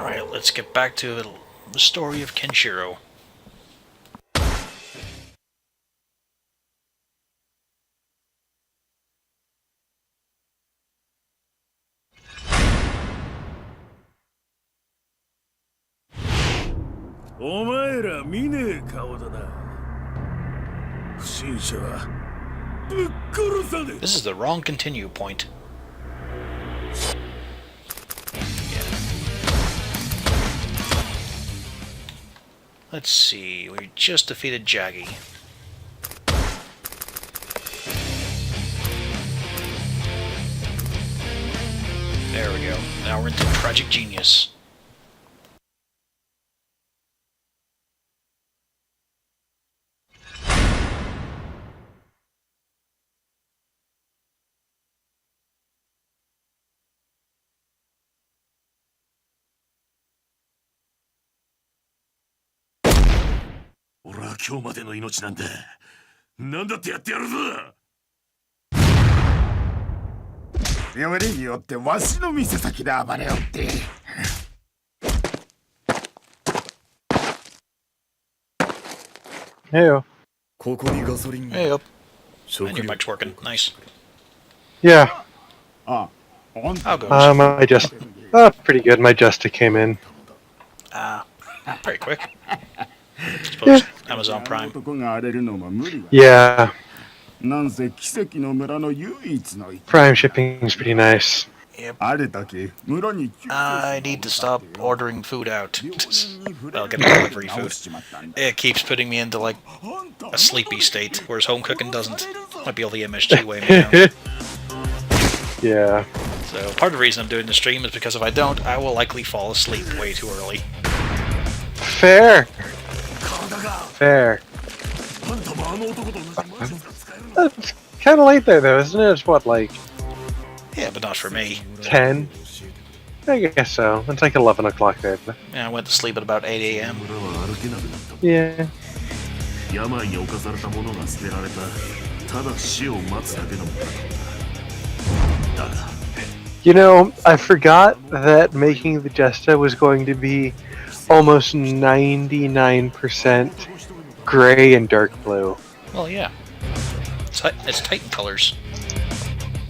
Alright, let's get back to the story of Kenshiro. お前ら見ねえ顔だな。不審者はぶっ殺さねえ。 This is the wrong continue point. Let's see, we just defeated Jaggy. There we go. Now we're into Tragic Genius. Ora, 今日までの命なんだ。なんだってやってやるぞ。よりによってわしの店先で暴れよって。Heyo. Hey up. And your mic's working. Nice. Yeah. How goes? My just pretty good. My Justa came in. Very quick. Suppose Amazon Prime. Yeah. Prime shipping's pretty nice. Yep. I need to stop ordering food out. Well, getting delivery food. It keeps putting me into, like, a sleepy state, whereas home cooking doesn't. Might be all the MSG way me down. Yeah. So, part of the reason I'm doing the stream is because if I don't, I will likely fall asleep way too early. Fair. Fair. It's kind of late there, though, isn't it? It's what, like... Yeah, but not for me. 10? I guess so. It's like 11 o'clock there. Yeah, I went to sleep at about 8 a.m. Yeah. You know, I forgot that making the Jesta was going to be almost 99% gray and dark blue. Well, yeah. It's Titan colors.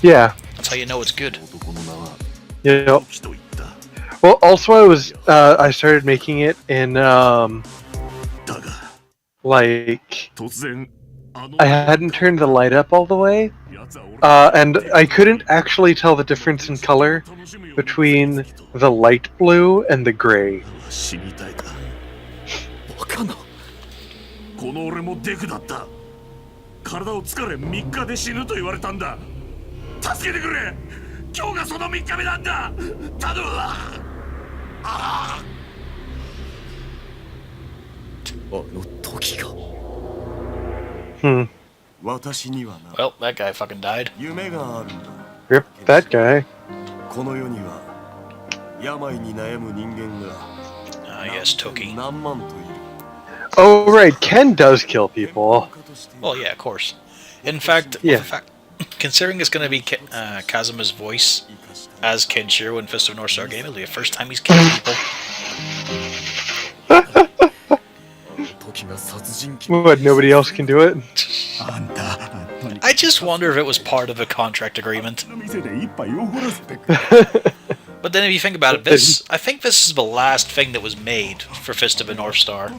Yeah. That's how you know it's good. Yep. Well, also I started making it in, like, I hadn't turned the light up all the way, and I couldn't actually tell the difference in color between the light blue and the gray. Well, that guy fucking died. Rip that guy. Yes, Toki. Oh, right, Ken does kill people. Well, yeah, of course. In fact, considering it's going to be Kazuma's voice as Kenshiro in Fist of North Star game, it'll be the first time he's killing people. What, nobody else can do it? I just wonder if it was part of a contract agreement. But then if you think about it, I think this is the last thing that was made for Fist of the North Star.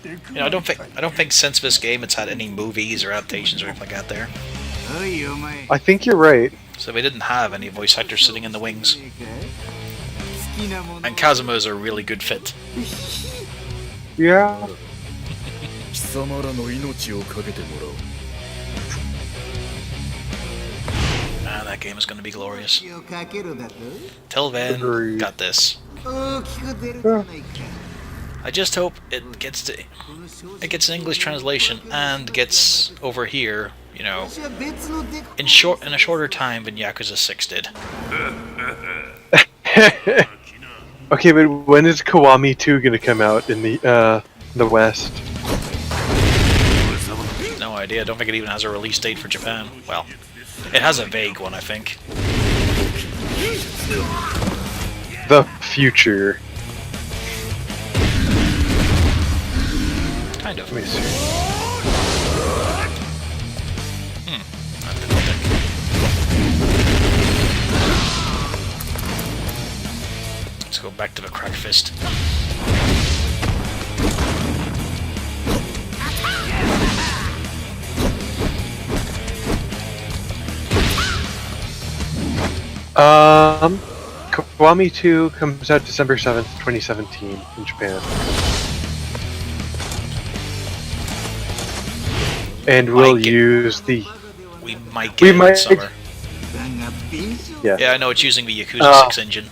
You know, I don't think since this game it's had any movies or adaptations or anything like that there. I think you're right. So they didn't have any voice actors sitting in the wings. And Kazuma is a really good fit. Yeah. Man, that game is going to be glorious. Till then, got this. I just hope it gets an English translation and gets over here, you know, in a shorter time than Yakuza 6 did. Okay, but when is Kiwami 2 gonna come out in the West? No idea. I don't think it even has a release date for Japan. Well, it has a vague one, I think. The future. Kind of. Let me see. Let's go back to the crack fist. Kiwami 2 comes out December 7th, 2017 in Japan. And we'll use the... We might get it in summer. Yeah. Yeah, I know it's using the Yakuza 6 engine.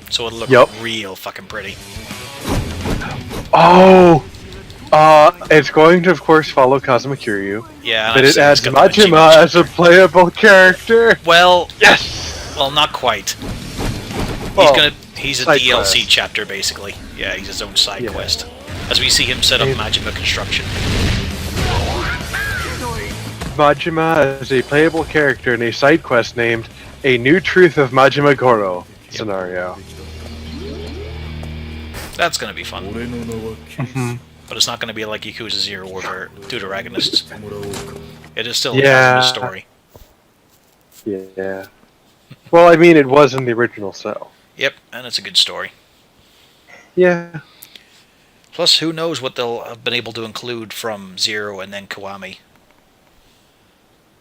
So it'll look real fucking pretty. Oh! It's going to, of course, follow Kazuma Kiryu. Yeah, but it adds Majima as a playable character. Well, yes! Well, not quite. Well, he's a DLC chapter, basically. Yeah, he's his own side quest. As we see him set up Majima construction. Majima as a playable character in a side quest named A New Truth of Majima Goro scenario. That's gonna be fun. But it's not gonna be like Yakuza 0 or their Deuteragonists. It is still a Kazuma story. Yeah. Well, I mean, it was in the original cell. Yep, and it's a good story. Yeah. Plus, who knows what they'll have been able to include from 0 and then Kiwami.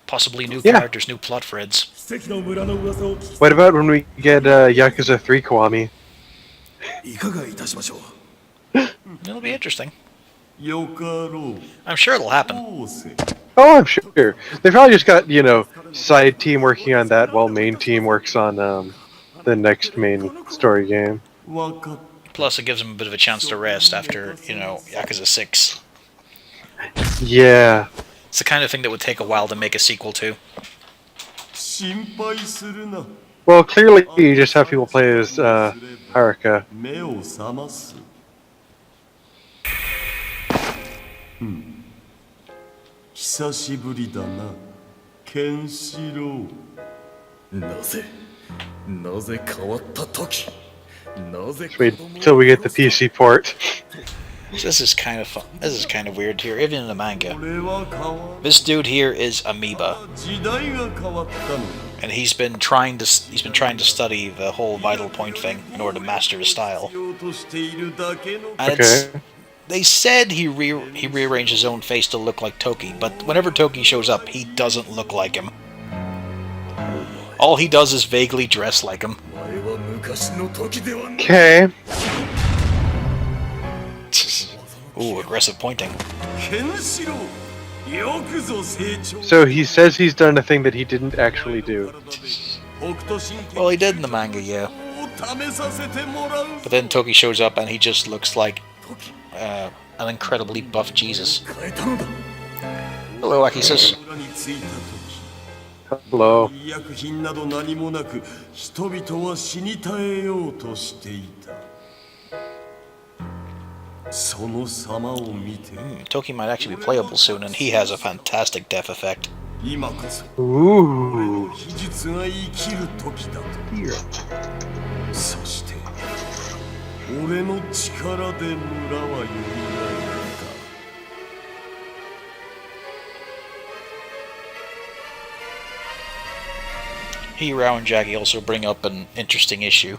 Possibly new characters, new plot threads. What about when we get Yakuza 3 Kiwami? It'll be interesting. I'm sure it'll happen. Oh, I'm sure. They probably just got, side team working on that while main team works on the next main story game. Plus, it gives them a bit of a chance to rest after, Yakuza 6. Yeah. It's the kind of thing that would take a while to make a sequel to. Well, clearly you just have people play as Haruka. Wait until we get the PC port. This is kind of fun. This is kind of weird here, even in the manga. This dude here is Amoeba, and he's been trying to study the whole vital point thing in order to master his style. And they said he rearranged his own face to look like Toki, but whenever Toki shows up, he doesn't look like him. All he does is vaguely dress like him. Okay. Ooh, aggressive pointing. So he says he's done a thing that he didn't actually do. Well, he did in the manga, yeah. But then Toki shows up and he just looks like an incredibly buff Jesus. Hello, Akisus. Hello. Toki might actually be playable soon, and he has a fantastic death effect. Ooh. Hirao and Jaggy also bring up an interesting issue.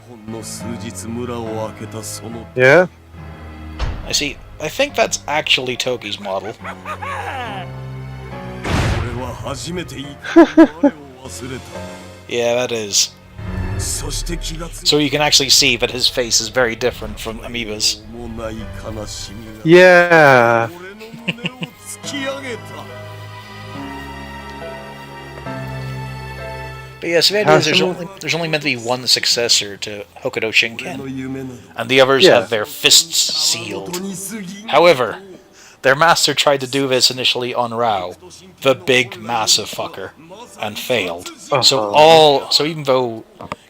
Yeah? I think that's actually Toki's model. Yeah, that is. So you can actually see that his face is very different from Amoeba's. Yeah. But yeah, so the idea is there's only meant to be one successor to Hokuto Shinken, and the others have their fists sealed. However, their master tried to do this initially on Rao, the big massive fucker, and failed. So even though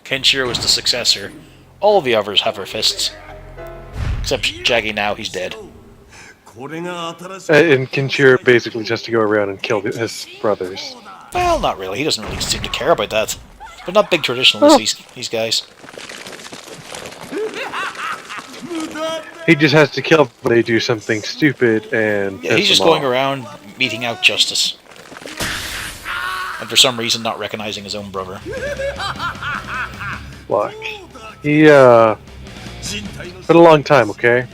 Kenshiro is the successor, all the others have their fists. Except Jaggy now, he's dead. And Kenshiro basically just to go around and kill his brothers. Well, not really. He doesn't really seem to care about that. But not big traditionalists, these guys. He just has to kill when they do something stupid and Yeah, piss he's just him going off. around meting out justice. And for some reason not recognizing his own brother. Look, he, been a long time, okay?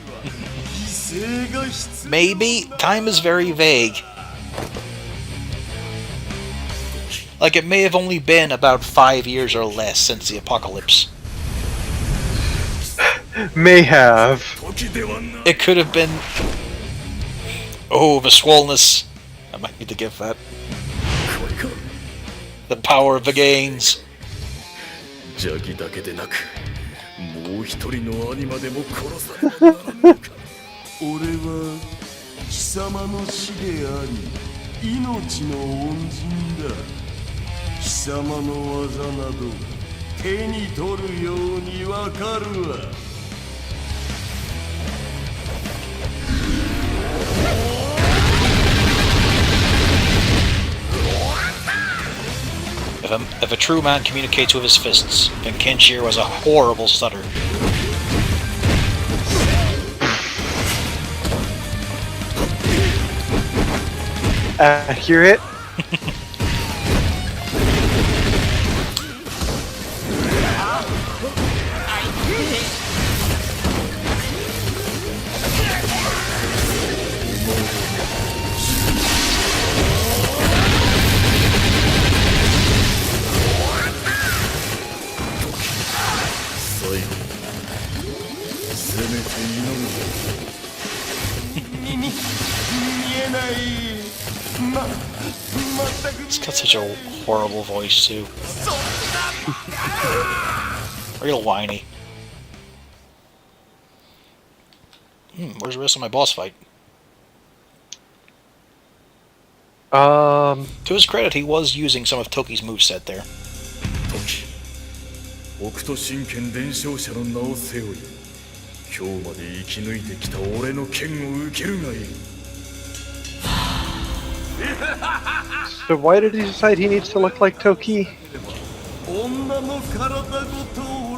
Maybe? Time is very vague. Like, it may have only been about 5 years or less since the apocalypse. May have. It could have been... Oh, the swollenness. I might need to give that. The power of the gains. 邪気だけでなく、もう一人の兄までも殺されながらなのか。俺は貴様の師であり、命の恩人だ。貴様の技など手に取るようにわかるわ。If a true man communicates with his fists, then Kenshiro has a horrible stutter. Accurate. It's got such a horrible voice, too. Real whiny. Where's the rest of my boss fight? To his credit, he was using some of Toki's moveset there. Toki, Hokuto Shinken Denshoushaの名を背負い、今日まで生き抜いてきた俺の剣を受けるがいい。 So why did he decide he needs to look like Toki?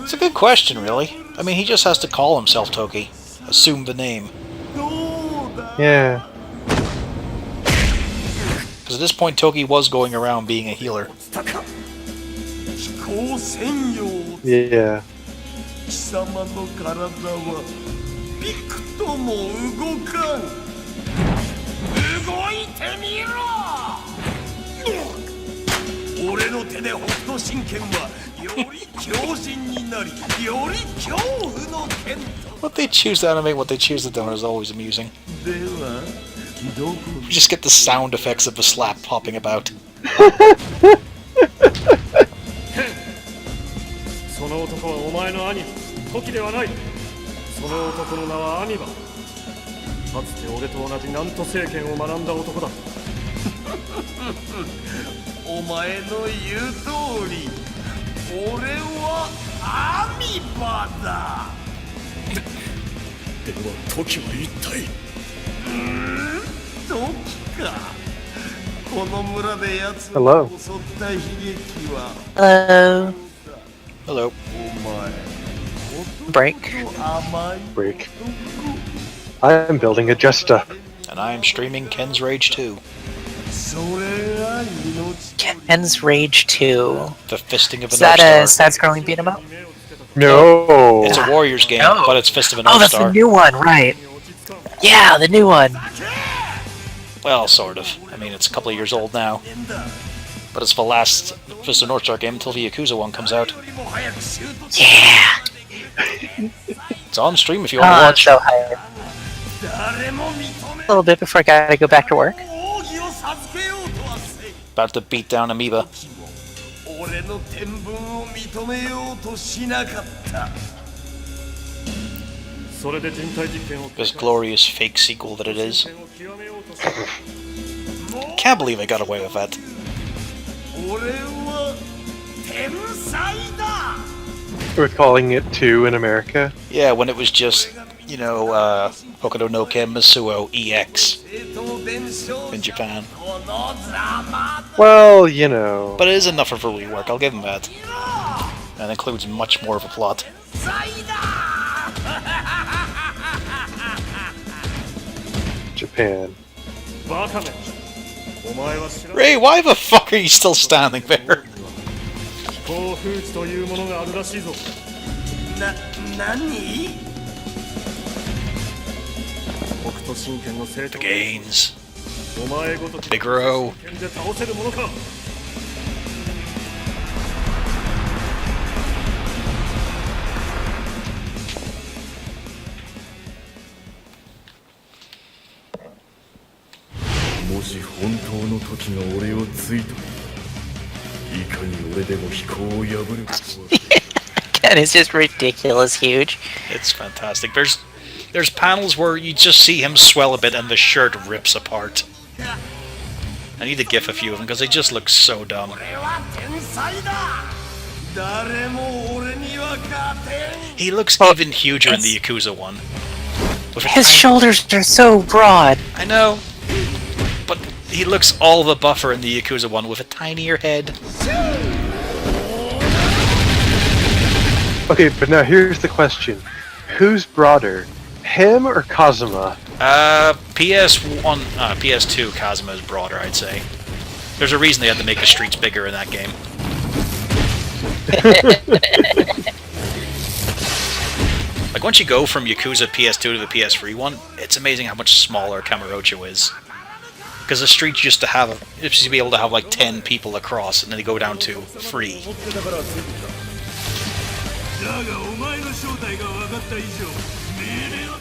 It's a good question, really. I mean, he just has to call himself Toki. Assume the name. Yeah. Because at this point, Toki was going around being a healer. Yeah. 貴様の体はびくとも動かん。動いてみろ。俺の手で北斗神拳はより強靭になり、より恐怖の剣と。 What they choose to animate, what they choose to do is always amusing. では、どこ You just get the sound effects of the slap popping about. その男はお前の兄、時ではない。その男の名はアニバ。かつて俺と同じ南都政権を学んだ男だ。お前の言う通り、俺はアニバだ。では時は一体。時か。この村で奴を襲った悲劇は。Hello. Break. Break. I'm building a Justa. And I am streaming Ken's Rage 2. Ken's Rage 2. The Fisting of a Is that a North Star. side-scrolling beat 'em up? No. It's a Warriors game, No. but it's Fist of a Oh, North that's Star. the new one, right? Yeah, the new one. Well, sort of. I mean, it's a couple of years old now. But it's the last Fist of North Star game until the Yakuza one comes out. Yeah. It's on stream if you want to I'm watch. so hyped. A little bit before I gotta go back to work. About to beat down Amoeba. 俺の天文を認めようとしなかった。それで人体実験を This glorious fake sequel that it is. Can't believe I got away with that. 俺は天才だ。 We're calling it 2 in America. Yeah, when it was just, you know, Hokuto no Ken Masuo EX in Japan. Well, you know. But it is enough of a rework, I'll give him that. And includes much more of a plot. Japan. Ray, why the fuck are you still standing there? The gains. Big row. もし本当の時が俺をついたらいかに俺でも飛行を破ることは Ken is just ridiculous huge. It's fantastic. There's panels where you just see him swell a bit and the shirt rips apart. I need to gif a few of them because they just look so dumb. He looks even huger in the Yakuza one. His shoulders are so broad. I know. But he looks all the buffer in the Yakuza one with a tinier head. Okay, but now here's the question. Who's broader, him or Kazuma? PS1, PS2 Kazuma is broader, I'd say. There's a reason they had to make the streets bigger in that game. Like, once you go from Yakuza PS2 to the PS3 one, it's amazing how much smaller Kamurocho is. Because the streets used to be able to have like 10 people across, and then they go down to 3.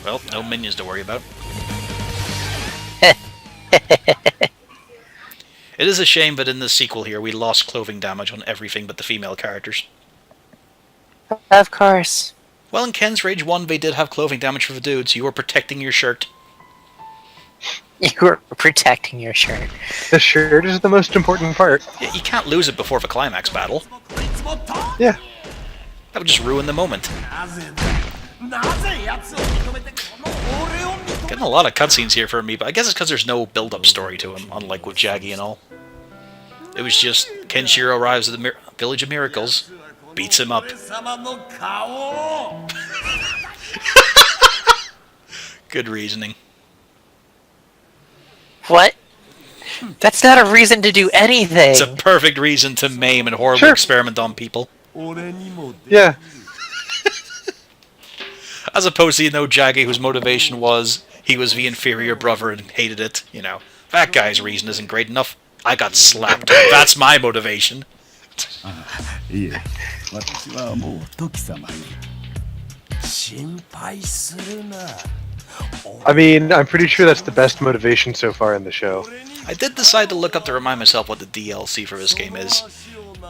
Well, no minions to worry about. It is a shame that in the sequel here we lost clothing damage on everything but the female characters. Of course. Well, in Ken's Rage 1 they did have clothing damage for the dudes. You were protecting your shirt. You were protecting your shirt. The shirt is the most important part. Yeah, you can't lose it before the climax battle. Yeah. That would just ruin the moment. Getting a lot of cutscenes here for me, but I guess it's because there's no build-up story to him, unlike with Jaggy and all. It was just Kenshiro arrives at the Village of Miracles, beats him up. Good reasoning. What? That's not a reason to do anything. It's a perfect reason to maim and horribly experiment on people. Yeah. As opposed to, Jaggy, whose motivation was he was the inferior brother and hated it. That guy's reason isn't great enough. I got slapped. That's my motivation. I mean, I'm pretty sure that's the best motivation so far in the show. I did decide to look up to remind myself what the DLC for this game is.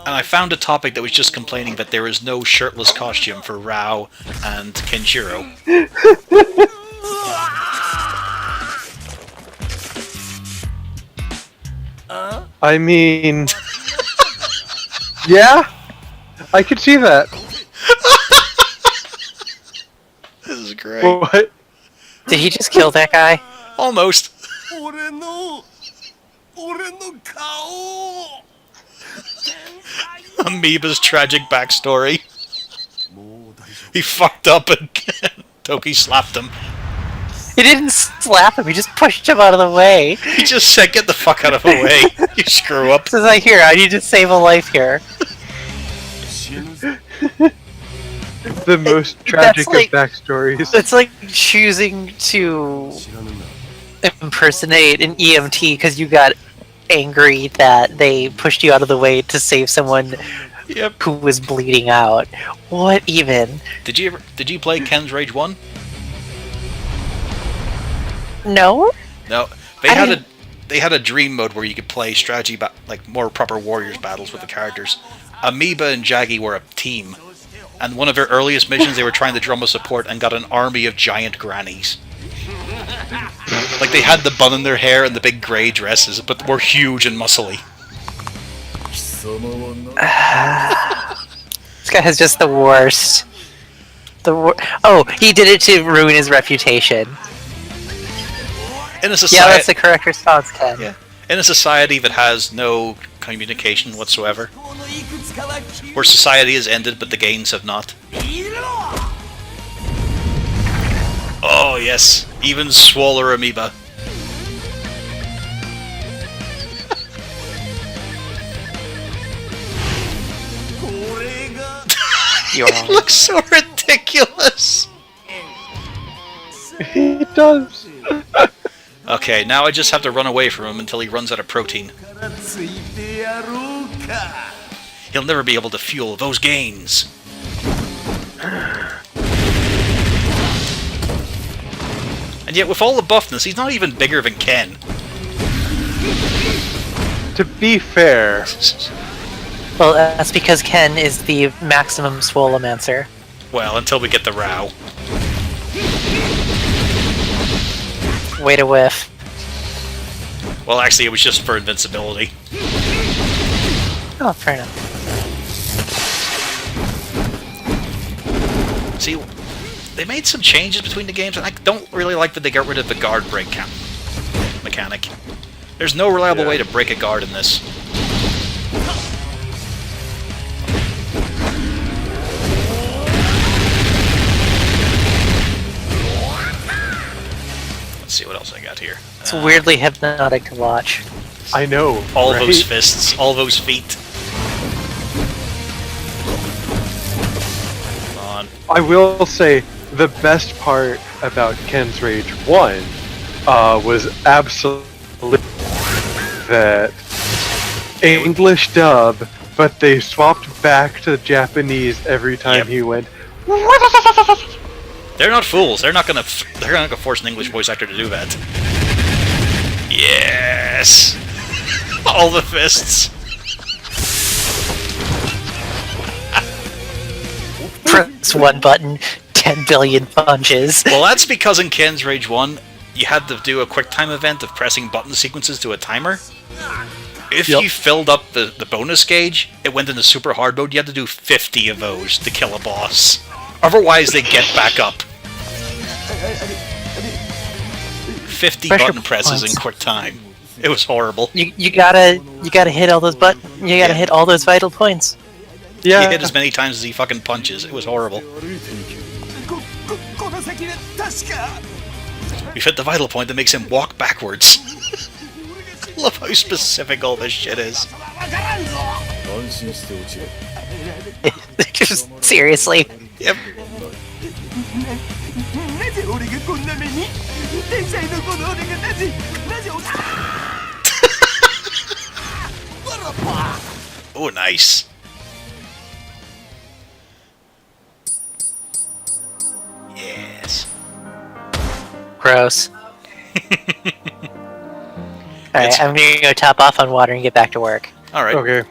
And I found a topic that was just complaining that there is no shirtless costume for Rao and Kenshiro. I mean... yeah? I could see that. This is great. What? Did he just kill that guy? Almost. Amoeba's tragic backstory. He fucked up and Toki slapped him. He didn't slap him, he just pushed him out of the way. He just said, get the fuck out of the way, you screw up. Says, here, I need to save a life here. The most tragic like, of backstories. It's like choosing to impersonate an EMT because you got angry that they pushed you out of the way to save someone who was bleeding out. What even? Did you play Ken's Rage 1? No. No. They had a dream mode where you could play strategy like more proper warriors battles with the characters. Amoeba and Jaggy were a team. And one of their earliest missions, they were trying to drum a support and got an army of giant grannies. Like, they had the bun in their hair and the big grey dresses, but were huge and muscly. This guy is just the worst. Oh, he did it to ruin his reputation. In a society, yeah, that's the correct response, Ken. Yeah. In a society that has no communication whatsoever, where society has ended but the gains have not. Oh yes, even smaller amoeba. You're It looks so ridiculous. It does. Okay, now I just have to run away from him until he runs out of protein. からついてやろうか He'll never be able to fuel those gains. And yet, with all the buffness, he's not even bigger than Ken. To be fair, Well, that's because Ken is the maximum Swolomancer. Well, until we get the row. Way to whiff. Well, actually, it was just for invincibility. Oh, fair enough. See, they made some changes between the games, and I don't really like that they got rid of the guard break mechanic. There's no reliable way to break a guard in this. Let's see what else I got here. It's weirdly hypnotic to watch. I know. All right? those fists, all those feet. Come on. I will say the best part about Ken's Rage 1 was absolutely that English dub, but they swapped back to Japanese every time Yep. he went. They're not fools. They're not gonna force an English voice actor to do that. Yes. All the fists. Press one button, 10 billion punches. Well, that's because in Ken's Rage 1, you had to do a quick time event of pressing button sequences to a timer. If you filled up the bonus gauge, it went into super hard mode. You had to do 50 of those to kill a boss. Otherwise, they get back up. 50 Pressure button presses points. in quick time. It was horrible. You gotta hit all those you gotta hit all those vital points. Yeah. He hit as many times as he fucking punches. It was horrible. この先で確か We've hit the vital point that makes him walk backwards. I love how specific all this shit is. 安心して落ちろ Seriously. Yep. なぜ俺がこんな目に天才のこの俺がなぜ俺 Oh, nice. Yes. Gross. Alright, I'm gonna go top off on water and get back to work. Alright. Okay.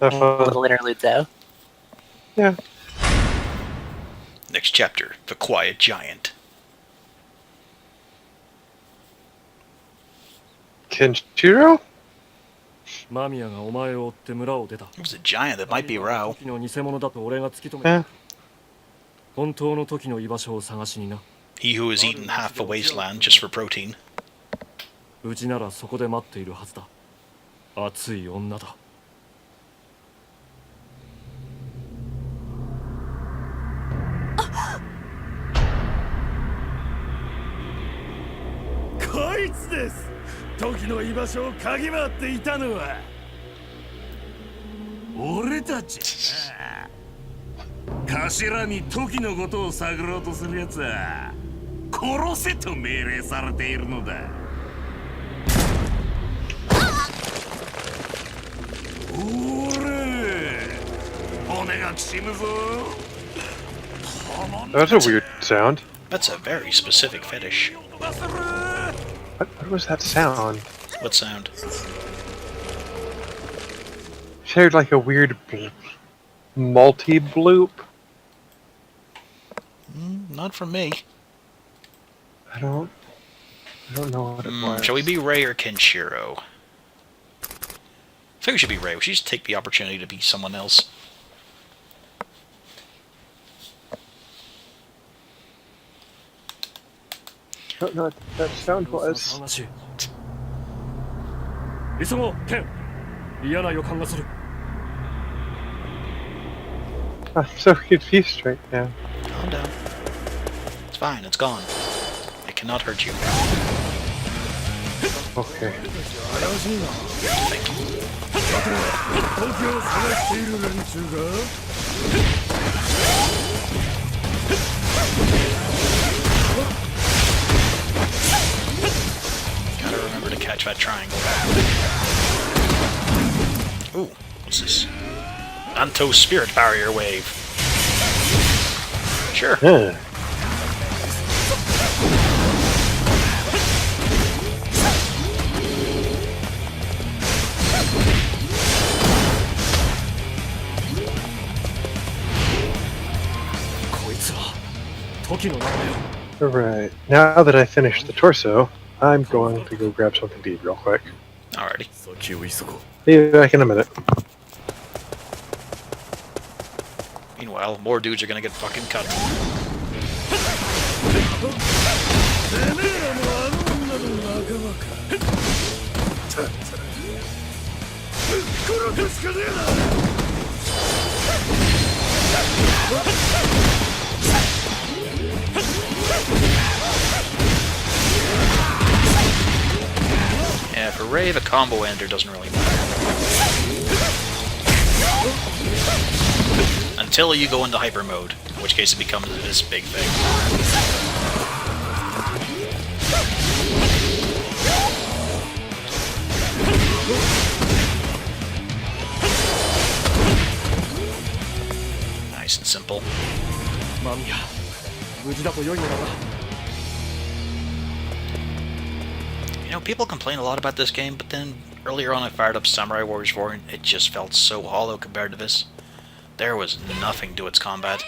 Have A fun. little interlude though. Yeah. Next chapter, The Quiet Giant. Kenshiro? 間宮がお前を追って村を出た。 It was a giant that might be Rao. 時の偽物だと俺が突き止めた。 Yeah. 本当の時の居場所を探しにな。 He who has eaten half the wasteland just for protein. うちならそこで待っているはずだ。熱い女だ。こいつです。時の居場所を嗅ぎ回っていたのは俺たち。頭に時のことを探ろうとするやつは殺せと命令されているのだ。おれ、骨がきしむぞ。 That's a weird sound. That's a very specific fetish. What was that sound? What sound? It sounded like a weird multi-bloop. Not from me. I don't know what it was. Shall we be Ray or Kenshiro? I think we should be Ray. We should just take the opportunity to be someone else. I don't know what that sound was. 話。急ごう、ケン。嫌な予感がする。 I'm so confused right now. Calm down. It's fine. It's gone. It cannot hurt you. Okay. 東京を探している連中が Gotta remember to catch that triangle. Ooh, what's this? Anto Spirit Barrier Wave. Sure. Yeah. Alright, now that I finished the torso, I'm going to go grab something to eat real quick. Alrighty. See you back in a minute. Meanwhile, more dudes are gonna get fucking cut. Yeah, for Ray, the combo ender doesn't really matter. Until you go into hyper mode, in which case it becomes this big thing. Nice and simple. You know, people complain a lot about this game, but then earlier on I fired up Samurai Warriors 4 and it just felt so hollow compared to this. There was nothing to its combat.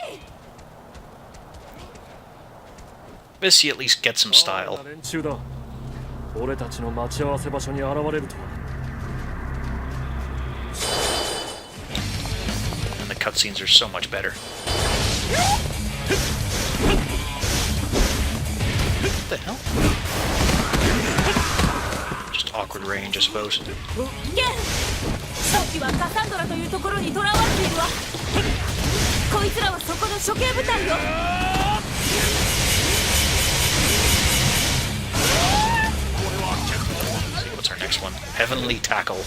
This, you at least get some style. And the cutscenes are so much better. What the hell? Just awkward range, I suppose. What's our next one? Heavenly Tackle.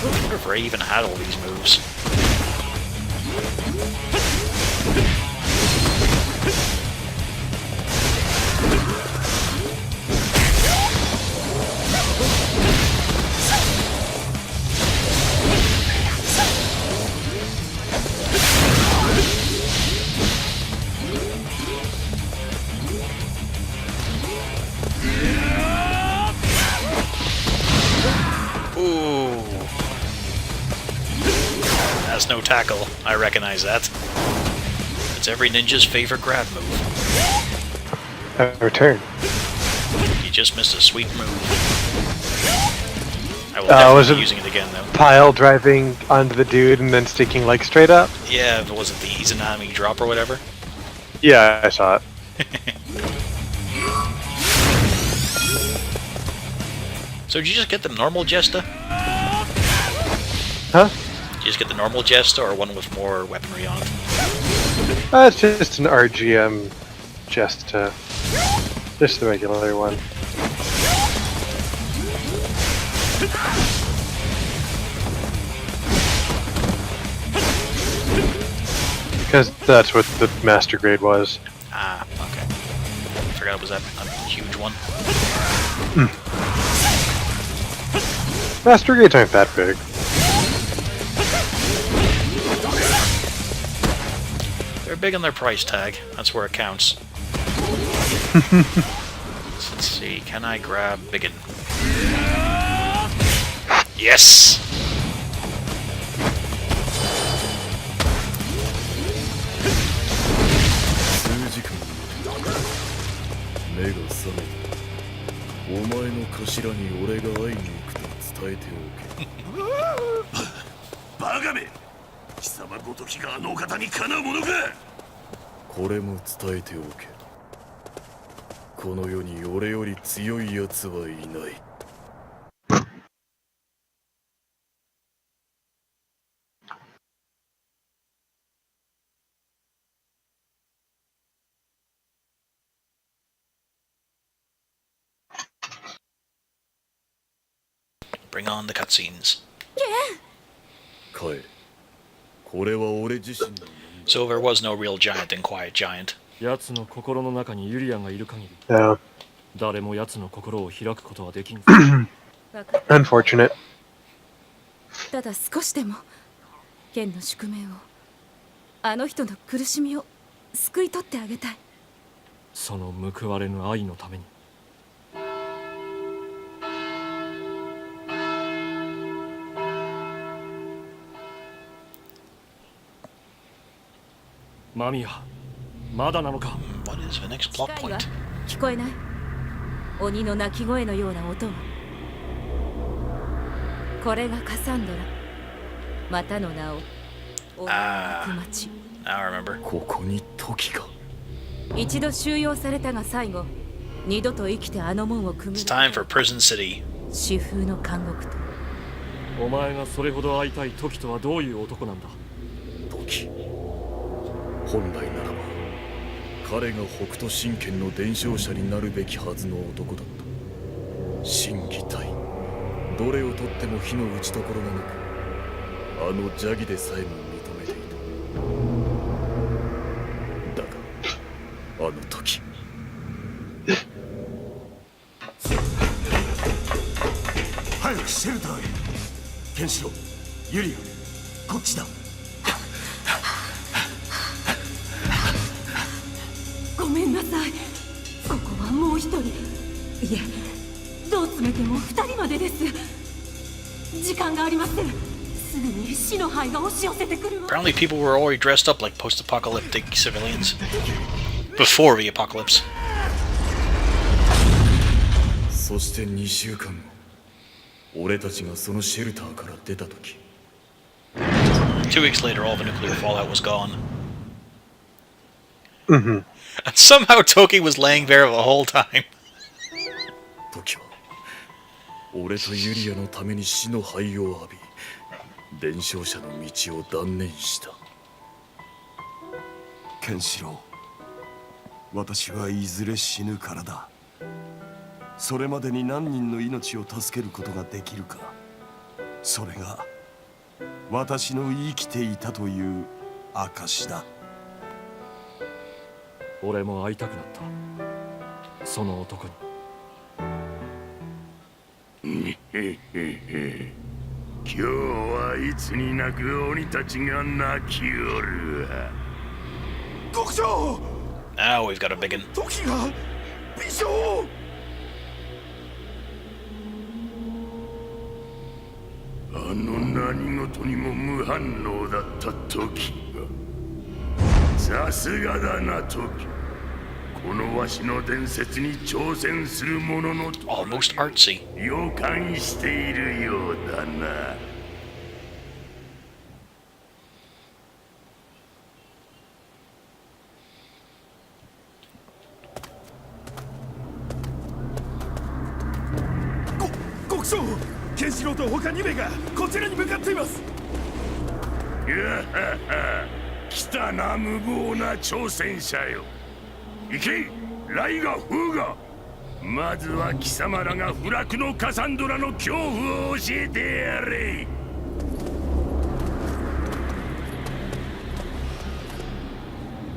I wonder if Ray even had all these moves. Has no tackle. I recognize that. It's every ninja's favorite grab move. I return. You just missed a sweet move. I will definitely be using it again, though. Pile driving onto the dude and then sticking like straight up? Yeah, if it wasn't the Izanami drop or whatever. Yeah, I saw it. So did you just get the normal Jesta? Huh? Did you just get the normal Jesta or one with more weaponry on it? It's just an RGM just the regular one. Because that's what the master grade was. Ah, okay. I forgot it was that a huge one. Master grades aren't that big. They're big on their price tag. That's where it counts. Let's see. Can I grab Biggin? Yes! Bring on the cutscenes. 帰れ。これは俺自身の。 So there was no real giant in Quiet Giant. 奴の心の中にユリアがいる限り、 Yeah. 誰も奴の心を開くことはできん。 Unfortunate. ただ少しでも剣の宿命をあの人の苦しみを救い取ってあげたい。その報われぬ愛のために。マミヤ、まだなのか。 What is the next plot 近いわ。 point? 聞こえない？鬼の鳴き声のような音は。これがカサンドラ。またの名を。鬼の鳴く町。 Now I remember. ここに時が。一度収容されたが最後、二度と生きてあの門をくぐる。 It's time for Prison City. 至風の監獄と。お前がそれほど会いたい時とはどういう男なんだ。時。本来ならば彼が北斗神拳の伝承者になるべきはずの男だった。心技体、どれをとっても火の打ちどころがなく、あの邪気でさえも認めていた。だがあの時早くシェルターへ。ケンシロウ、ユリア、こっちだ。ごめんなさい。ここはもう一人。いえ、どう詰めても二人までです。時間がありません。すぐに死の灰が押し寄せてくるわ。 Apparently, people were already dressed up like post-apocalyptic civilians before the apocalypse. そして2週間後、俺たちがそのシェルターから出た時、 2 weeks later, all the nuclear fallout was gone. Mm-hmm. And somehow Toki was laying there the whole time. 時は俺とユリアのために死の灰を浴び、伝承者の道を断念した。ケンシロウ、私はいずれ死ぬからだ。それまでに何人の命を助けることができるか、それが私の生きていたという証だ。俺も会いたくなった、その男に。今日はいつになく鬼たちが泣きおる。国長、 Now we've got a big one. 時が微笑。あの何事にも無反応だった時が、さすがだな時。このわしの伝説に挑戦する者の Almost artsy. 予感しているようだな。国長、ケンシロウと他2名がこちらに向かっています。いや来たな、無謀な挑戦者よ。行け、ライガ・フーガ。まずは貴様らが不落のカサンドラの恐怖を教えてやれ。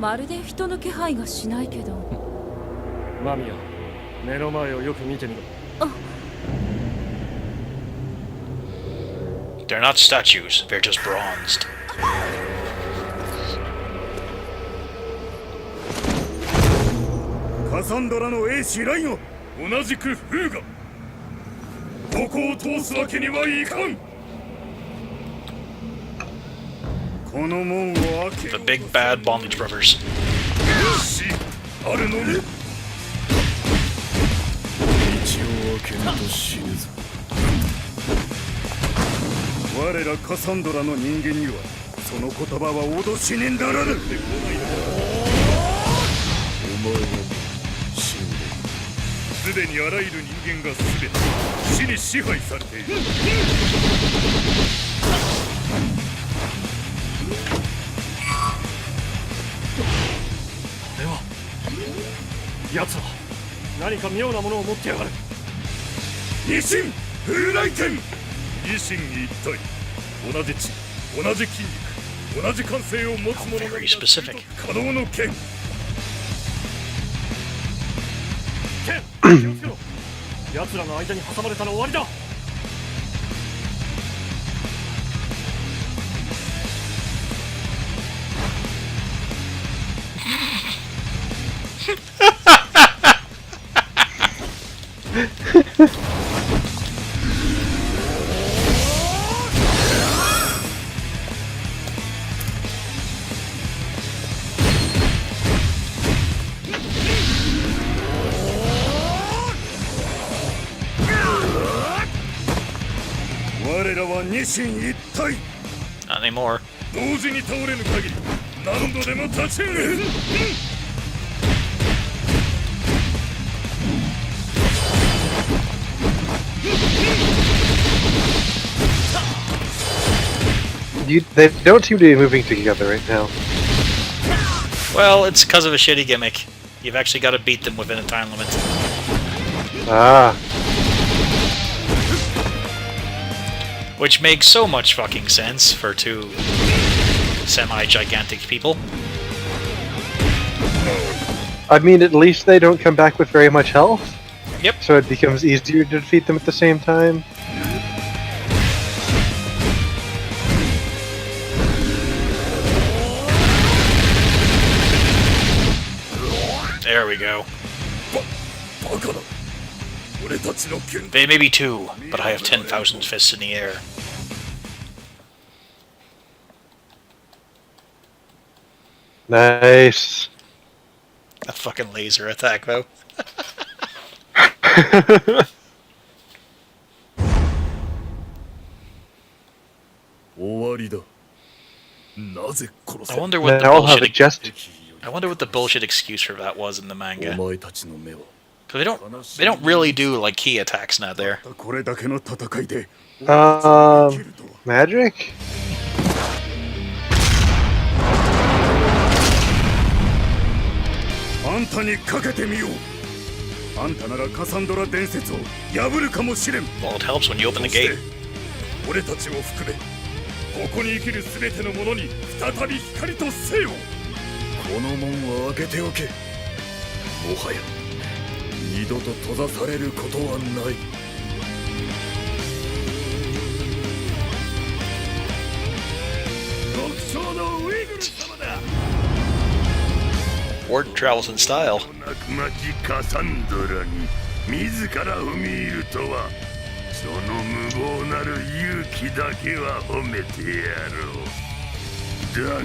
まるで人の気配がしないけど。マミヤ、目の前をよく見てみろ。They're not statues, they're just bronzed. カサンドラの英士ライガ、同じくフーガ。ここを通すわけにはいかん。この門を開け The big bad bondage brothers. よし、あるのね。道を開けると死ぬぞ。我らカサンドラの人間にはその言葉は脅しにならぬ。お前は死んでいる。すでにあらゆる人間がすべて死に支配されている。では奴は何か妙なものを持ってやがる。ニシンフルライテン、ニシン一体、同じ地同じ筋肉同じ感性を持つ者 Very specific. 可能の剣剣気をつけろ奴らの間に挟まれたら終わりだ我らは二心一体 Not anymore. 同時に倒れぬ限り何度でも立ち得る They don't seem to be moving together right now. Well, it's because of a shitty gimmick. You've actually got to beat them within a time limit. Ah. Which makes so much fucking sense for two semi-gigantic people. I mean, at least they don't come back with very much health. Yep. So it becomes easier to defeat them at the same time. There we go. バカだ俺たちの剣 They may be two, but I have 10,000 fists in the air. Nice. A fucking laser attack, though. 終わりだなぜ殺 I さ wonder what the Now I'll have it bullshit. just. I wonder what the bullshit excuse for that was in the お manga. 前たちの目は Because they don't really do like key attacks now there. これだけの戦いで Magic? あんたにかけてみようあんたならカサンドラ伝説を破るかもしれん Well, it helps when you open the そして gate. 俺たちを含めここに生きる全ての者に再び光とせよこの門は開けておけもはや二度と閉ざされることはない Ward travels in style. なくまちカサンドラに自ら踏み入るとはその無謀なる勇気だけは褒めてやろうだが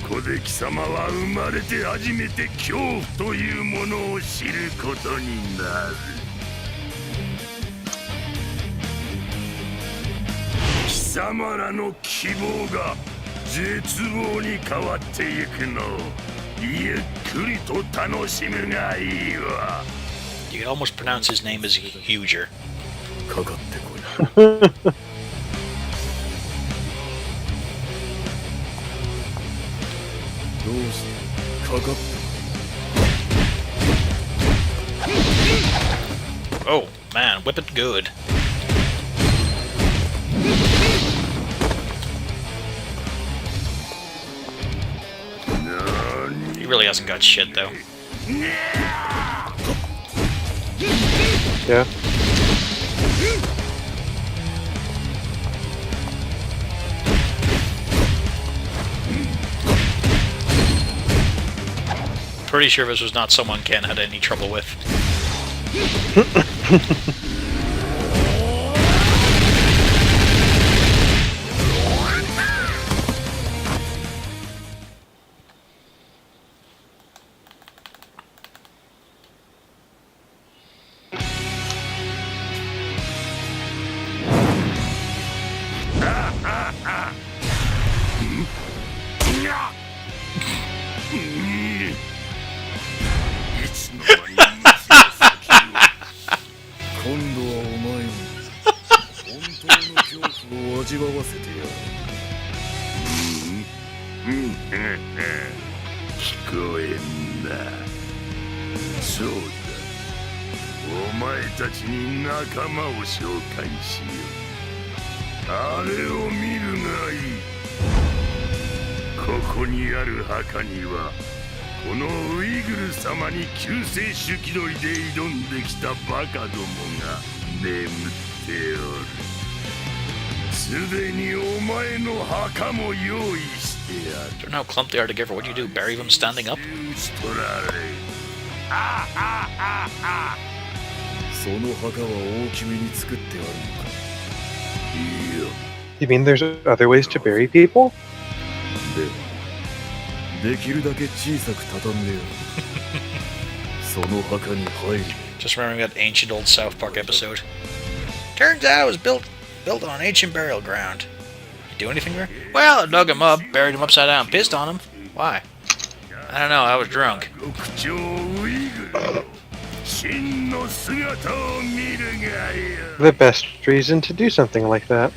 ここで貴様は生まれて初めて恐怖というものを知ることになる貴様らの希望が絶望に変わってゆくのをゆっくりと楽しむがいいわ You can almost pronounce his name as Huger. かかってこいどうしてかかって Oh, man, whip it good. He really hasn't got shit, though. Yeah. Pretty sure this was not someone Ken had any trouble with. あれを見るがいい。ここにある墓にはこのウイグル様に救世主気取りで挑んできたバカどもが眠っておる。すでにお前の墓も用意してやる。Don't know how clumped they are together. What do you do? Bury them standing up? 打ち取られ。ああああ。その墓は大きめに作ってあるのか。いいよ。 You mean there's other ways to bury people? できるだけ小さく畳んでやる。その墓に入り。 Just remembering that ancient old South Park episode. Turns out it was built on an ancient burial ground. You do anything there? Well, I dug him up, buried him upside down, pissed on him. Why? I don't know, I was drunk. 極長ウイグル真の姿を見るがよ。 The best reason to do something like that.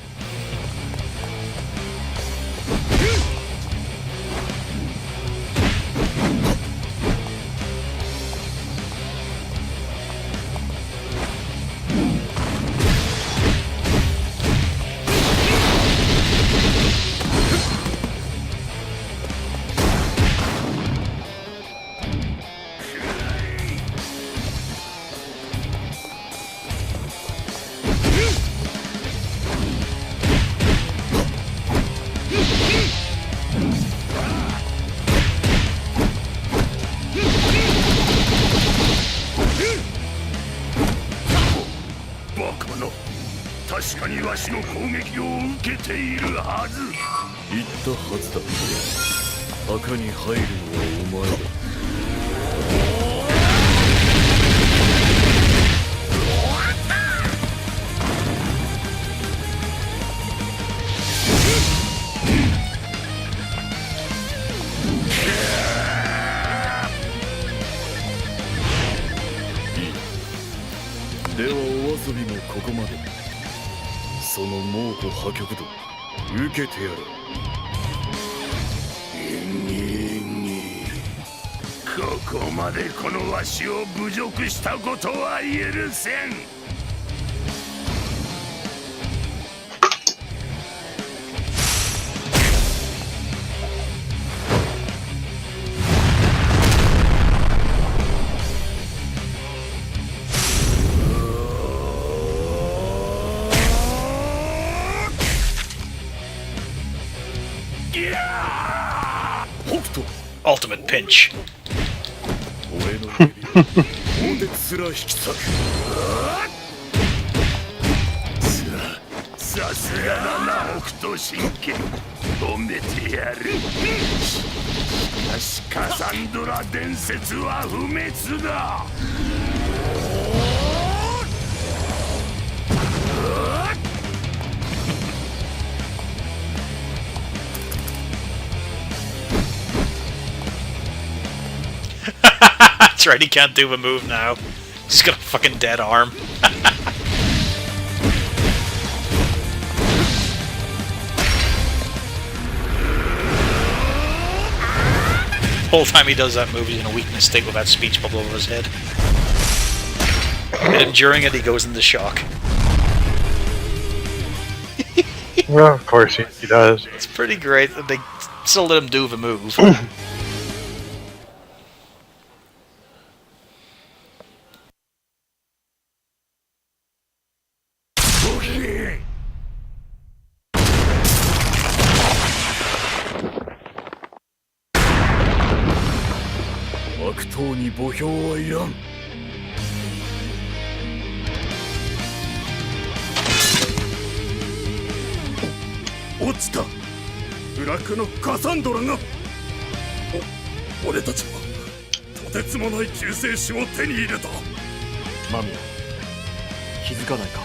確かにわしの攻撃を受けているはず。言ったはずだ。墓に入るのはお前だ。ではお遊びもここまで。その猛虎破局度受けてやる。ここまでこのわしを侮辱したことは許せん。北斗 Ultimate pinch. 俺の指鋼鉄すら引き裂く。さすがだな北斗神拳。褒めてやる。しかしカサンドラ伝説は不滅だ。That's right, he can't do a move now. He's got a fucking dead arm. The whole time he does that move, he's in a weakness state with that speech bubble over his head. And during it, he goes into shock. Well, of course he does. It's pretty great that they still let him do the move.悪党に墓標はいらん。落ちた。ブラックのカサンドラが。俺たちはとてつもない救世主を手に入れた。マミヤ、気づかないか。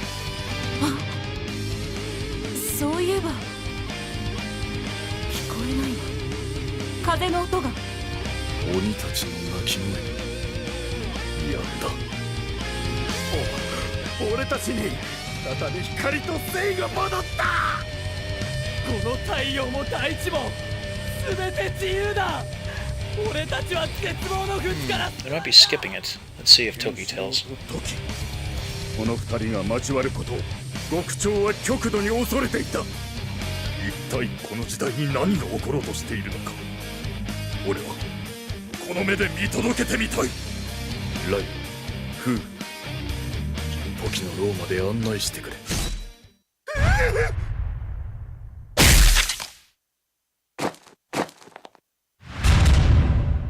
そういえば聞こえないわ。風の音が。鬼たちの鳴き声。やった。俺たちに再び光と正が戻った。この太陽も大地も全て自由だ。俺たちは絶望の淵から。 They might be skipping it. Let's see if Toki tells. この二人が交わることを極長は極度に恐れていた。一体この時代に何が起ころうとしているのか、俺はこの目で見届けてみたい。ライ、フー、時のローマで案内してくれ。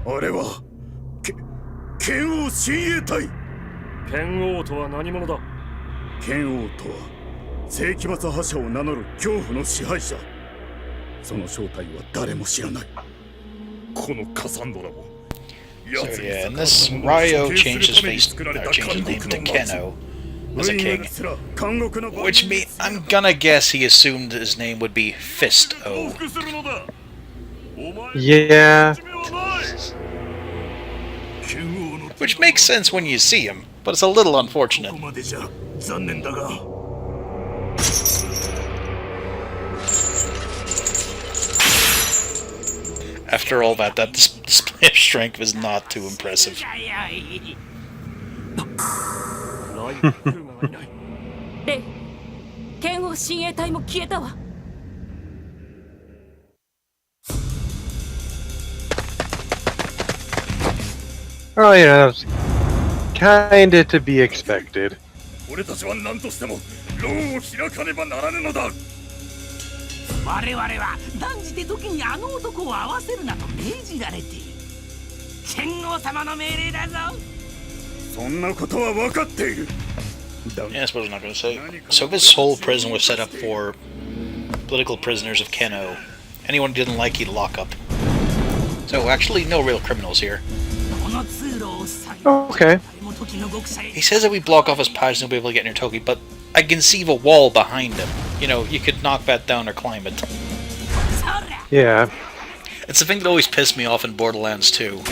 あれは剣王親衛隊。剣王とは何者だ。剣王とは世紀末覇者を名乗る恐怖の支配者。その正体は誰も知らない。このカサンドラも。 So yeah, in this, Ryo changed his face, changed his name to Keno as a king, which I'm gonna guess he assumed his name would be Fist-O. Yeah. Which makes sense when you see him, but it's a little unfortunate. After all that display of strength is not too impressive. レイ、剣王親衛隊も消えたわ。Oh, you know, that's kinda to be expected. 俺たちは何としても牢を開かねばならぬのだ。我々は断じて時にあの男を会わせるなと命じられている。剣王様の命令だぞ。そんなことは分かっている。 Yeah, I suppose I'm not gonna say. So this whole prison was set up for political prisoners of Keno. Anyone who didn't like, he'd lock up. So actually, no real criminals here. Okay. He says that we block off his passage and we'll be able to get near Toki, but I can see the wall behind him. You know, you could knock that down or climb it. Yeah. It's the thing that always pissed me off in Borderlands 2.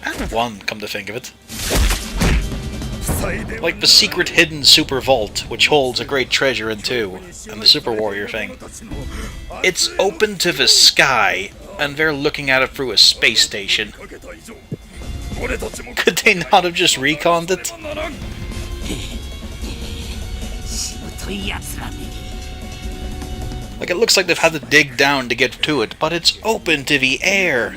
And 1, come to think of it. Like the secret hidden super vault, which holds a great treasure in 2, and the super warrior thing. It's open to the sky, and they're looking at it through a space station. Could they not have just reconned it? Like, it looks like they've had to dig down to get to it, but it's open to the air.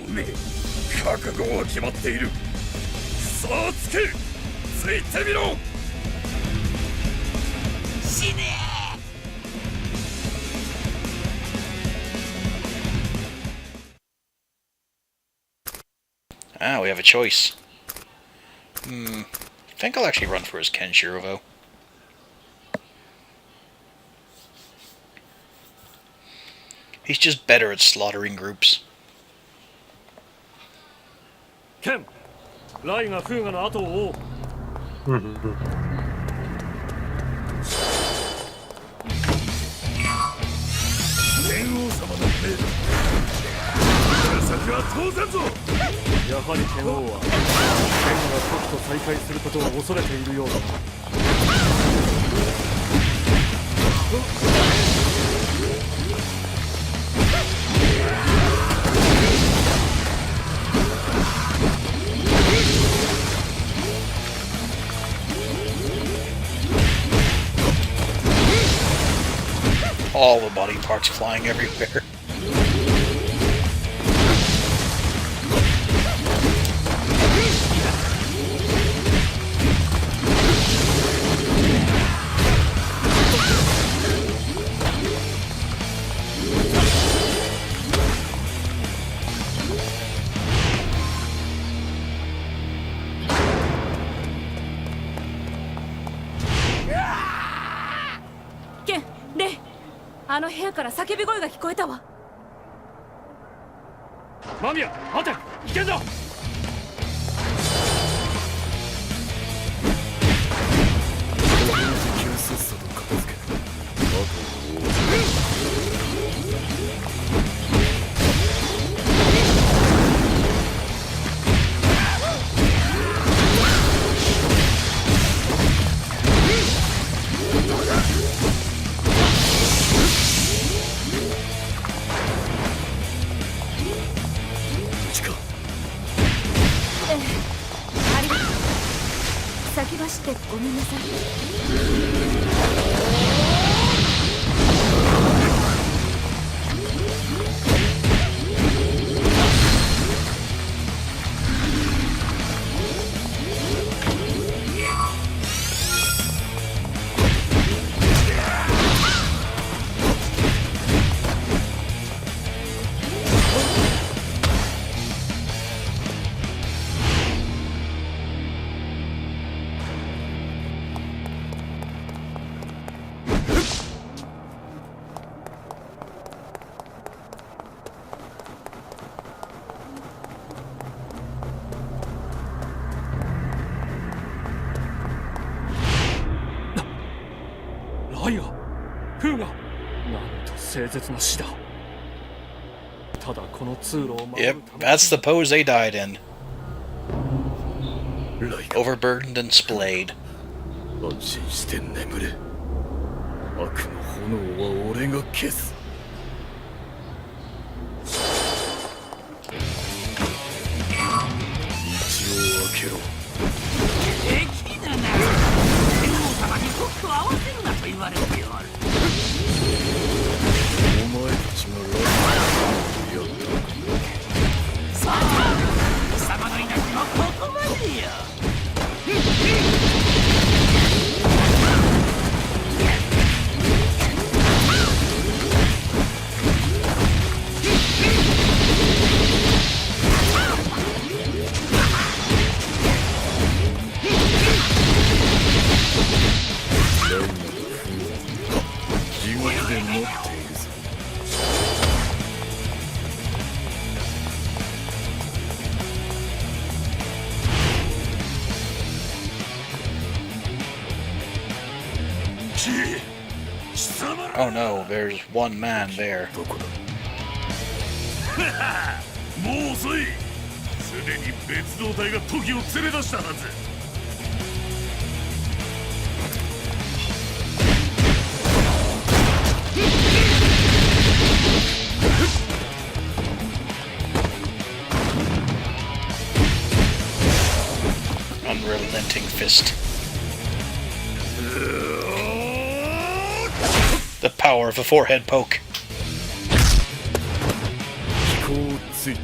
Ah, we have a choice. I think I'll actually run for his Kenshiro, though. He's just better at slaughtering groups. Ken, Raiがフーガの後を追う。剣王様の命令。先は当然ぞ。やはり剣王は剣が時と再会することを恐れているようだ。All the body parts flying everywhere. Ken、レイ、あの部屋から叫び声が聞こえたわ。間宮、待て、危険だ。先走ってごめんなさい。凄絶な死だ。ただこの通路を守 Yep, るため that's the pose they died in. ライカ、 Overburdened and splayed. 安心して眠れ。悪の炎は俺が消す。道を開けろ。できぬな。天皇様に僕と合わせるなと言われておる。お前たちがライカをやった。さあ、貴様の命もここまでよ。地獄で待っているぞ。貴様 Oh no, there's one man there. どこだ。もう遅い。すでに別動隊が時を連れ出したはず。Unrelenting fist. The power of a forehead poke. 飛行ついた。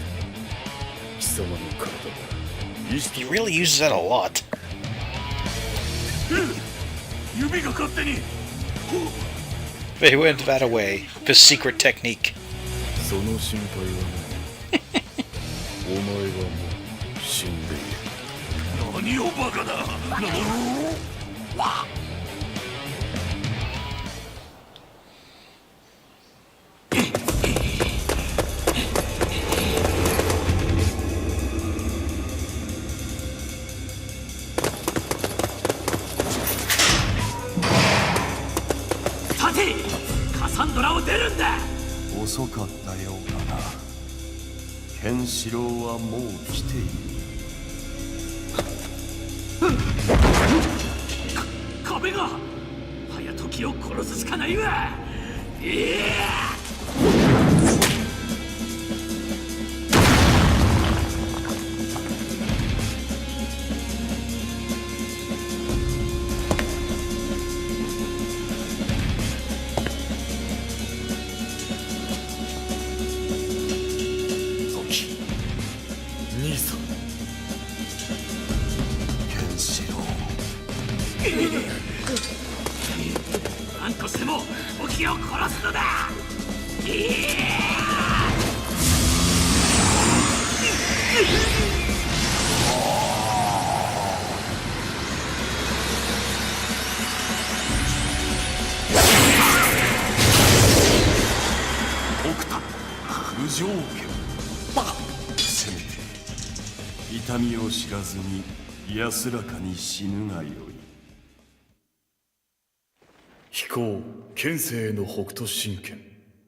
貴様の体だ。意識 He really uses that a lot. 指が勝手に。 They went that away. His secret technique. その心配はない。お前はもう死んでいる。何をバカだ。立て、カサンドラを出るんだ。遅かったようだな。ケンシロウはもう来ている。壁が早時を殺すしかないわ。兄さん。ケンシロウ。何としても時を殺すのだ。無条件。せめて痛みを知らずに安らかに死ぬがよい。飛行剣聖の北斗神拳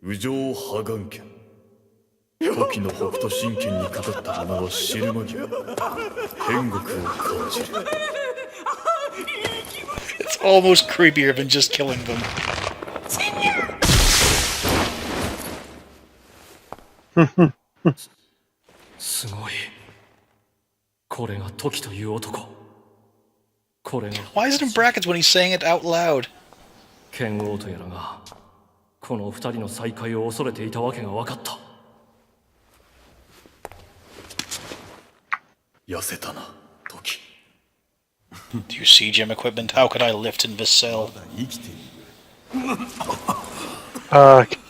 右上破眼剣。時の北斗神拳にかかった者は知る間際天国を感じる。 It's almost creepier than just killing them. すごい。これが時という男。これが Why is it in brackets when he's saying it out loud? 剣王とやらがこの二人の再会を恐れていたわけが分かった。痩せたな、時。 Do you see gym equipment? How could I lift in this cell? 生きている。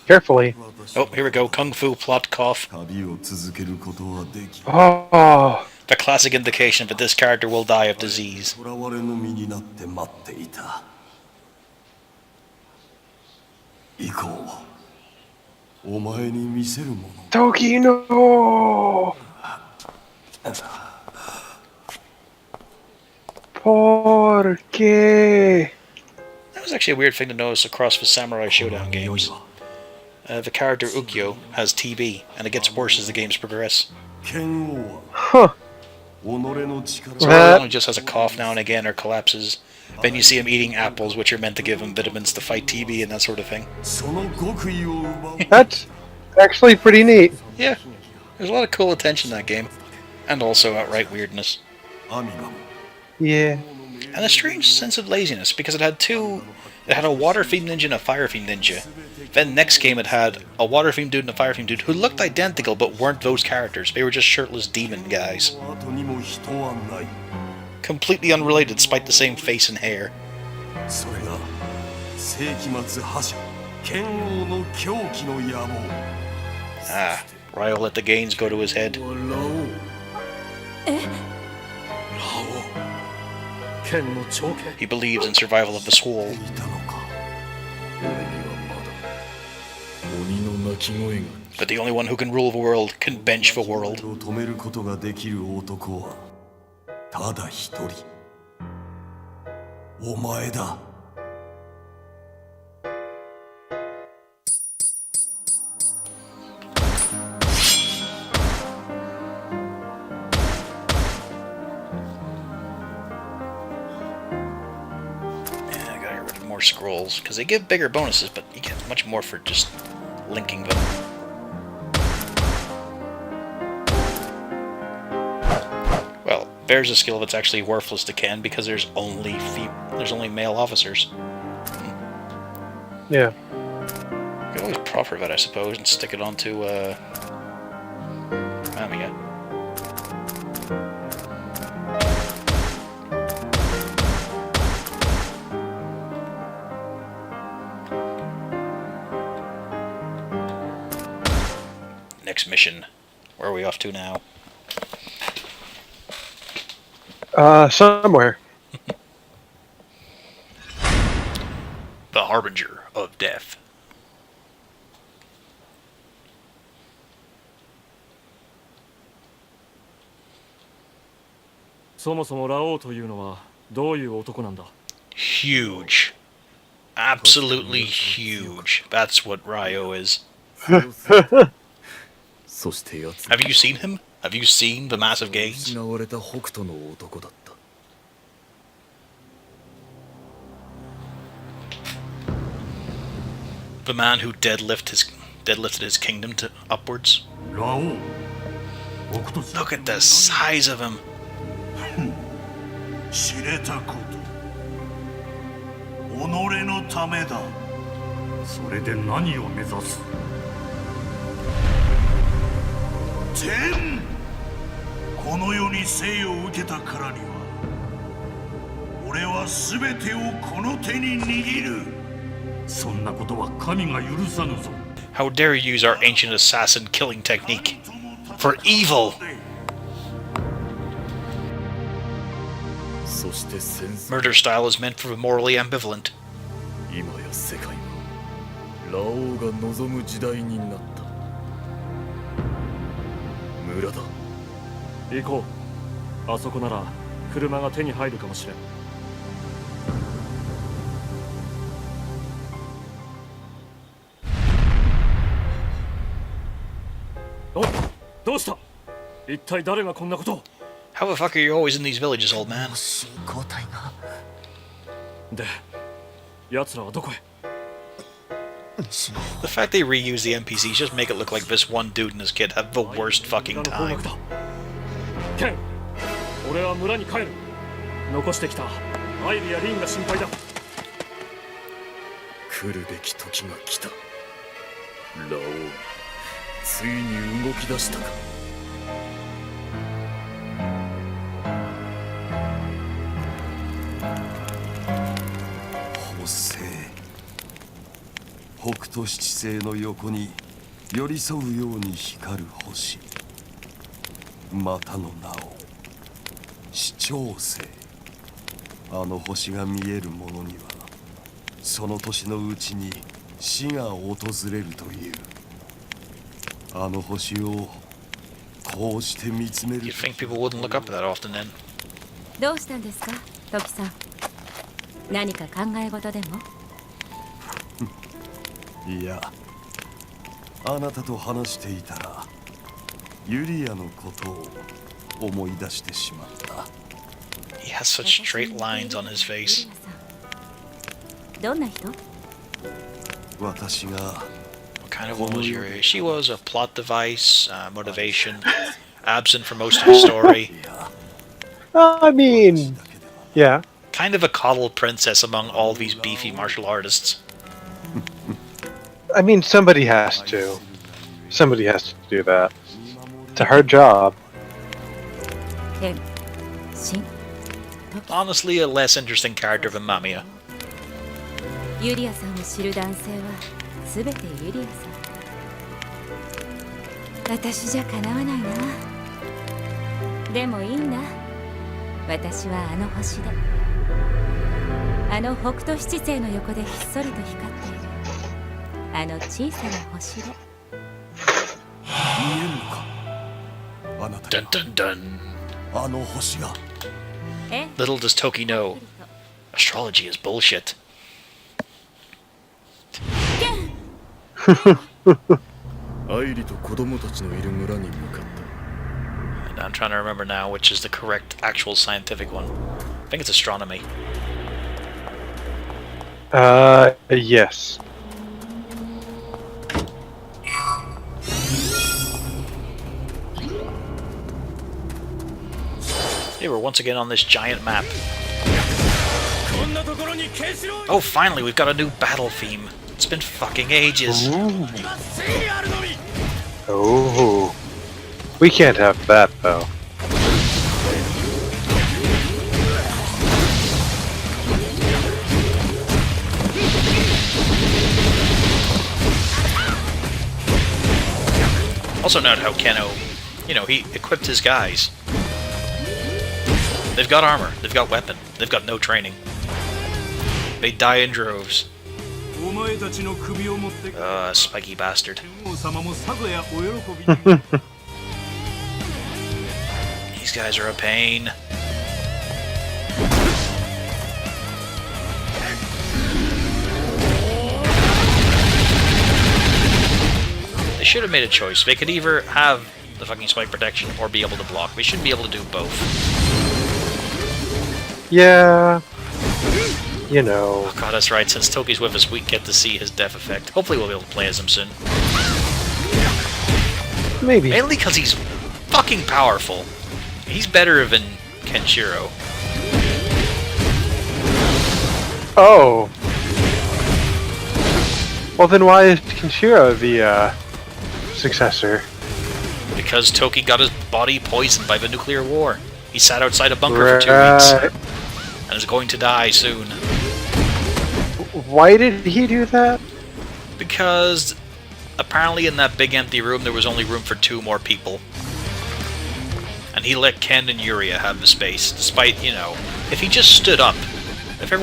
Carefully. Oh, here we go. Kung Fu plot cough. 旅を続けることはでき。 Oh, The classic indication that this character will die of disease. 囚われの身になって待っていた。行こう。お前に見せるもの。 Toki, no! ¿Por qué? That was actually a weird thing to notice across the Samurai Showdown games. The character Ukyo has TB, and it gets worse as the games progress. Huh. So That- he only just has a cough now and again or collapses. Then you see him eating apples, which are meant to give him vitamins to fight TB and that sort of thing. That's actually pretty neat. Yeah, there's a lot of cool attention in that game. And also outright weirdness. Yeah. And a strange sense of laziness, because it had a water-themed ninja and a fire-themed ninja. Then next game it had a water-themed dude and a fire-themed dude who looked identical but weren't those characters. They were just shirtless demon guys. Completely unrelated despite the same face and hair. Ah, Ryo let the gains go to his head. 剣の長兄 He believes in survival of the soul. 鬼の鳴き声が But the only one who can rule the world can bench the world. 止めることができる男はただ一人お前だ Yeah, I gotta get rid of more scrolls, because they give bigger bonuses, but you get much more for just linking them. Well, there's a skill that's actually worthless to Ken, because there's only male officers. Yeah. You could always proffer that, I suppose, and stick it onto, Amiga. Next mission. Where are we off to now? Somewhere. The Harbinger of Death. そもそもラオウというのはどういう男なんだ Huge. Absolutely huge. That's what Ryo is. そして奴 Have you seen him? Have you seen the massive gains? 失われた北斗の男だった The man who deadlifted his kingdom to upwards. ラオウ北斗 Look at the size of him. 知れたこと己のためだそれで何を目指す天この世に生を受けたからには俺は全てをこの手に握るそんなことは神が許さぬぞ How dare you use our ancient assassin killing technique for evil? そして戦争 Murder style is meant for the morally ambivalent. 今や世界はラオウが望む時代になった村だ行こうあそこなら車が手に入るかもしれんおいどうした一体誰がこんなことを How the fuck are you always in these villages, old man? 交代がで奴らはどこへ The fact they reuse the NPCs just make it look like this one dude and his kid have the worst fucking 村の方 time. 角だケン俺は村に帰る残してきたアイビやリンが心配だ来るべき時が来たラオウついに動き出したか 北斗七星の横に寄り添うように光る星またの名を四長星あの星が見える者にはその年のうちに死が訪れるというあの星をこうして見つめる You'd think people wouldn't look up that often then. どうしたんですかトキさん何か考え事でもいやあなたと話していたらユリアのことを思い出してしまった。 He has such straight lines on his face. どんな人？私が What kind of woman was Yuri? She was a plot device, motivation, absent for most of the story. I mean, yeah. Kind of a coddled princess among all these beefy martial artists. I mean, somebody has to. Somebody has to do that. It's a hard job. Honestly, a less interesting character than Mamiya. ユリアさんを知る男性は全てユリアさん。私じゃかなわないな。でもいいんだ。私はあの星で、あの北斗七星の横でひっそりと光っているあの小さな星で。見えるのか、あなたには。 Dun dun dun. あの星が。 Little does Toki know, astrology is bullshit. アイリと子供たちのいる村に向かった。 And I'm trying to remember now which is the correct actual scientific one. I think it's astronomy. Yes. Hey, we're once again on this giant map. Oh, finally, we've got a new battle theme. It's been fucking ages. Ooh. Oh. We can't have that, though. Also note how Keno, he equipped his guys. They've got armor, they've got weapon, they've got no training. They die in droves. Spiky bastard. These guys are a pain. They should have made a choice. They could either have the fucking spike protection or be able to block. They should be able to do both. Yeah. You know. Oh god, that's right. Since Toki's with us, we get to see his death effect. Hopefully we'll be able to play as him soon. Maybe. Mainly because he's fucking powerful. He's better than Kenshiro. Oh. Well, then why is Kenshiro the, successor? Because Toki got his body poisoned by the nuclear war. He sat outside a bunker for 2 weeks. And is going to die soon. Why did he do that? Because apparently in that big empty room there was only room for 2 more people. And he let Ken and Yuria have the space, despite, if he just stood up, if a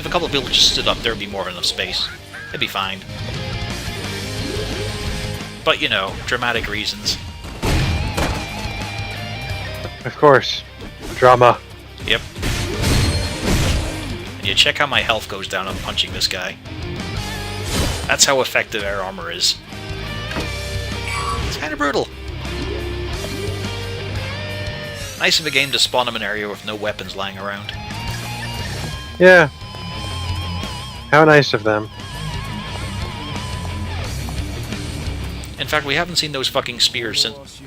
couple of people just stood up, there would be more than enough space. It'd be fine. But, dramatic reasons. Of course. Drama. Yep. And you check how my health goes down on punching this guy. That's how effective air armor is. It's kind of brutal. Nice of a game to spawn him an area with no weapons lying around. Yeah. How nice of them. In fact, we haven't seen those fucking spears since...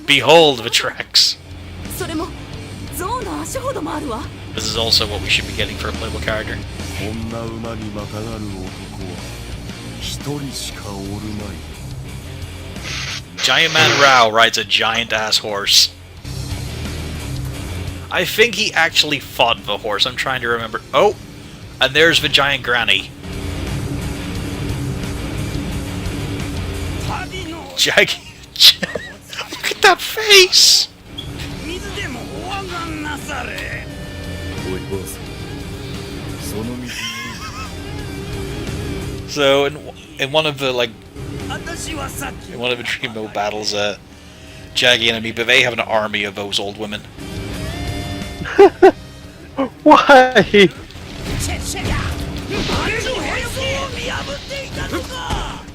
Behold the tracks. This is also what we should be getting for a playable character. Giant Man Rao rides a giant-ass horse. I think he actually fought the horse. I'm trying to remember. Oh! And there's the giant granny. Look at that face! So in one of the Dream Mode battles, Jaggy and Amiibo, they have an army of those old women. Why?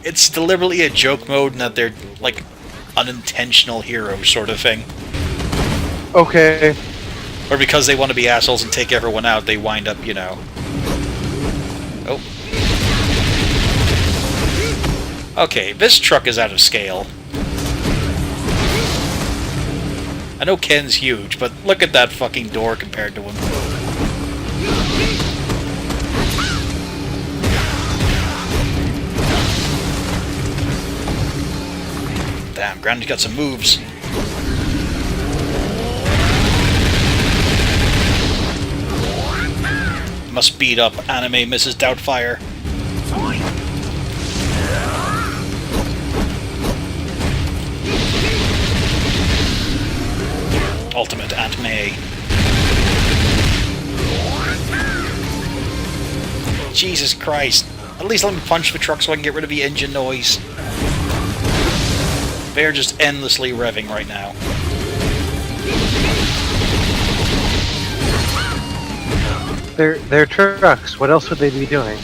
It's deliberately a joke mode in that they're, like, unintentional heroes sort of thing. Okay. Or because they want to be assholes and take everyone out, they wind up, you know... Oh. Okay, this truck is out of scale. I know Ken's huge, but look at that fucking door compared to him. Damn, Granny's got some moves. Must beat up anime Mrs. Doubtfire. Ultimate Aunt May. Jesus Christ. At least let me punch the truck so I can get rid of the engine noise. They're just endlessly revving right now. They're trucks. What else would they be doing?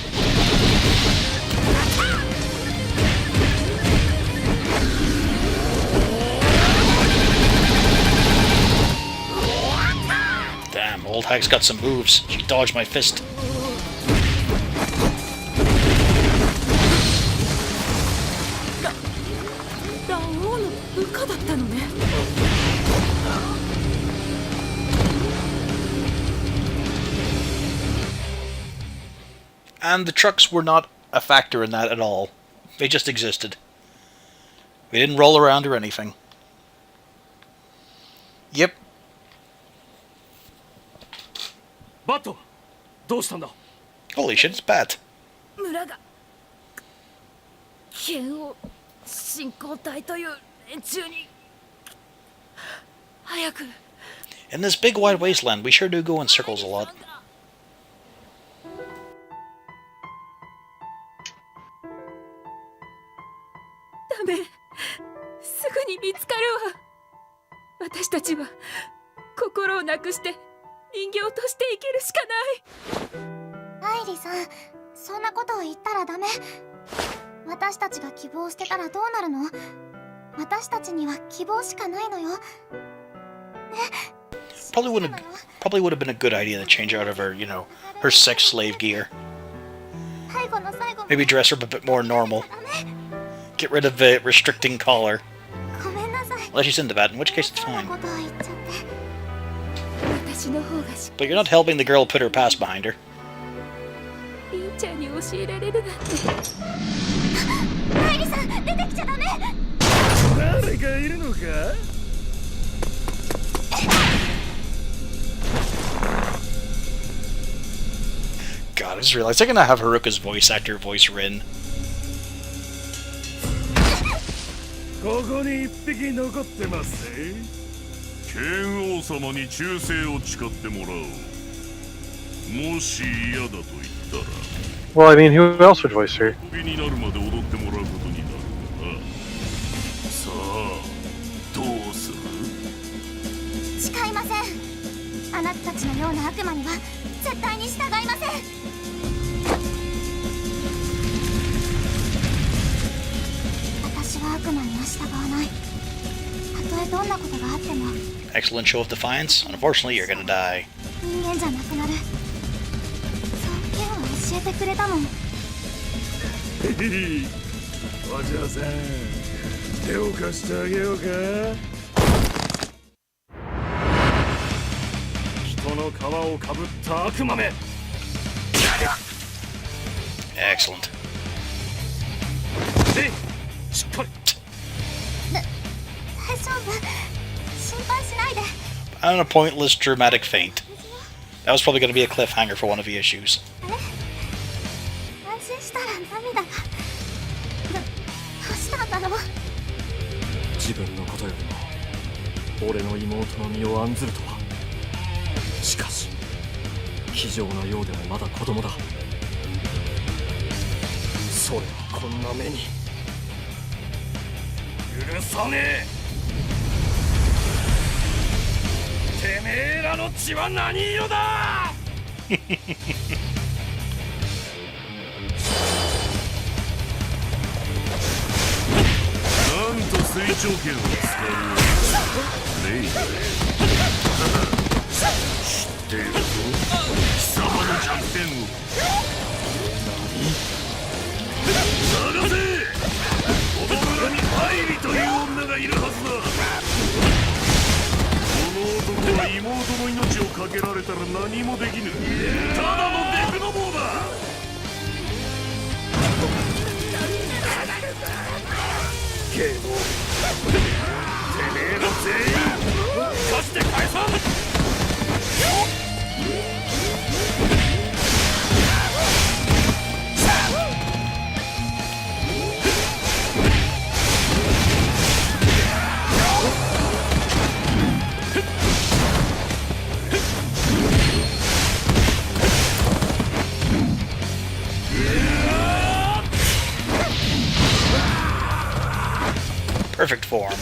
Damn, old hag's got some moves. She dodged my fist. And the trucks were not a factor in that at all. They just existed. They didn't roll around or anything. Yep. バットどうしたんだ Holy shit, it's Bat. 村が剣を信仰隊という連中に早く In this big wide wasteland, we sure do go in circles a lot. ダメすぐに見つかるわ私たちは心をなくして人形として生きるしかないアイリさんそんなことを言ったらダメ私たちが希望してたらどうなるの私たちには希望しかないのよね Probably would have been a good idea to change out of her, you know, her sex slave gear. Maybe dress her a bit more normal. Get rid of the restricting collar. Unless she's into that, in which case it's fine. But you're not helping the girl put her past behind her. ちゃんに教えられるなんてアイリさん出てきちゃダメ誰かいるのか God, I just realized they're gonna have Haruka's voice actor voice Rin. ここに一匹残ってますぜ剣王様に忠誠を誓ってもらおうもし嫌だと言ったら Well, I mean, who else would voice her? 首になるまで踊ってもらうことになるなさあどうする誓いませんあなたたちのような悪魔には絶対に従いません私は悪魔には従わないたとえどんなことがあっても Excellent show of defiance. Unfortunately, you're gonna die. 人間じゃなくなるそう剣を教えてくれたもんお嬢さん手を貸してあげようか人の皮をかぶった悪魔め Excellent. でしっかり大丈夫心配しないで And a pointless dramatic feint. That was probably going to be a cliffhanger for one of the issues. 安心したら涙がどうしたんだろう自分のことよりも俺の妹の身を案ずるとはしかし非常なようでもまだ子供だそれはこんな目に許さねえてめえらの血は何色だと水長剣を使うレイ知っているぞ貴様の弱点を探せこの村にアイリという女がいるはずだこの男は妹の命をかけられたら何もできぬただのデブの棒だゲームてめえら全員刺して返さんPerfect form.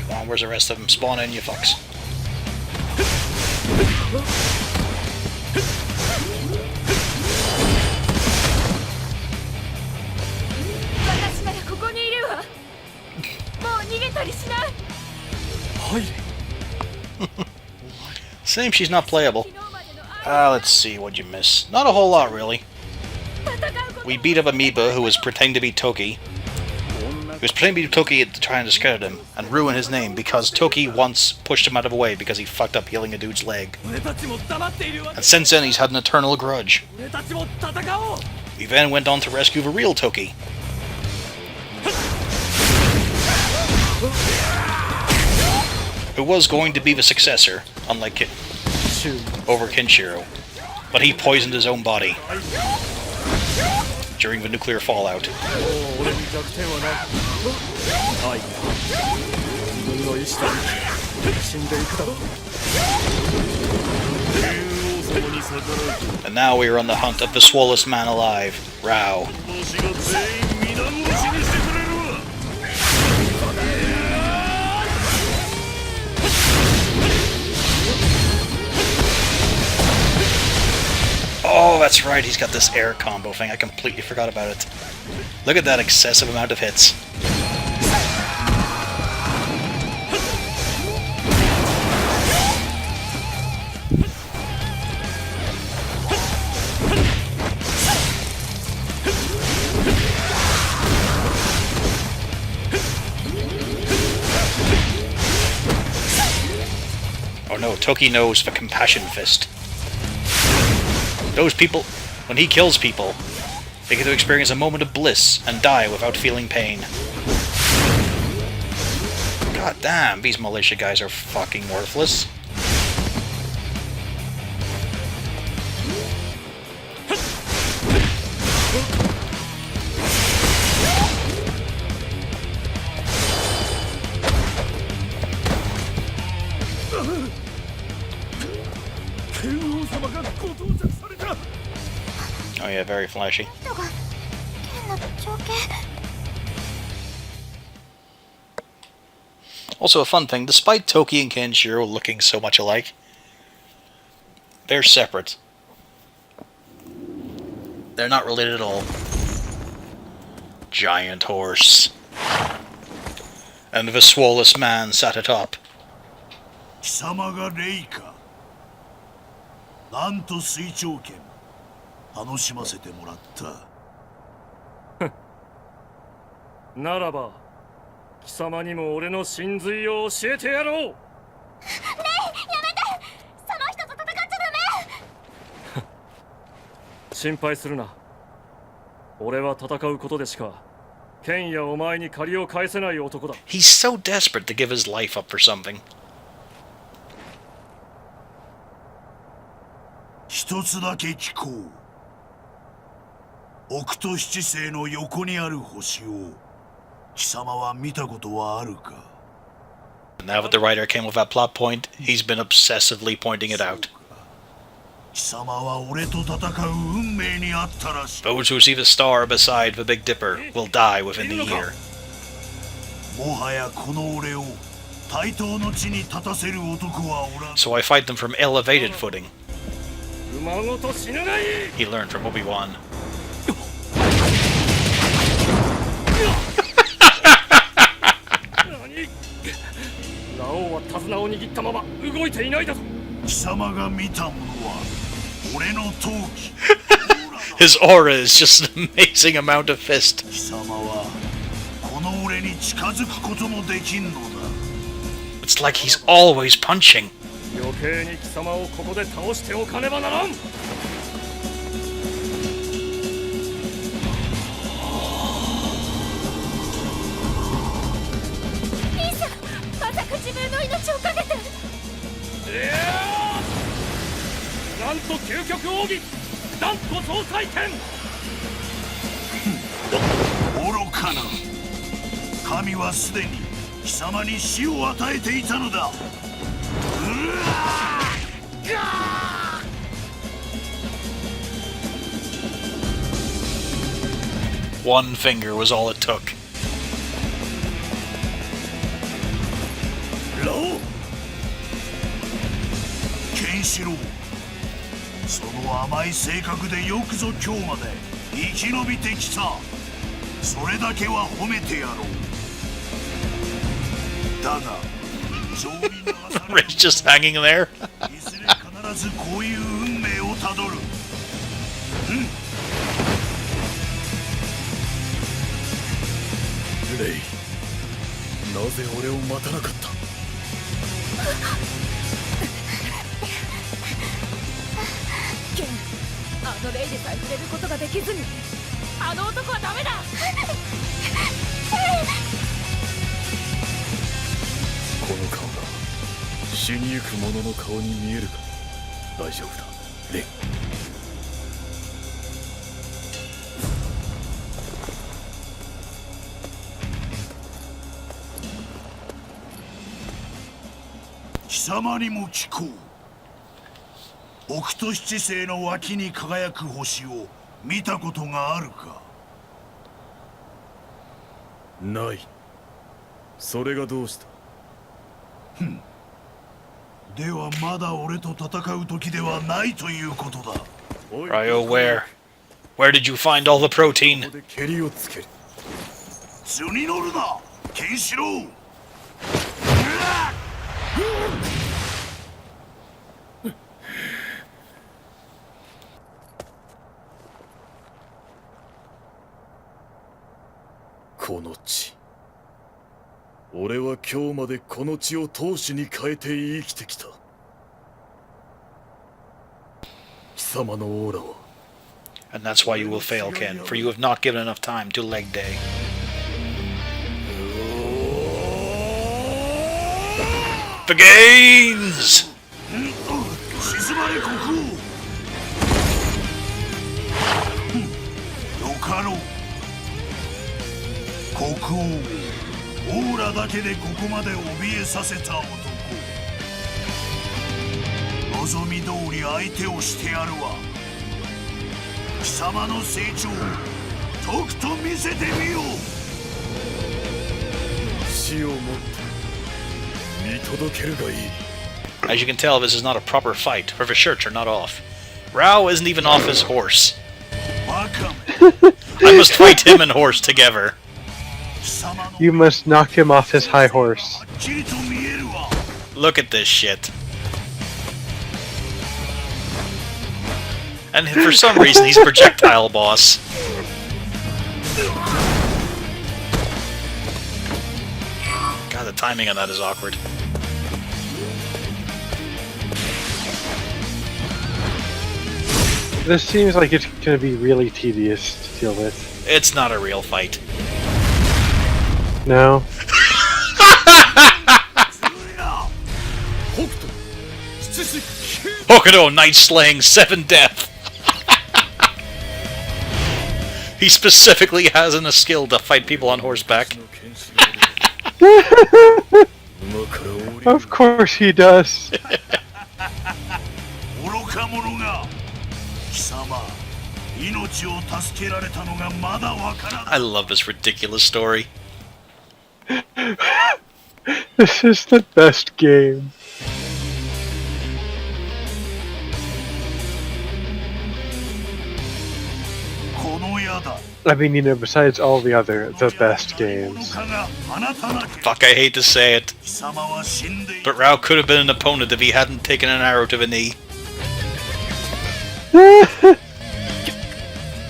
Come on, where's the rest of them? Spawn in, you fucks. 私ならここにいるわ。もう逃げたりしない。 Same, she's not playable. Let's see, what'd you miss? Not a whole lot, really. We beat up Amoeba, who was pretending to be Toki. He was pretending to be Toki to try and discredit him, and ruin his name, because Toki once pushed him out of the way because he fucked up healing a dude's leg. And since then, he's had an eternal grudge. We then went on to rescue the real Toki. Who was going to be the successor, unlike it. Over Kenshiro, but he poisoned his own body during the nuclear fallout. And now we are on the hunt of the swollest man alive, Rao. Oh, that's right, he's got this air combo thing. I completely forgot about it. Look at that excessive amount of hits. Oh no, Toki knows the Compassion Fist. Those people, when he kills people, they get to experience a moment of bliss and die without feeling pain. God damn, these militia guys are fucking worthless. Oh yeah, very flashy. Also a fun thing, despite Toki and Kenshiro looking so much alike, they're separate. They're not related at all. Giant horse. And the swollest man sat atop. 貴様がレイか。なんと水長剣。楽しませてもらった。ならば、貴様にも俺の真髄を教えてやろう。ねえ、やめて。その人と戦っちゃダメ。心配するな。俺は戦うことでしか剣やお前に借りを返せない男だ。He's so desperate to give his life up for something. 一つだけ聞こう。北斗七星の横にある星を貴様は見たことはあるか？ Now that the writer came with that plot point, he's been obsessively pointing it out. 貴様は俺と戦う運命にあったらしい。 Those who see the star beside the Big Dipper will die within the year. もはやこの俺を対等の地に立たせる男はおらん。 So I fight them from elevated footing. He learned from Obi-Wan. ラオウは手綱を握ったまま動いていないだと。貴様が見たものは俺の闘気。 His aura is just an amazing amount of fist. 貴様はこの俺に近づくこともできんのだ。 It's like he's always punching. 余計に貴様をここで倒しておかねばならん。 なんと究極奥義断固総裁剣。愚かな。神はすでに貴様に死を与えていたのだ。 One finger was all it took. ラオウ、ケンシロウ、その甘い性格でよくぞ今日まで生き延びてきた。それだけは褒めてやろう。だが情に流され Ray's just hanging there. いずれ必ずこういう運命をたどる。レイ、なぜ俺を待たなかった。ケン、あのレイでさえ触れることができずに、あの男はダメだ。この顔が死にゆく者の顔に見えるか。大丈夫だ、レイ。貴様にも聞こう。北斗七星の脇に輝く星を見たことがあるか。ない。それがどうした。ではまだ俺と戦う時ではないということだ。 Ryo, where? Where did you find all the protein? 蹴りをつける。図に乗るな、ケンシロウ。この地。俺は今日までこの地を闘志に変えて生きてきた。貴様のオーラは。 And that's why you will fail, Ken, for you have not given enough time to leg day. The gains! 静まれ国王。よかろう。国王、オーラだけでここまで怯えさせた男。望み通り相手をしてやるわ。貴様の成長、とくと見せてみよう。死をもって見届けるがいい。 As you can tell, this is not a proper fight, for the shirts are not off. Rao isn't even off his horse. I must fight him and horse together. You must knock him off his high horse. Look at this shit. And for some reason, he's projectile boss. God, the timing on that is awkward. This seems like it's going to be really tedious to deal with. It's not a real fight. No. Hokuto, Night Slaying, 7 Death. He specifically has a skill to fight people on horseback. Of course he does. I love this ridiculous story. This is the best game. I mean, you know, besides all the best games. Fuck, I hate to say it. But Rao could have been an opponent if he hadn't taken an arrow to the knee.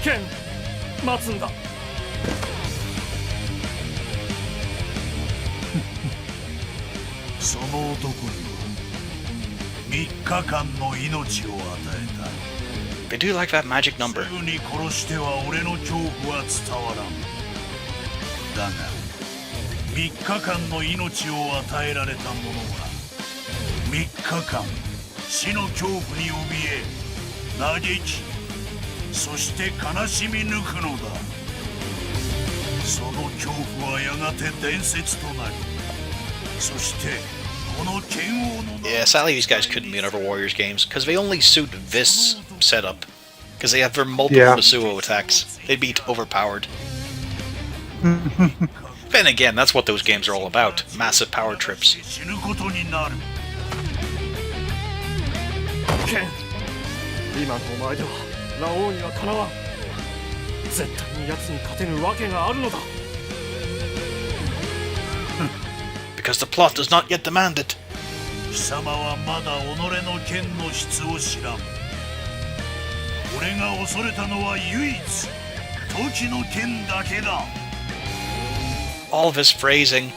剣待つんだ。その男には3日間の命を与えた。 They do like that magic number. すぐに殺しては俺の恐怖は伝わらん。だが3日間の命を与えられた者は3日間死の恐怖に怯え嘆きそして悲しみ抜くのだ。その恐怖はやがて伝説となりそしてこの剣王の Yeah, sadly these guys couldn't be in other Warriors games, because they only suit this setup. Because they have their multiple Masuo attacks. They'd be overpowered. Then again, that's what those games are all about. Massive power trips. 死ぬことになる。剣今のお前ではラオウにはかなわん。絶対に奴に勝てぬわけがあるのだ。 Because the plot does not yet demand it. 貴様はまだ己の剣の質を知らん。俺が恐れたのは唯一時の剣だけだ。 All of his phrasing.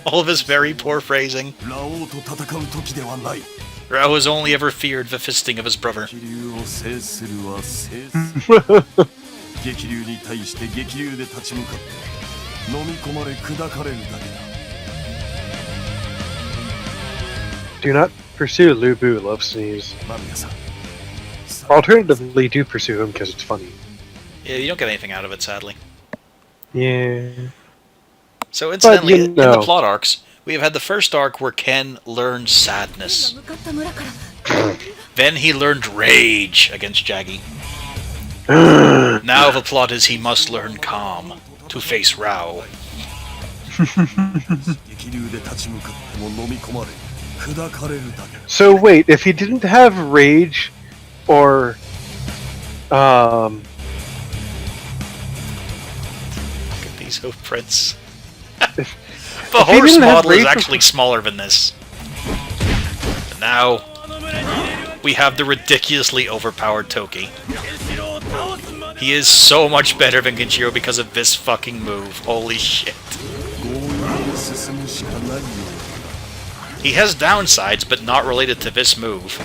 All of his very poor phrasing. ラオウと戦う時ではない。 Rao has only ever feared the fisting of his brother. 激流を制するは制す。激流に対して激流で立ち向かって飲み込まれ砕かれるだけだ。 Do not pursue Lubu Love Sneeze. 間宮さん。 Alternatively, do pursue him because it's funny. Yeah, you don't get anything out of it, sadly. Yeah. So incidentally, you in the know. plot arcs, we have had the first arc where Ken learned sadness. Then he learned rage against Jaggy. Now the plot is he must learn calm to face Rao. 激流で立ち向かっても飲み込まれ砕かれるだけだ。 So wait, if he didn't have rage, or Look at these hoof prints. The horse model is actually smaller than this. But now we have the ridiculously overpowered Toki. He is so much better than Kenshiro because of this fucking move. Holy shit. He has downsides, but not related to this move.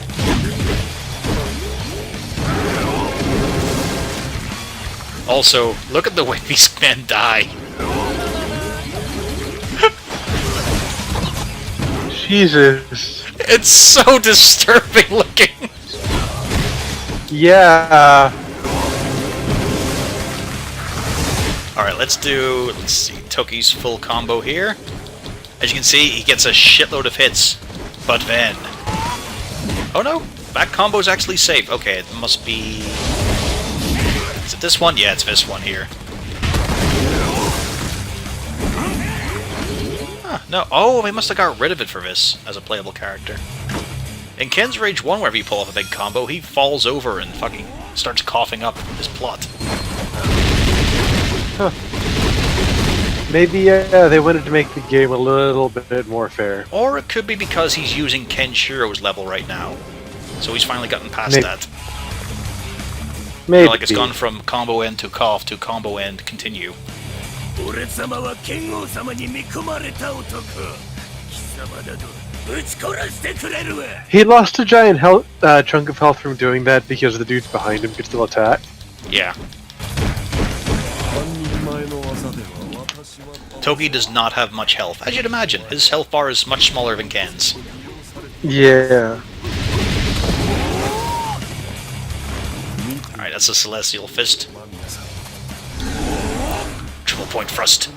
Also, look at the way these men die. Jesus. It's so disturbing looking. Yeah. Alright, let's see, Toki's full combo here. As you can see, he gets a shitload of hits. But then... Oh no, that combo's actually safe. Okay, it must be... Is it this one? Yeah, it's this one here. Huh, no. Oh, they must have got rid of it for this as a playable character. In Ken's Rage 1, wherever you pull off a big combo, he falls over and fucking starts coughing up his plot. Huh. Maybe they wanted to make the game a little bit more fair. Or it could be because he's using Kenshiro's level right now. So he's finally gotten past that. Maybe. Like it's gone from combo end to cough to combo end continue. He lost a giant chunk of health from doing that because the dudes behind him could still attack. Yeah. Toki does not have much health. As you'd imagine, his health bar is much smaller than Ken's. Yeah. Alright, that's a Celestial Fist. Triple point thrust.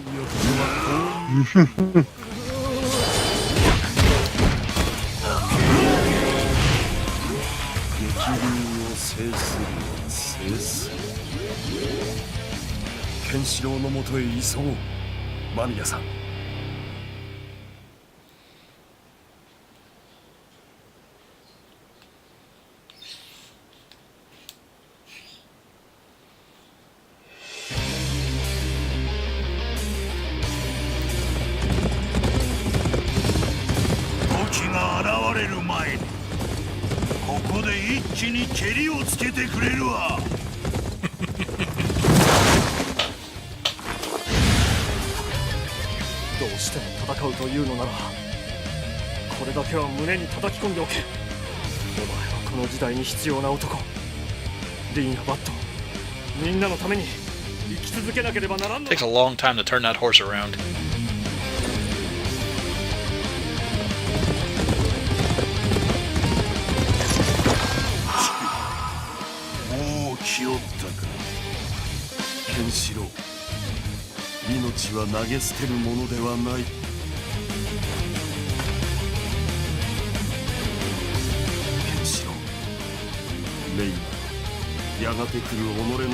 気に蹴りをつけてくれるわ。どうしても戦うというのならこれだけは胸に叩き込んでおけ。お前はこの時代に必要な男。リンやバット、みんなのために生き続けなければならんのだ。 Takes a long time to turn that horse around. もう気負ったか。ケンシロウ、命は投げ捨てるものではない。ケンシロウ、レイはやがて来る己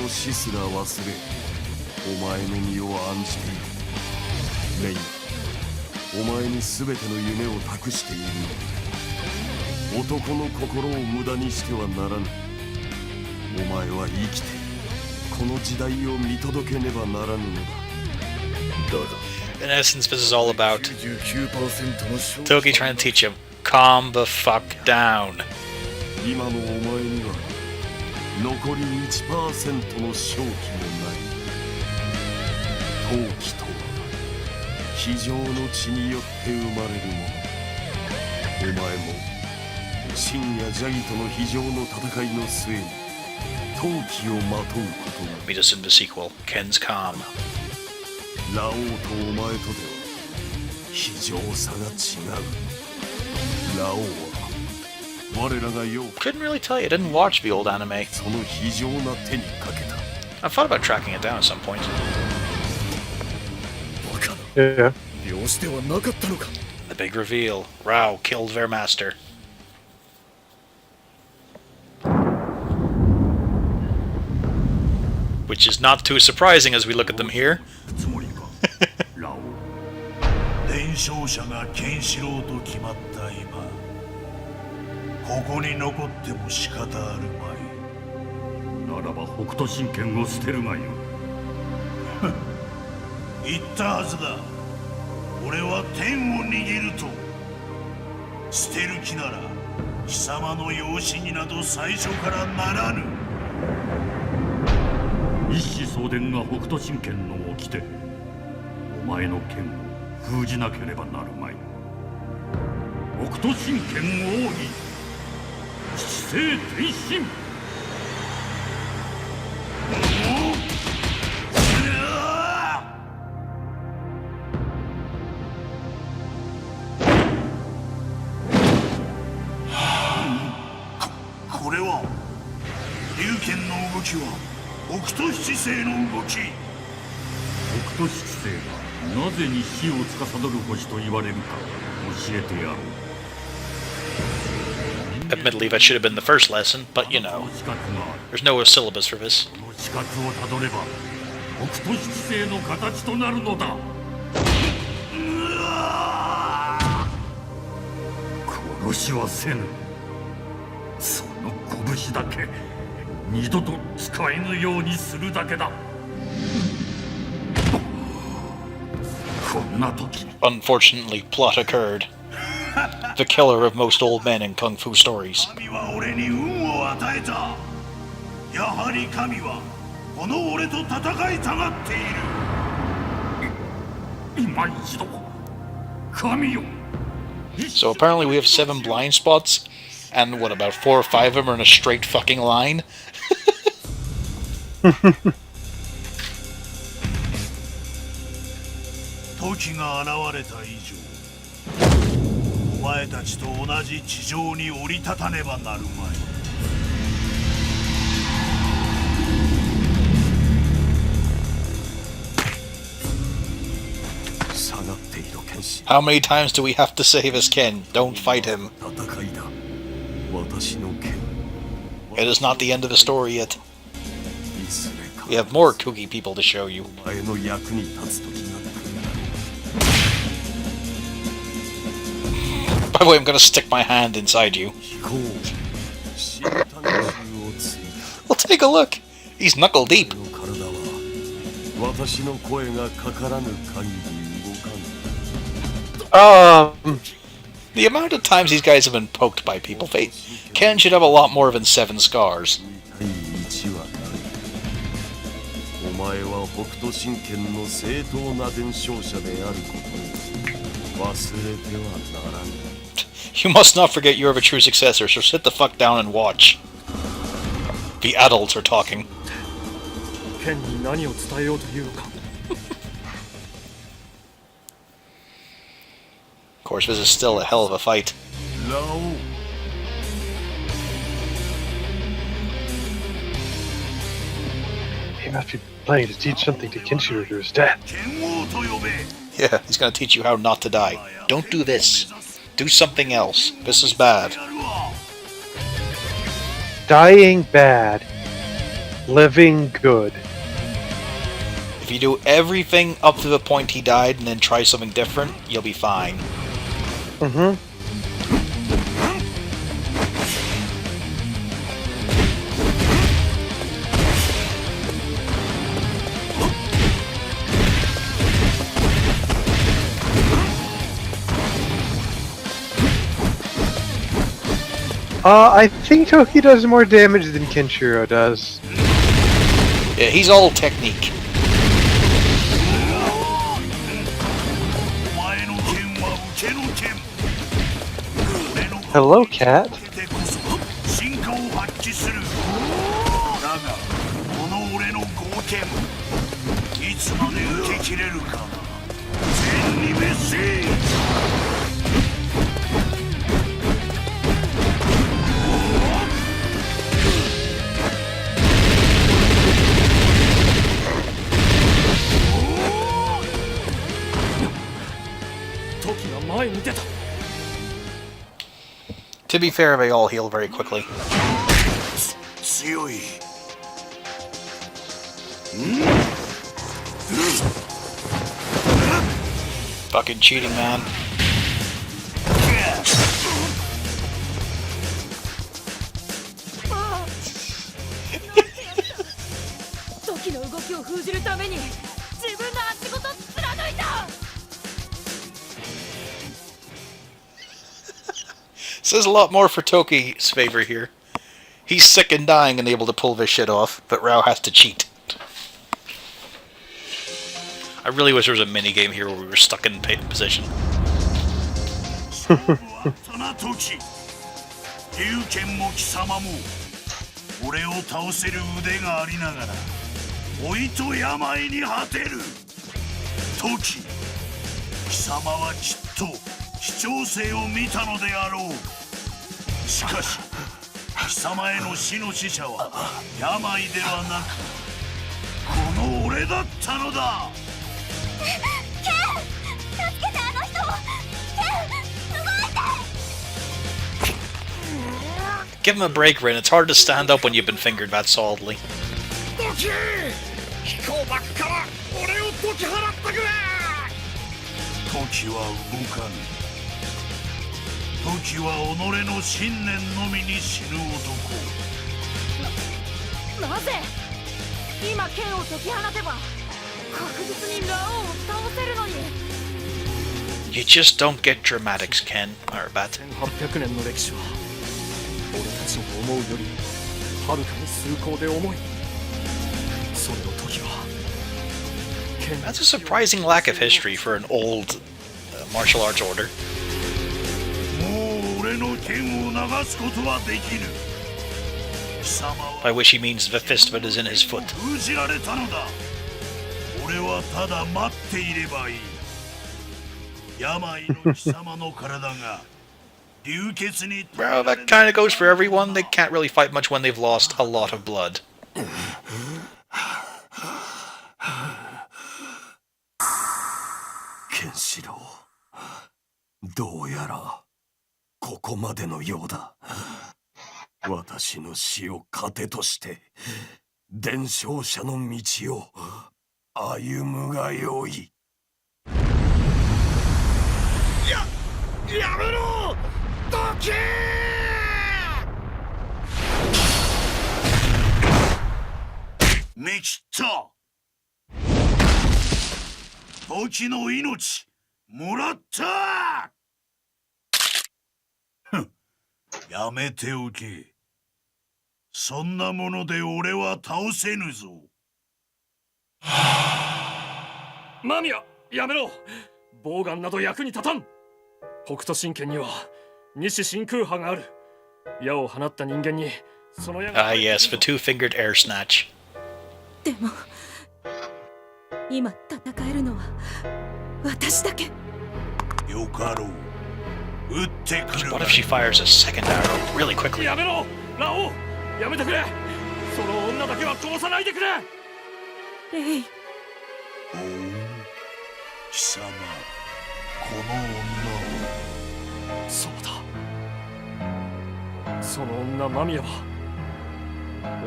の死すら忘れ、お前の身を案じている。レイはお前に全ての夢を託しているのだ。男の心を無駄にしてはならぬ。お前は生きてこの時代を見届けねばならぬのだ。In essence, this is all about Toki trying to teach him, calm the fuck down. 今のお前には残り 1% の勝機もない。闘気とは非情の血によって生まれるもの。お前も真やジャギとの非情の戦いの末に闘気をまとうことが。 Meet us in the sequel, Ken's Calm. ラオウとお前とでは非情さが違う。ラオウは我らがよう Couldn't really tell you, I didn't watch the old anime. その非情な手にかけた。 I thought about tracking it down at some point. バカな。 Yeah. 病死ではなかったのか。 The big reveal, Rao killed their master. Which is not too surprising as we look at them here. つもりか。ラオウ、伝承者がケンシロウと決まった今、ここに残っても仕方あるまい。ならば北斗神拳を捨てるがよ。言ったはずだ。俺は天を握ると。捨てる気なら貴様の養子になど最初からならぬ。一子相伝が北斗神拳の掟。お前の剣を封じなければなるまい。北斗神拳奥義、七星転身。これは龍拳の動きは北斗七星の動き。北斗七星がなぜに死を司る星と言われるか教えてやろう。 Admittedly, that should have been the first lesson, but you know, 資格がある。 there's no syllabus for this. この資格をたどれば北斗七星の形となるのだ。殺しはせぬ。その拳だけ二度と使えぬようにするだけだ。こんな時 Unfortunately, plot occurred. The killer of most old men in kung fu stories. 神は俺に運を与えた。やはり神はこの俺と戦いたがっている。今一度神よ。 So apparently we have 7 blind spots, and what, about 4 or 5 of them are in a straight fucking line? 時が現れた以上、お前たちと同じ地上に降り立たねばなるまい。下がっていろ剣士。 How many times do we have to say this, Ken? Don't fight him. 戦いだ。私の剣。 It is not the end of the story yet. いずれか。 We have more kooky people to show you. お前の役に立つ時が来る。 By the way, I'm gonna stick my hand inside you. 飛行。新探求をついた。 Well, take a look. He's knuckle deep. の体は私の声がかからぬ限り動かぬ。The amount of times these guys have been poked by people, Ken should have a lot more than 7 scars. 第1話お前は北斗神拳の正当な伝承者であることを忘れてはならん。 You must not forget you have a true successor, so sit the fuck down and watch. The adults are talking. ケンに何を伝えようというのか。 Of course, this is still a hell of a fight. ラオウ He must be planning to teach something to Kenshiro to his death. 剣王と呼べ Yeah, he's gonna teach you how not to die. Don't do this. Do something else. This is bad. やるわ Dying bad, living good. If you do everything up to the point he died and then try something different, you'll be fine. Mm-hmm. I think Toki does more damage than Kenshiro does. Yeah, he's all technique. お前の剣は受けの剣俺の Hello, cat. 受けてこそ進化を発揮するだがこの俺の豪剣いつまで受けきれるか全に滅し トキが前に出た。 To be fair, they all heal very quickly. 強い Fucking cheating, man. 時の動きを封じるために自分の足ごと貫いた Says a lot more for Toki's favor here. He's sick and dying and able to pull this shit off, but Rao has to cheat. I really wish there was a minigame here where we were stuck in position. その時龍剣も貴様も俺を倒せる腕がありながら老いと病に果てる時貴様はきっと貴重生を見たのであろうしかし貴様への死の使者は病ではなくこの俺だったのだ Give him a break, Rin. It's hard to stand up when you've been fingered that solidly. 時飛行バックから俺を解き払ってくれ時は動かぬ時は己の信念のみに死ぬ男なぜ今剣を解き放てば確実にラオウを倒せるのに You just don't get dramatics, Ken. Or Bat. 1800年の歴史は俺たちの思うよりはるかに崇高で重い。それの時は That's a surprising lack of history for an old martial arts order. もう俺の剣を流すことはできぬ貴様は By which he means the fist that is in his foot. 封じられたのだ俺はただ待っていればいい病の貴様の体が流血に Well, that kind of goes for everyone. They can't really fight much when they've lost a lot of blood. ケンシロウどうやらここまでのようだ私の死を糧として伝承者の道を歩むがよいやめろドキーめきった時の命もらったやめておけ。そんなもので俺は倒せぬぞ。間宮、やめろ。ボウガンなど役に立たん。北斗神拳には西真空波がある。矢を放った人間にその矢が。Ah, yes, the two-fingered air snatch. でも今戦えるのは私だけ。よかろう。撃ってくる。 What if she fires a second arrow really quickly? やめろ、ラオウ、やめてくれ。その女だけは殺さないでくれ。レイ。おお、貴様、この女を。そうだ。その女間宮は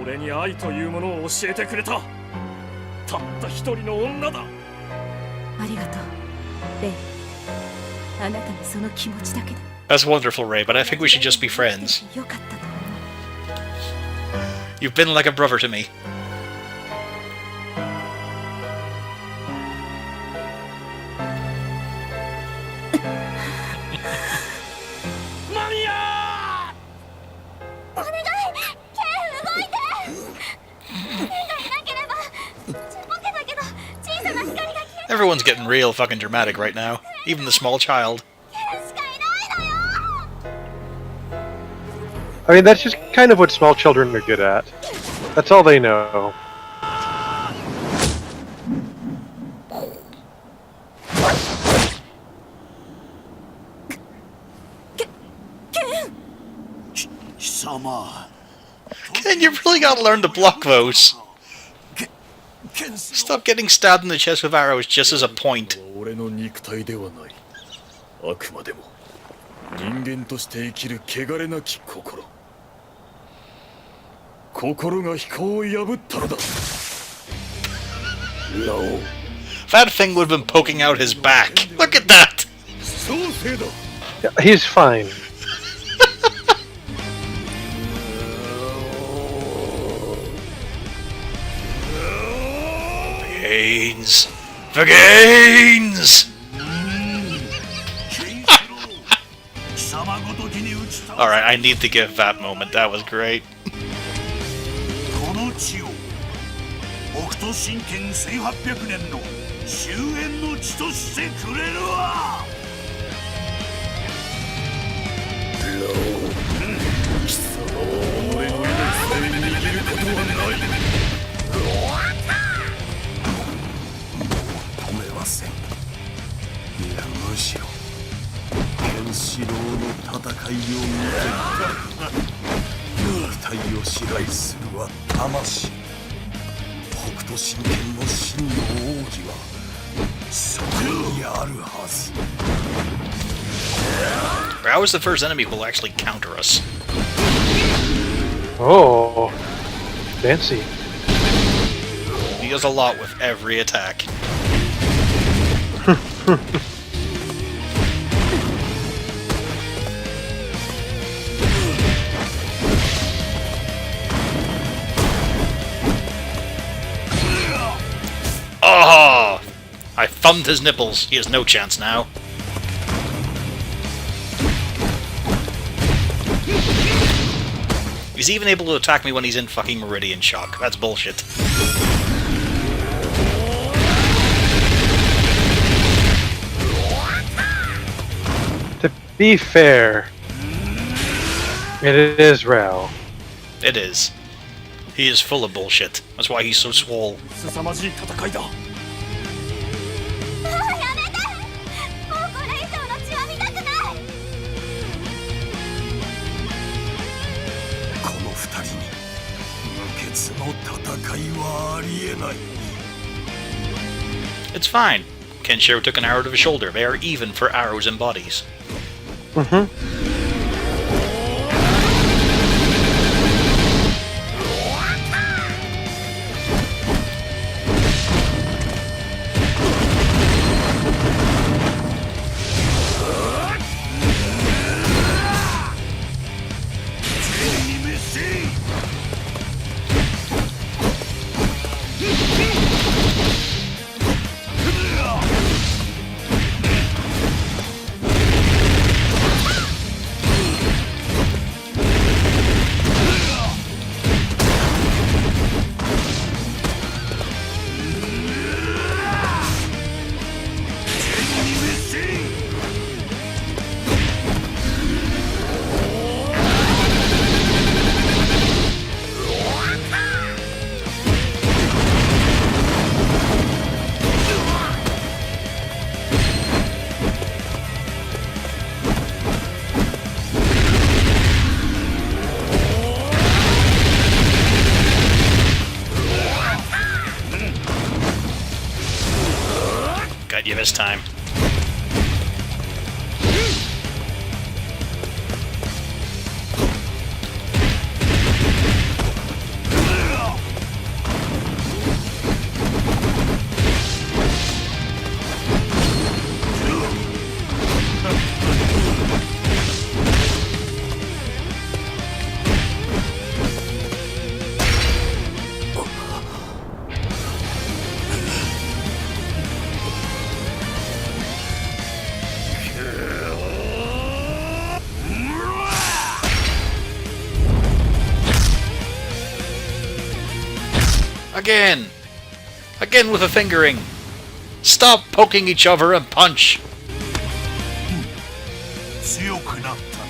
俺に愛というものを教えてくれた。たった一人の女だ。ありがとう、レイ。あなたのその気持ちだけで。 That's wonderful, Ray, but I think we should just be friends. よかったと思う。 You've been like a brother to me. 間宮！お願い、ケン動いて。ケンがいなければちっぽけだけど小さな光が消え。 Everyone's getting real fucking dramatic right now. Even the small child. ケンしかいないのよ。 I mean, that's just kind of what small children are good at. That's all they know. Ken, you really gotta learn to block those. Stop getting stabbed in the chest with arrows just as a point. 俺の肉体ではない。あくまでも人間として生きる汚れなき心。心が飛行を破ったのだ。ラオウ。 That thing would have been poking out his back. Look at that! 創世だ。 Yeah, he's fine. Gains! The gains! Alright, I need to give that moment. That was great. この地を北斗神拳1800年の終焉の地としてくれるわ。ラオウ。貴様は己の命さえ握ることはない。止めません。いや、むしろケンシロウの戦いを見て肉体を支配するは魂。北斗神拳の真の奥義はそこにあるはず。 Rao is the first enemy who will actually counter us. Oh, fancy. He does a lot with every attack. Oh! I thumbed his nipples. He has no chance now. He's even able to attack me when he's in fucking Meridian Shock. That's bullshit. To be fair, it is Rao. It is. He is full of bullshit. That's why he's so swole. 凄まじい戦いだ。もうやめて。もうこれ以上の血は見たくない。この二人に無血の戦いはありえない。 It's fine. Kenshiro took an arrow to the shoulder. They are even for arrows and bodies. Mm-hmm. Got you this time. Again! Again with a fingering! Stop poking each other and punch! 強くなったな。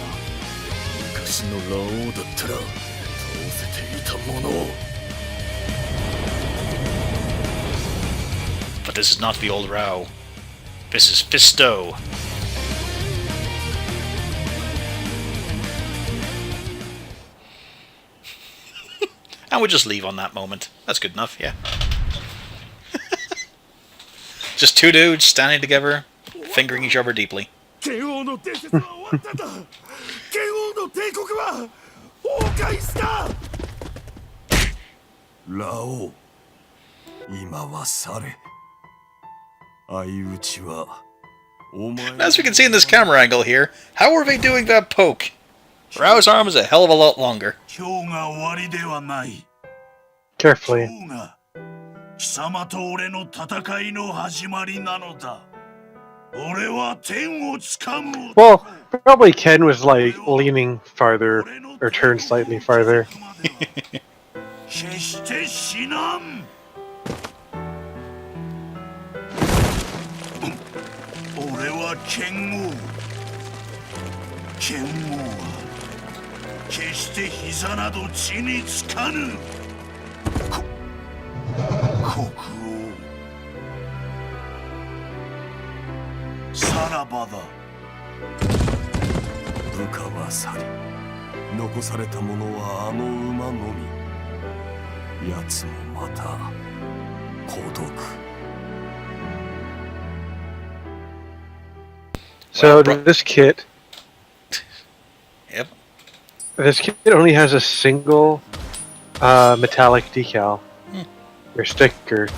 昔のラオウだったら倒せていたものを。But this is not the old Rao. This is Fisto. And we'll just leave on that moment. That's good enough, yeah. Just two dudes standing together, fingering each other deeply. 剣王の伝説は終わったんだ。剣王の帝国は崩壊した。ラオウ、今は去れ。相打ちはお前。As we can see in this camera angle here, how are they doing that poke? Rao's arm is a hell of a lot longer. 今日が終わりではない。 Carefully. 今日が貴様と俺の戦いの始まりなのだ。俺は天を掴む。 Well, probably Ken was like leaning farther or turned slightly farther. 決して死なん俺は剣王剣王は決して膝など地につかぬ国王さらばだ部下は去り残された者はあの馬のみ奴もまた孤独 So this kit, Yep. this kit only has a single metallic decal or sticker,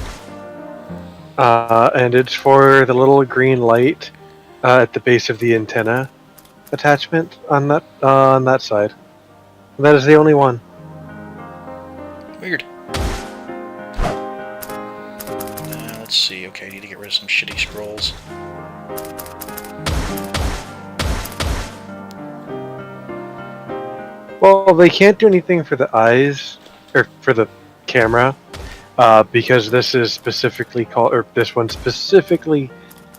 and it's for the little green light at the base of the antenna attachment on that side. And that is the only one. Weird. Let's see. Okay, I need to get rid of some shitty scrolls. Well, they can't do anything for the eyes or for the camera because this is specifically called, or this one specifically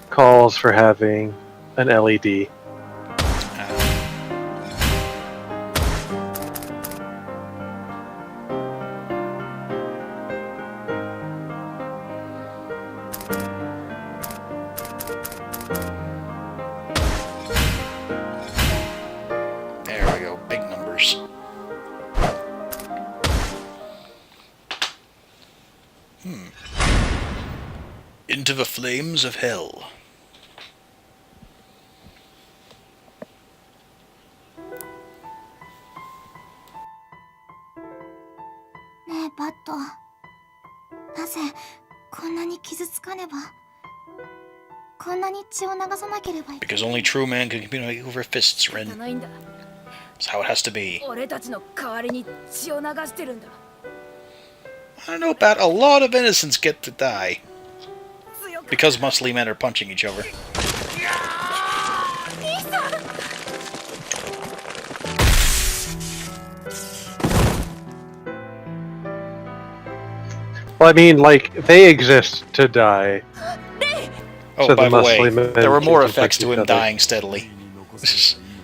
calls for having an LED. There we go. Big numbers. Into the flames of hell. Because only true man can communicate over fists, Rin. That's how it has to be. I don't know about a lot of innocents get to die. Because muscly men are punching each other. Well, I mean, like, they exist to die. Oh, So by the the way, muscly men there were more can effects punch to each him other. dying steadily.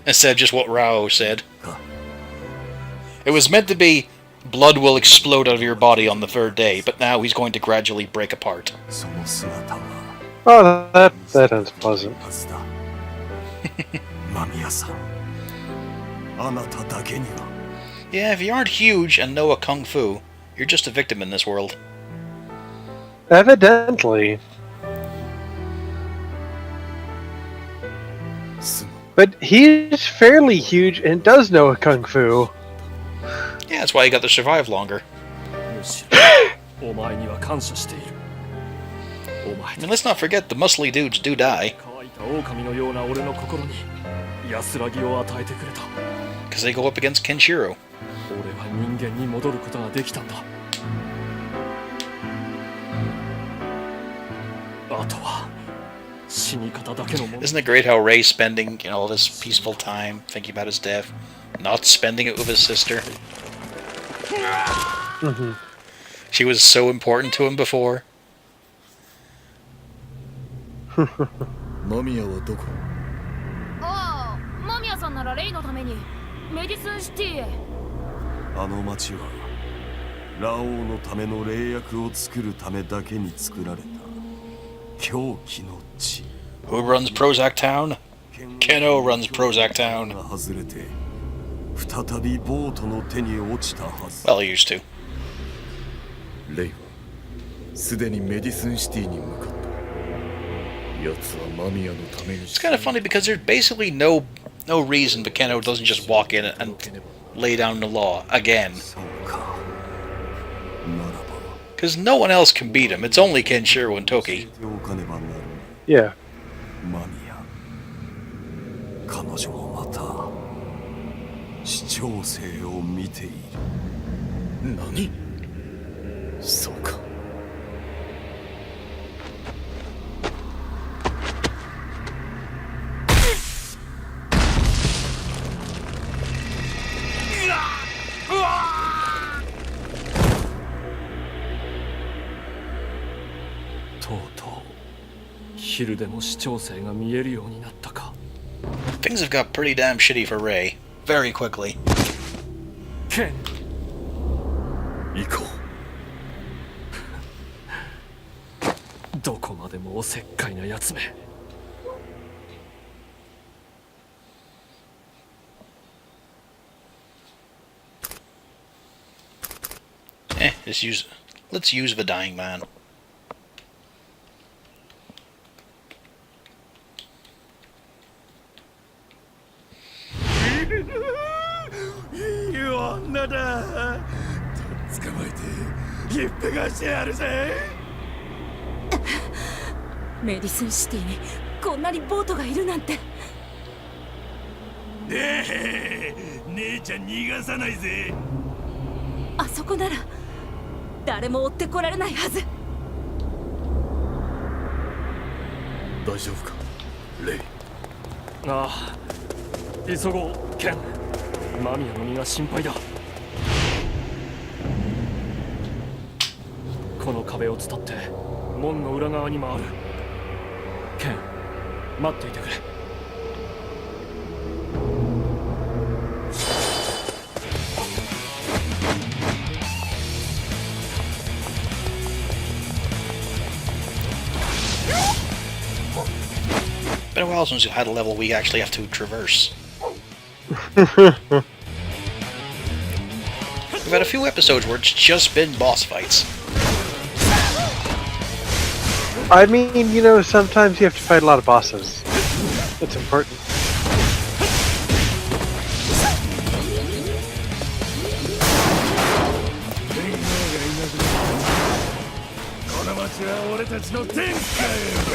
Instead of just what Rao said. It was meant to be, blood will explode out of your body on the third day, but now he's going to gradually break apart. その姿は Oh, that sounds pleasant. はずだ間宮さんあなただけには Yeah, if you aren't huge and know a kung fu, you're just a victim in this world. Evidently. But he's fairly huge and does know kung fu. Yeah, that's why he got to survive longer. むしろお前には感謝している。お前 I mean, let's not forget the muscly dudes do die. 乾いた狼のような俺の心に安らぎを与えてくれた。 Because they go up against Kenshiro. 俺は人間に戻ることができたんだ。あとは死に方だけのもの。 Isn't it great how Ray's spending, all this peaceful time thinking about his death, not spending it with his sister? Mm-hmm. She was so important to him before. 間宮はどこ？ああ、間宮さんならレイのためにメディスンシティへ。あの町はラオウのための霊薬を作るためだけに作られた狂気の地。 Who runs Prozac Town? Keno runs Prozac Town. 外れて再びボートの手に落ちたはず。 Well, he used to. レイはすでにメディスンシティに向かった。奴は間宮のために。 It's kind of funny because there's basically no reason Keno doesn't just walk in and lay down the law again. そうか。ならば。 Because no one else can beat him. It's only Kenshiro and Toki. おかねばなる。 Yeah. 間宮。彼女もまた視聴性を見ている。何？そうか。 とうとう昼でも視聴性が見えるようになったか。 Things have got pretty damn shitty for Ray. Very quickly. ケン、行こどこまでもおせっかいなやつめ。 Let's use the dying man. Yonna! 捕まえてひっぺがしてやるぜ。メディスンシティにこんなにボートがいるなんて。ねえ、姉ちゃん逃がさないぜ。あそこなら誰も追ってこられないはず。う。大丈夫か、レイ。ああ、急ごうケン。間宮の身が心配だ。この壁を伝って門の裏側に回る。ケン、待っていてくれ。Been a while since we've had a level we actually have to traverse. We've had a few episodes where it's just been boss fights. I mean, sometimes you have to fight a lot of bosses. It's important. この町は俺たちの天下よ。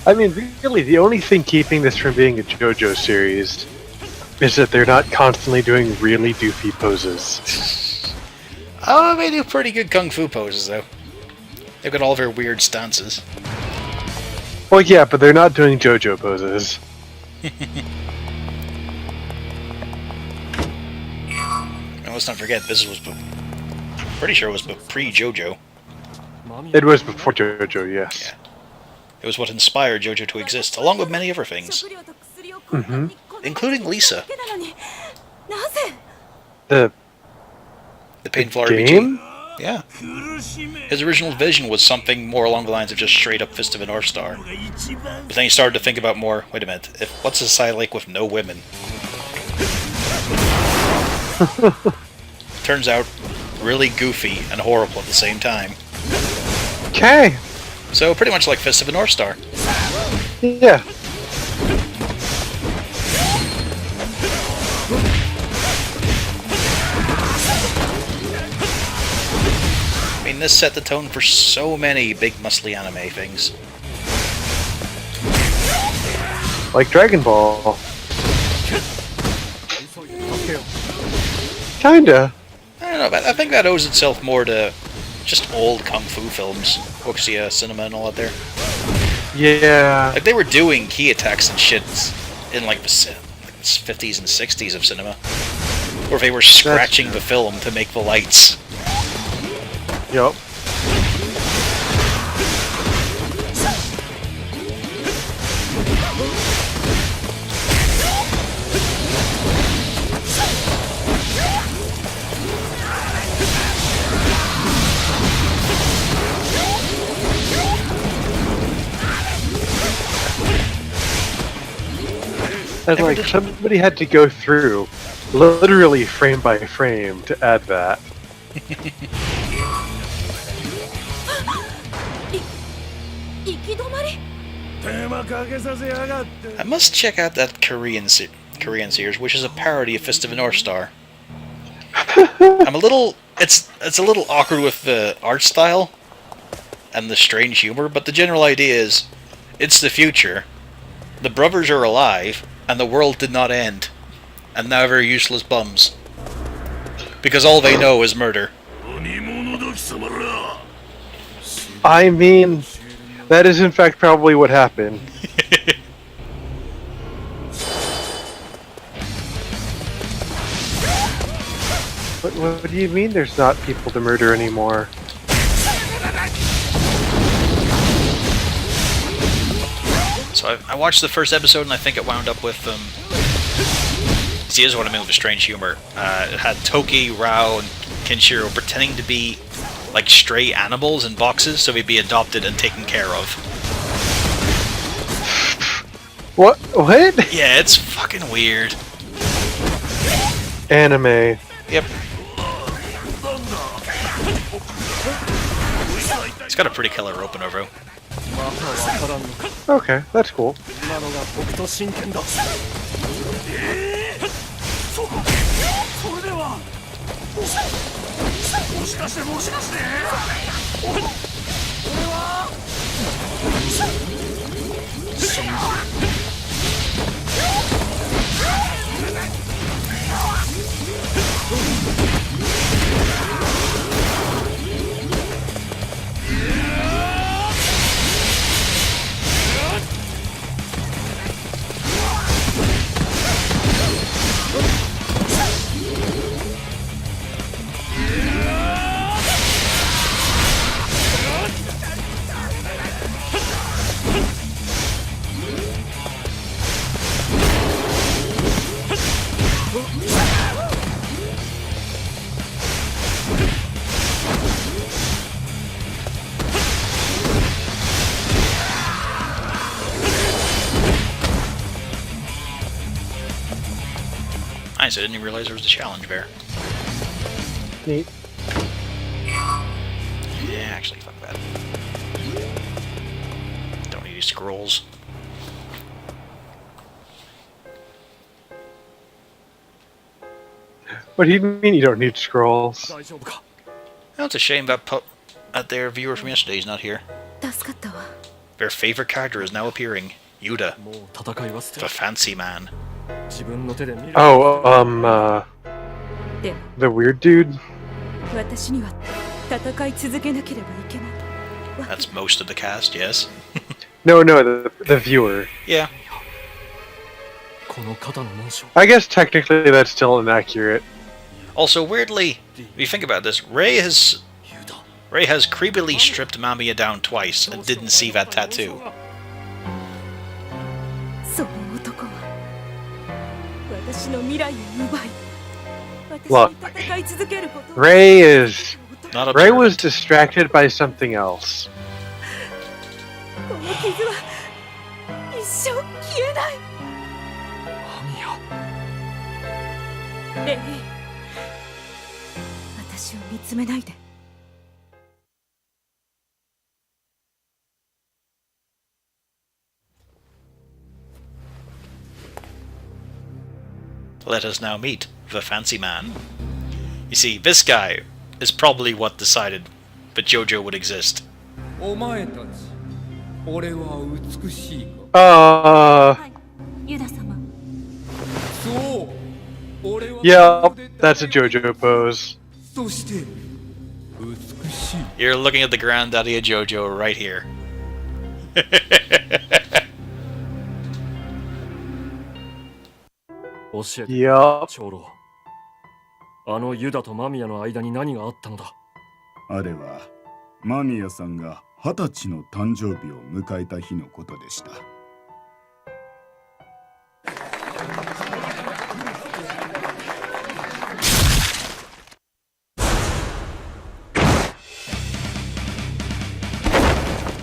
I mean, really, the only thing keeping this from being a JoJo series is that they're not constantly doing really doofy poses. Oh, they do pretty good kung fu poses, though. They've got all their weird stances. Well, yeah, but they're not doing JoJo poses. And let's not forget, this was... pretty sure it was pre-JoJo. It was before JoJo, yes. Yeah. It was what inspired JoJo to exist, along with many other things. Mm-hmm. Including Lisa. The painful game? RPG. Yeah. His original vision was something more along the lines of just straight up Fist of a North Star. But then he started to think about more, wait a minute, what's a society like with no women? Turns out, really goofy and horrible at the same time. Okay. So pretty much like Fist of a North Star. Yeah. I mean, this set the tone for so many big muscly anime things. Like Dragon Ball. Kinda. I don't know, but I think that owes itself more to just old kung fu films, Wuxia cinema and all that there. Yeah. Like, they were doing key attacks and shit in like the 50s and 60s of cinema. Or they were scratching the film to make the lights. Yup. And like somebody had to go through literally frame by frame to add that. I must check out that Korean series, which is a parody of Fist of the North Star. I'm a little... It's a little awkward with the art style and the strange humor, but the general idea is, it's the future, the brothers are alive, and the world did not end, and now they're useless bums. Because all they know is murder. I mean, that is in fact probably what happened. What do you mean there's not people to murder anymore? So I watched the first episode, and I think it wound up with see, this is what I mean with the strange humor. It had Toki, Rao, and Kenshiro pretending to be like stray animals in boxes, so they'd be adopted and taken care of. What? What? Yeah, it's fucking weird. Anime. Yep. It's got a pretty killer opener, though. Okay, that's cool. Nice, I didn't even realize there was a challenge there. Neat. Yeah, actually, fuck that. Don't need any scrolls. What do you mean you don't need scrolls? Well, it's a shame that their viewer from yesterday is not here. Their favorite character is now appearing. Yuda, もう戦いは捨て the fancy man. 自分の手で見る Oh, the weird dude? 私には戦い続けなければいけない。 That's most of the cast, yes. No, the viewer. Yeah. この肩の紋章 I guess technically that's still inaccurate. Also, weirdly, if you think about this, Ray has creepily stripped Mamiya down twice and didn't see that tattoo. その男は私の未来を奪い、私 Look, に戦い続けることを Ray is... Not Ray was observant. distracted by something else. この傷は一生消えない。レイ、私を見つめないで。 Let us now meet the fancy man. You see, this guy is probably what decided that JoJo would exist. お前たち、俺は美しいか。はい、ユダ様。そう。俺は Yeah, that's a JoJo pose. そして美しい。 You're looking at the granddaddy of JoJo right here. 教えて Yup. 長老あのユダと間宮の間に何があったのだあれは間宮さんが20歳の誕生日を迎えた日のことでした。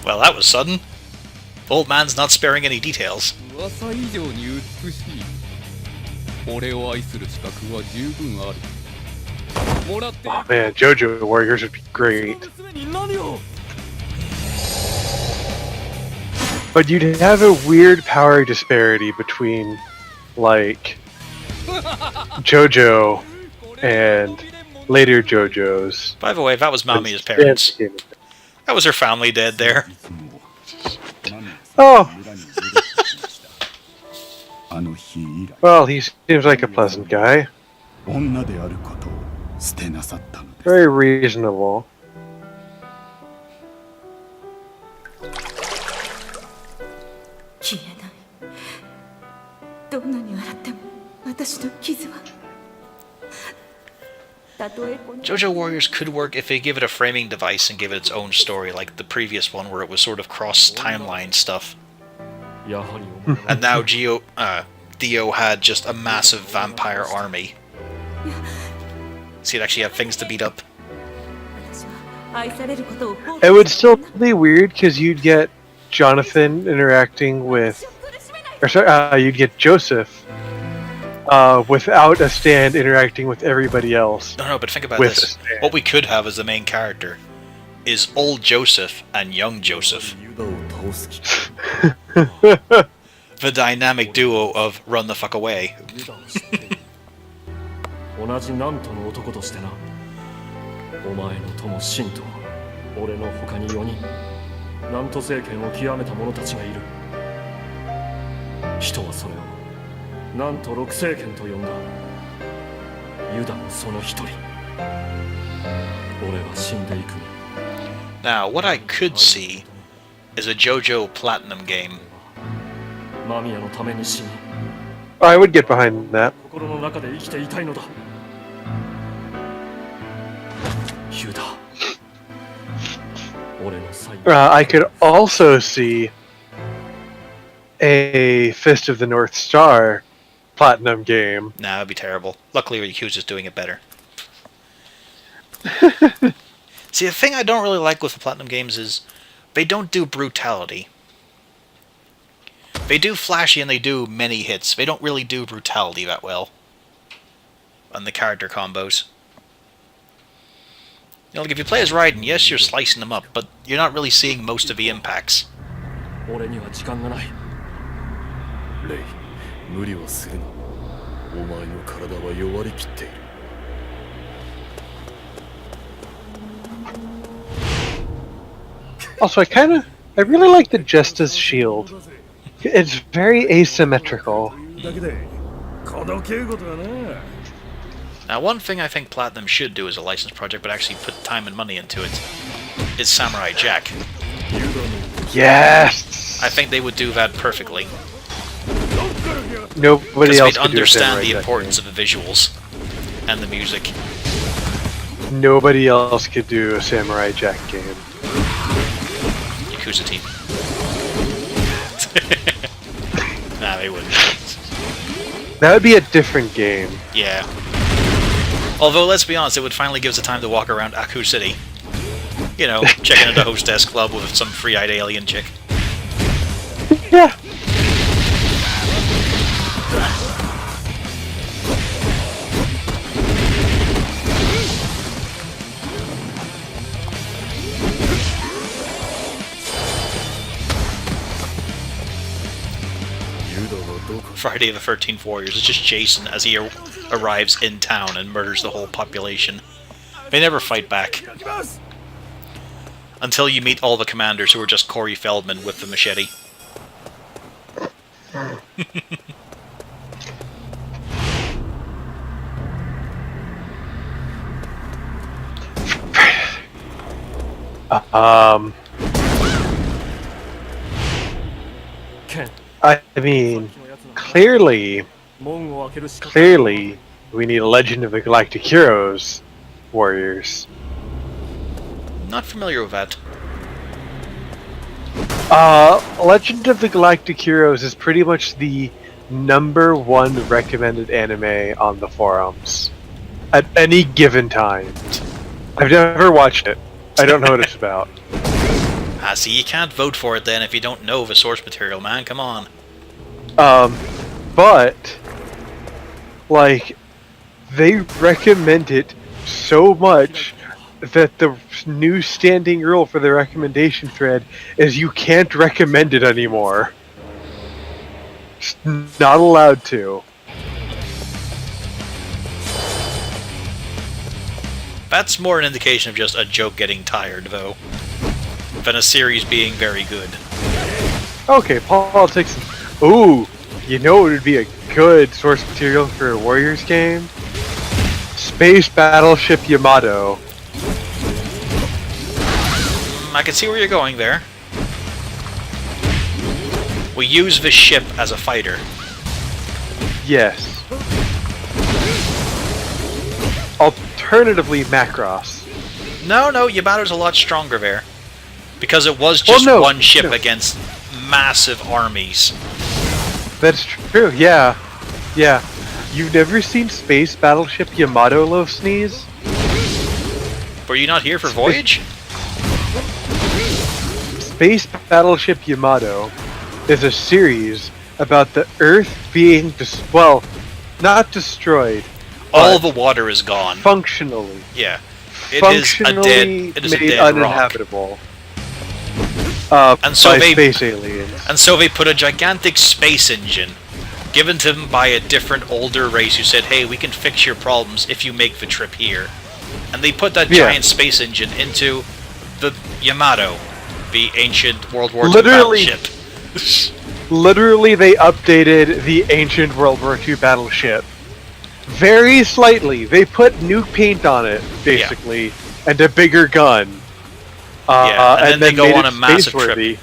Well, that was sudden. Old man's not sparing any details. 噂以上に美しい。俺を愛する資格は十分ある。もらって Oh man, JoJo Warriors would be great. 娘に何を But you'd have a weird power disparity between, like, JoJo and later JoJos. By the way, that was Mamiya's parents. That was her family dead there. Oh, あの日以来、 well, he seems like a pleasant guy. 女であることを捨てなさったのです。 Very reasonable. 消えない。どんなに洗っても私の傷は。たとえこの JoJo Warriors could work if they give it a framing device and give it its own story, like the previous one where it was sort of cross-timeline stuff. やはりお前 And now Dio had just a massive vampire army. So you'd actually have things to beat up. 私は愛されることを放棄 It would still be weird because you'd get Jonathan interacting with, or sorry, you'd get Joseph without a stand interacting with everybody else. No, but think about With this. a stand. What we could have as the main character is old Joseph and young Joseph. ユダを倒す気か The dynamic duo of Run the Fuck Away. ユダを知っている同じナントの男としてなお前の友シンと俺の他に4人ナント政権を極めた者たちがいる人はそれをなんと6政権と呼んだユダもその一人俺は死んでいく Now, what I could see is a JoJo Platinum game. マミヤのために死に I would get behind that. 心の中で生きていたいのだユダ俺の最後 I could also see a Fist of the North Star Platinum game. Nah, that'd be terrible. Luckily, Yakuza's doing it better. See, the thing I don't really like with the Platinum games is they don't do brutality. They do flashy and they do many hits. They don't really do brutality that well. And the character combos. You know, like if you play as Raiden, yes, you're slicing them up, but you're not really seeing most of the impacts. 俺には時間がないレイ無理をするなお前の体は弱りきっている Also, I kind of I really like the Justice shield. It's very asymmetrical. Now, one thing I think Platinum should do as a licensed project, but actually put time and money into it, is Samurai Jack. Yes! I think they would do that perfectly. Nobody Because else they'd could do a understand Samurai the Jack importance of the visuals and the music. game. Nobody else could do a Samurai Jack game. Yakuza team. Nah, they wouldn't. That would be a different game. Yeah. Although, let's be honest, it would finally give us the time to walk around Aku City. You know, checking into the hostess club with some free-eyed alien chick. Yeah. Friday the 13th Warriors. It's just Jason as he arrives in town and murders the whole population. They never fight back. Until you meet all the commanders who are just Corey Feldman with the machete. I mean, clearly, we need a Legend of the Galactic Heroes Warriors. Not familiar with that. Legend of the Galactic Heroes is pretty much the #1 recommended anime on the forums at any given time. I've never watched it. I don't know what it's about. Ah, see, you can't vote for it then if you don't know the source material, man. Come on. But like, they recommend it so much that the new standing rule for the recommendation thread is you can't recommend it anymore. Just not allowed to. That's more an indication of just a joke getting tired, though, than a series being very good. Okay, politics. Ooh, you know what would be a good source material for a Warriors game? Space Battleship Yamato. I can see where you're going there. We use the ship as a fighter. Yes. Alternatively, Macross. No, Yamato's a lot stronger there. Because it was just one ship against massive armies. That's true, yeah. Yeah. You've never seen Space Battleship Yamato, Low Sneeze? Were you not here for Voyage? Space Battleship Yamato is a series about the Earth being, not destroyed. All the water is gone. Functionally. Yeah. It Functionally is a made dead uninhabitable. And so by they space aliens. And so they put a gigantic space engine, given to them by a different older race who said, hey, we can fix your problems if you make the trip here. And they put that giant space engine into the Yamato, the ancient World War II battleship. Literally, they updated the ancient World War II battleship. Very slightly. They put new paint on it, basically, and a bigger gun. And then they go on a massive trip.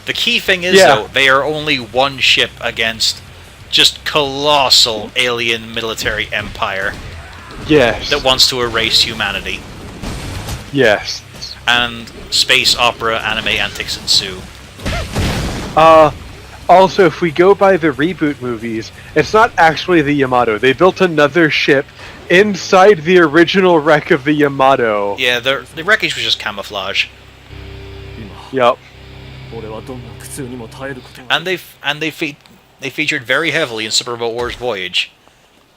The key thing is, though, they are only one ship against just colossal alien military empire. Yes. That wants to erase humanity. Yes. And space opera anime antics ensue. Also, if we go by the reboot movies, it's not actually the Yamato. They built another ship inside the original wreck of the Yamato. Yeah, the wreckage was just camouflage. Yup. And they featured very heavily in Super Robot Wars Voyage.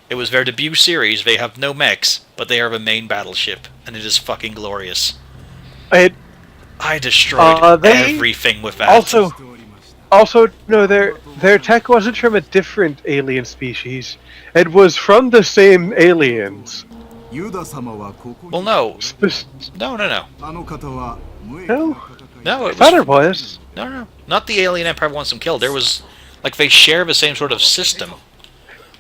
It was their debut series. They have no mechs, but they are the main battleship, and it is fucking glorious. I destroyed everything with that. Also, no, their tech wasn't from a different alien species. It was from the same aliens. Well, no. No. No? No, I thought it was. No. Not the alien empire wants them killed. There was... Like, they share the same sort of system.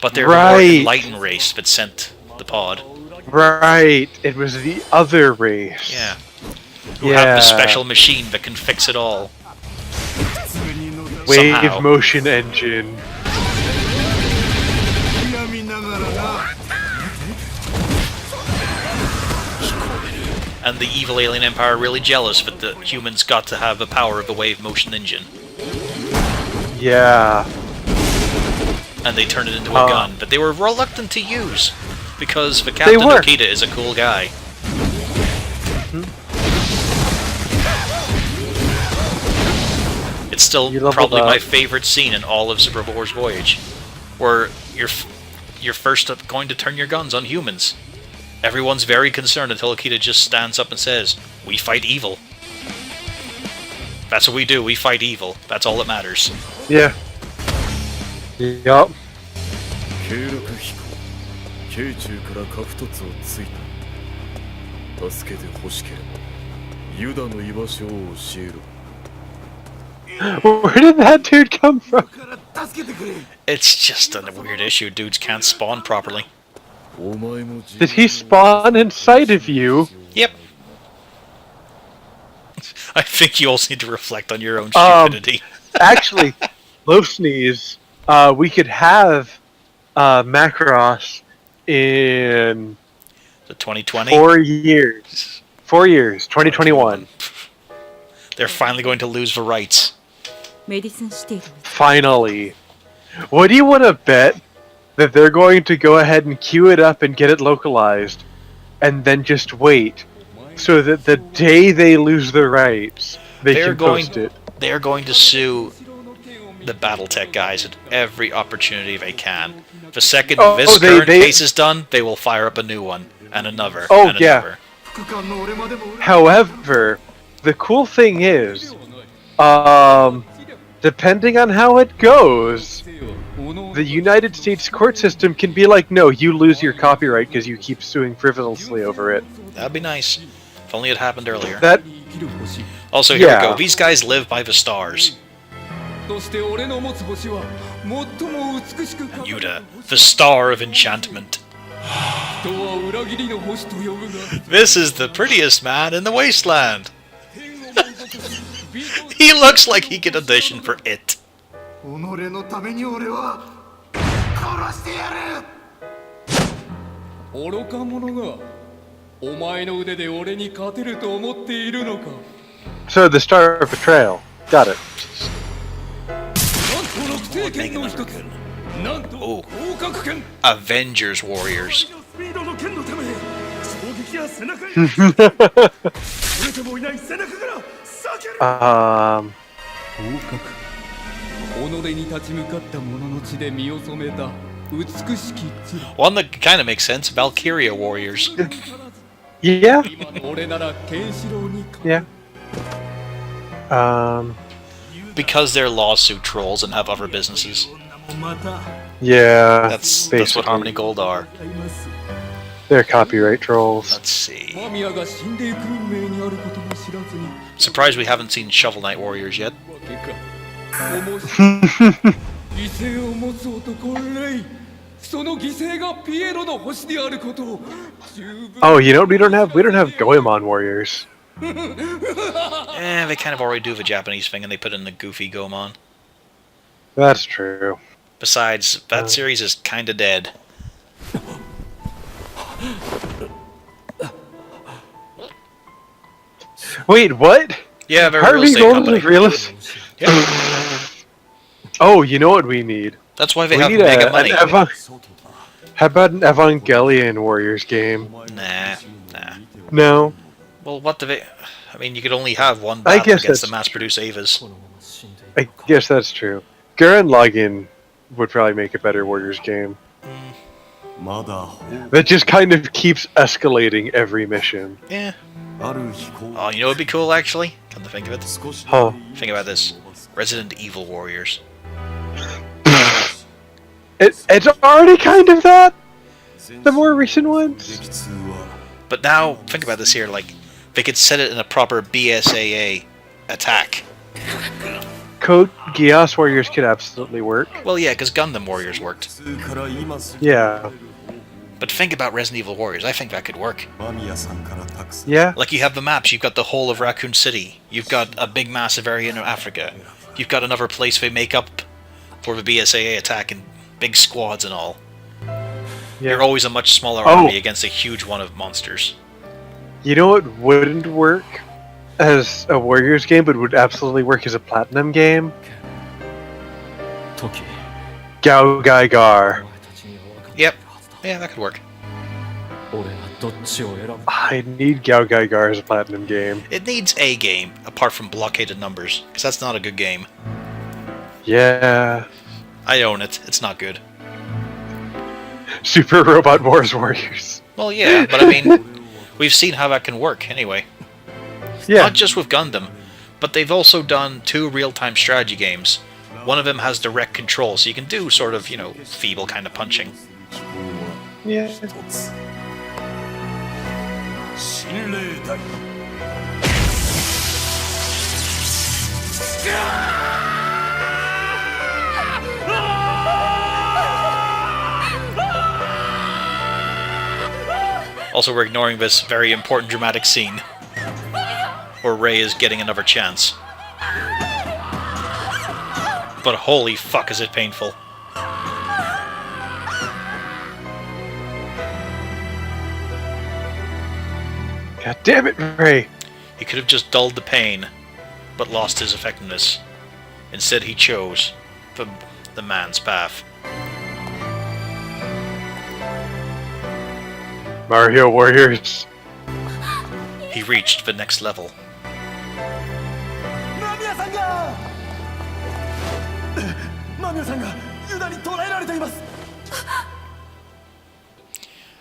But they're the more enlightened race that sent the pod. Right. It was the other race. Yeah. Who have the special machine that can fix it all. Wave Somehow. motion engine. And the evil alien empire are really jealous that the humans got to have the power of the wave motion engine. Yeah. And they turned it into a gun that they were reluctant to use. Because the Captain Hokuto is a cool guy. It's still probably my favorite scene in all of Super Wars Voyage. Where you're first going to turn your guns on humans. Everyone's very concerned until Hokuto just stands up and says, "We fight evil." That's what we do, we fight evil. That's all that matters. Yeah. Yup. 京中から核突をついた。助けて欲しければユダの居場所を教えろ。 Where did that dude come from? It's just a weird issue. Dudes can't spawn properly. Did he spawn inside of you? Yep. I think you also need to reflect on your own stupidity. Actually, low sneeze. We could have Macross in the 2020 4 years. 4 years. 2021. They're finally going to lose the rights. Finally. What do you want to bet that they're going to go ahead and queue it up and get it localized, and then just wait, so that the day they lose the rights, they can post it? They're going to sue the BattleTech guys at every opportunity they can. The second this current case is done, they will fire up a new one, and another, and another. However, the cool thing is, depending on how it goes, the United States court system can be like, no, you lose your copyright because you keep suing frivolously over it. That'd be nice. If only it happened earlier. Also, here we go. These guys live by the stars. Yuda, the star of enchantment. This is the prettiest man in the wasteland. He looks like he could audition for it. So the Star of Betrayal. Got it. Oh. Avengers Warriors. One that kind of makes sense, Valkyria Warriors. Yeah. Yeah. Because they're lawsuit trolls and have other businesses. Yeah. That's what Harmony Gold are. They're copyright trolls. Let's see. Surprised we haven't seen Shovel Knight Warriors yet. Oh, you know what we don't have? We don't have Goemon Warriors. They kind of already do the Japanese thing and they put in the goofy Goemon. That's true. Besides, that series is kinda dead. Wait, what? Yeah, they're Harvey Goldman's real estate. Yeah. Oh, you know what we need? That's why they have mega money. How about an Evangelion Warriors game? Nah. No. Well, what do they... I mean, you could only have one battle against the mass-produced Avas. I guess that's true. Gurren Lagann would probably make a better Warriors game. That just kind of keeps escalating every mission. Yeah. Oh, you know what'd be cool, actually? Come to think of it. Huh. Think about this. Resident Evil Warriors. It's already kind of that! The more recent ones. But now, think about this here, like, they could set it in a proper BSAA attack. Code Geass Warriors could absolutely work. Well, yeah, because Gundam Warriors worked. Yeah. But think about Resident Evil Warriors. I think that could work. Yeah. Like, you have the maps. You've got the whole of Raccoon City. You've got a big, massive area in Africa. You've got another place they make up for the BSAA attack in big squads and all. Yeah. You're always a much smaller army against a huge one of monsters. You know what wouldn't work as a Warriors game, but would absolutely work as a Platinum game? Gao Gai Gar. Yep. Yeah, that could work. I need Gao Gai Gar as a Platinum game. It needs a game, apart from Blockaded Numbers, because that's not a good game. Yeah. I own it. It's not good. Super Robot Wars Warriors. Well, yeah, but I mean, we've seen how that can work, anyway. Yeah. Not just with Gundam, but they've also done 2 real-time strategy games. One of them has direct control, so you can do sort of, feeble kind of punching. Yeah. Also, we're ignoring this very important dramatic scene where Rei is getting another chance. But holy fuck is it painful. God damn it, Ray! He could have just dulled the pain, but lost his effectiveness. Instead he chose the man's path. Mario Warriors. He reached the next level.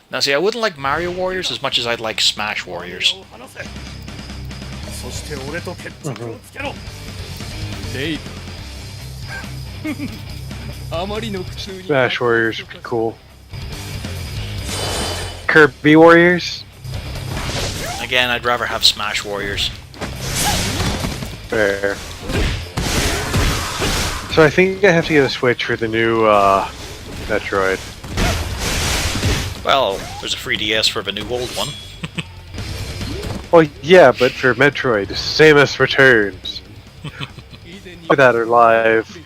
Now see, I wouldn't like Mario Warriors as much as I'd like Smash Warriors. Smash Warriors would be cool. Kirby Warriors? Again, I'd rather have Smash Warriors. Fair. So I think I have to get a Switch for the new Metroid. Well, there's a 3DS for the new old one. Well, yeah, but for Metroid, Samus Returns. That are live.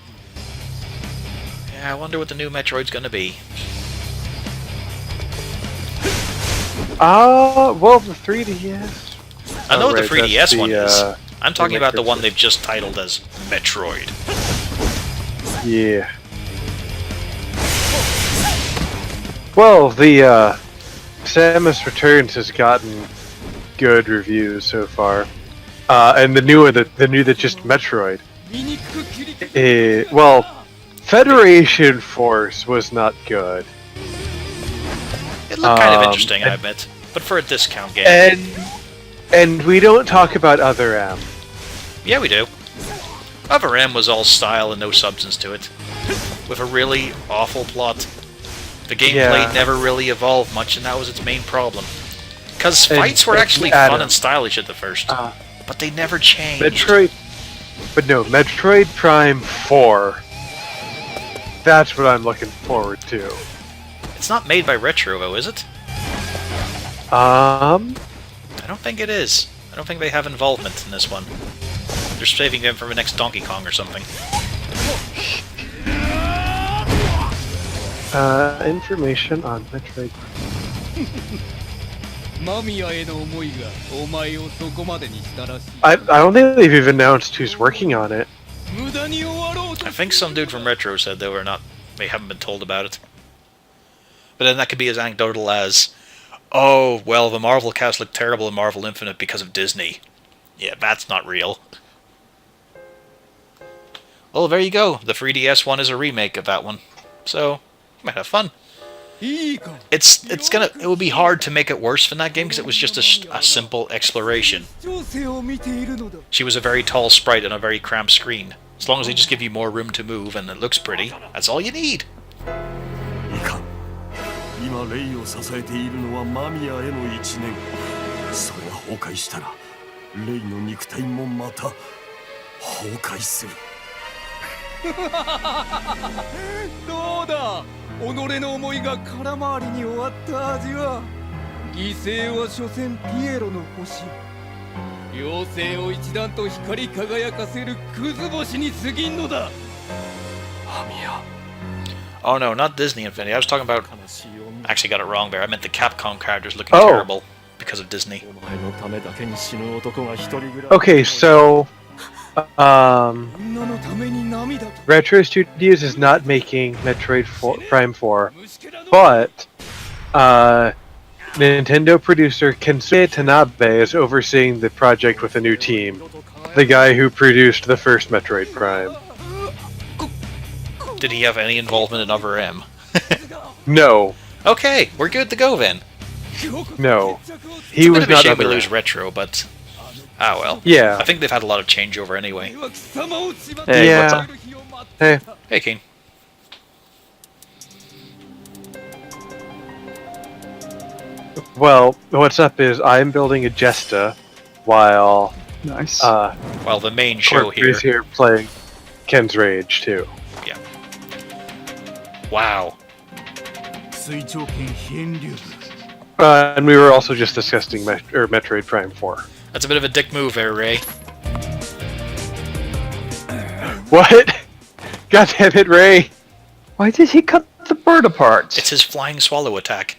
Yeah, I wonder what the new Metroid's gonna be. Well, the 3DS. I know what the right, 3DS the, one is. I'm talking about the Metroid one they've just titled as Metroid. Yeah. Well, the Samus Returns has gotten good reviews so far, and the new that just Metroid. Well, Federation Force was not good. It looked kind of interesting, I admit, but for a discount game. And we don't talk about Other M. Yeah, we do. Other M was all style and no substance to it, with a really awful plot. The gameplay never really evolved much, and that was its main problem. Because fights were actually fun and stylish at the first, but they never changed. Metroid Prime 4. That's what I'm looking forward to. It's not made by Retro, though, is it? I don't think it is. I don't think they have involvement in this one. They're saving them for the next Donkey Kong or something. Information on Metroid. I don't think they've even announced who's working on it. I think some dude from Retro said they haven't been told about it. But then that could be as anecdotal as, oh, well, the Marvel cast looked terrible in Marvel Infinite because of Disney. Yeah, that's not real. Well, there you go. The 3DS one is a remake of that one. So, you might have fun. It would be hard to make it worse than that game because it was just a simple exploration. She was a very tall sprite on a very cramped screen. As long as they just give you more room to move and it looks pretty, that's all you need. 今レイを支えているのは間宮への一念。それが崩壊したらレイの肉体もまた崩壊する。どうだ、己の思いが空回りに終わった味は。犠牲は所詮ピエロの星。妖精を一段と光り輝かせるクズ星に過ぎんのだ。ハミヤ。 Oh no, not Disney Infinity. I was talking about... Actually got it wrong there. I meant the Capcom characters looking Oh. terrible because of Disney. Okay, so Retro Studios is not making Metroid Prime 4, but Nintendo producer Kensuke Tanabe is overseeing the project with a new team. The guy who produced the first Metroid Prime. Did he have any involvement in Other M? No. Okay, we're good to go then. No. It's a bit was of a not shame we Other lose M. Retro, but... Ah well. Yeah. I think they've had a lot of changeover anyway. Hey, Yeah. what's up? Hey. Hey, Keen. Well, what's up is I'm building a Jesta while Nice. Well, the main show Corp here... is here playing Ken's Rage too. Yeah. Wow. And we were also just discussing Metroid Prime 4. That's a bit of a dick move there, Ray. What? God damn it, Ray! Why did he cut the bird apart? It's his flying swallow attack.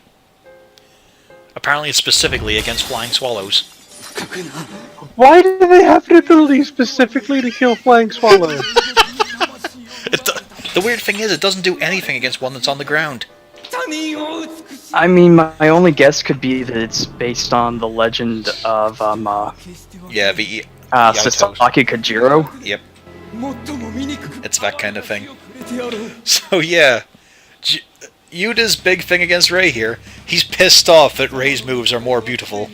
Apparently it's specifically against flying swallows. Why do they have an ability specifically to kill flying swallows? The weird thing is, it doesn't do anything against one that's on the ground. I mean, my only guess could be that it's based on the legend of Yeah, the... Sasaki Kajiro. Yep. It's that kind of thing. So yeah, Yuda's big thing against Ray here, he's pissed off that Ray's moves are more beautiful.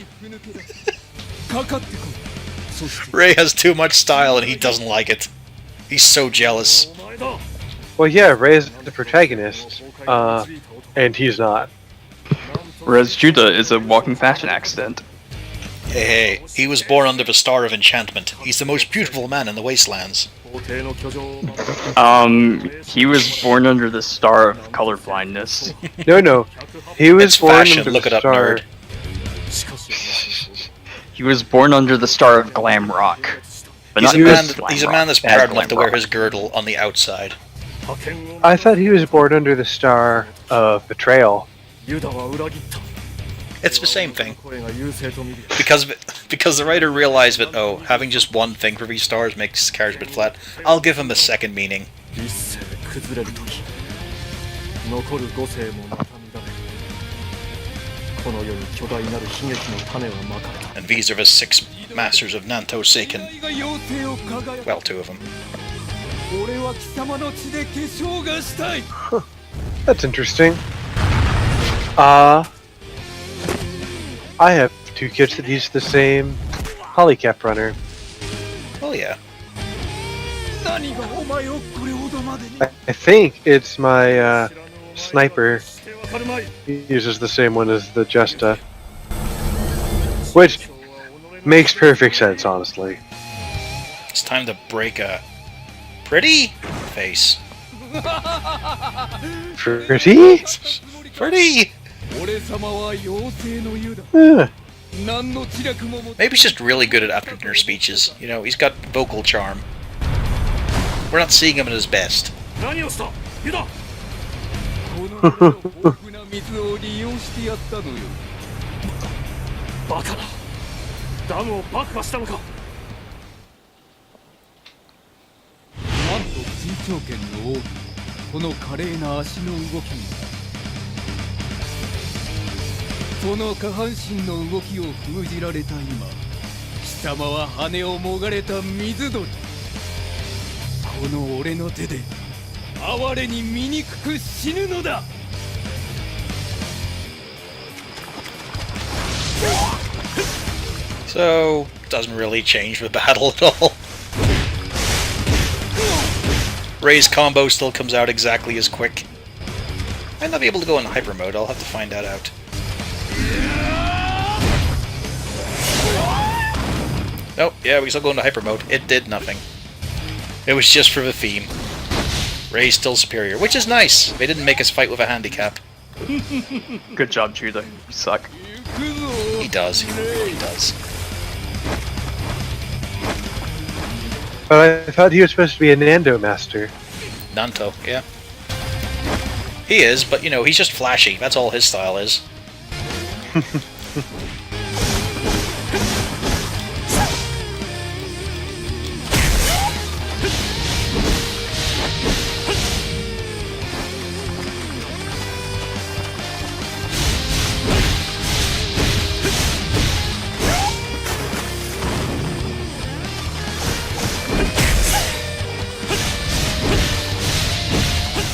Ray has too much style and he doesn't like it. He's so jealous. Well, yeah, Ray is the protagonist, and he's not. Whereas Judah is a walking fashion accident. Hey, he was born under the star of enchantment. He's the most beautiful man in the wastelands. He was born under the star of colorblindness. No. He was It's born fashion, under look the it up, star. nerd. He was born under the star of glam rock. But He's a not man, just glam he's a rock, man that's bad proud enough glam to wear rock. his girdle on the outside. I thought he was born under the star of betrayal. It's the same thing. Because the writer realized that, oh, having just one thing for these stars makes his character a bit flat, I'll give him a second meaning. And these are the 6 masters of Nanto Seiken. Well, 2 of them. That's interesting. I have 2 kits that use the same polycap runner. Oh yeah. I think it's my sniper. He uses the same one as the Justa. Which makes perfect sense, honestly. It's time to break a pretty face. Pretty? Pretty! Yeah. Maybe he's just really good at after dinner speeches. You know, he's got vocal charm. We're not seeing him at his best. So, doesn't really change the battle at all. Ray's combo still comes out exactly as quick. Might not be able to go in hyper mode, I'll have to find that out. Nope, yeah, we still go into hyper mode. It did nothing. It was just for the theme. Ray's still superior, which is nice. They didn't make us fight with a handicap. Good job, Judah. You suck. He does. He really does. But I thought he was supposed to be a Nando master. Nanto, yeah. He is, but you know, he's just flashy. That's all his style is.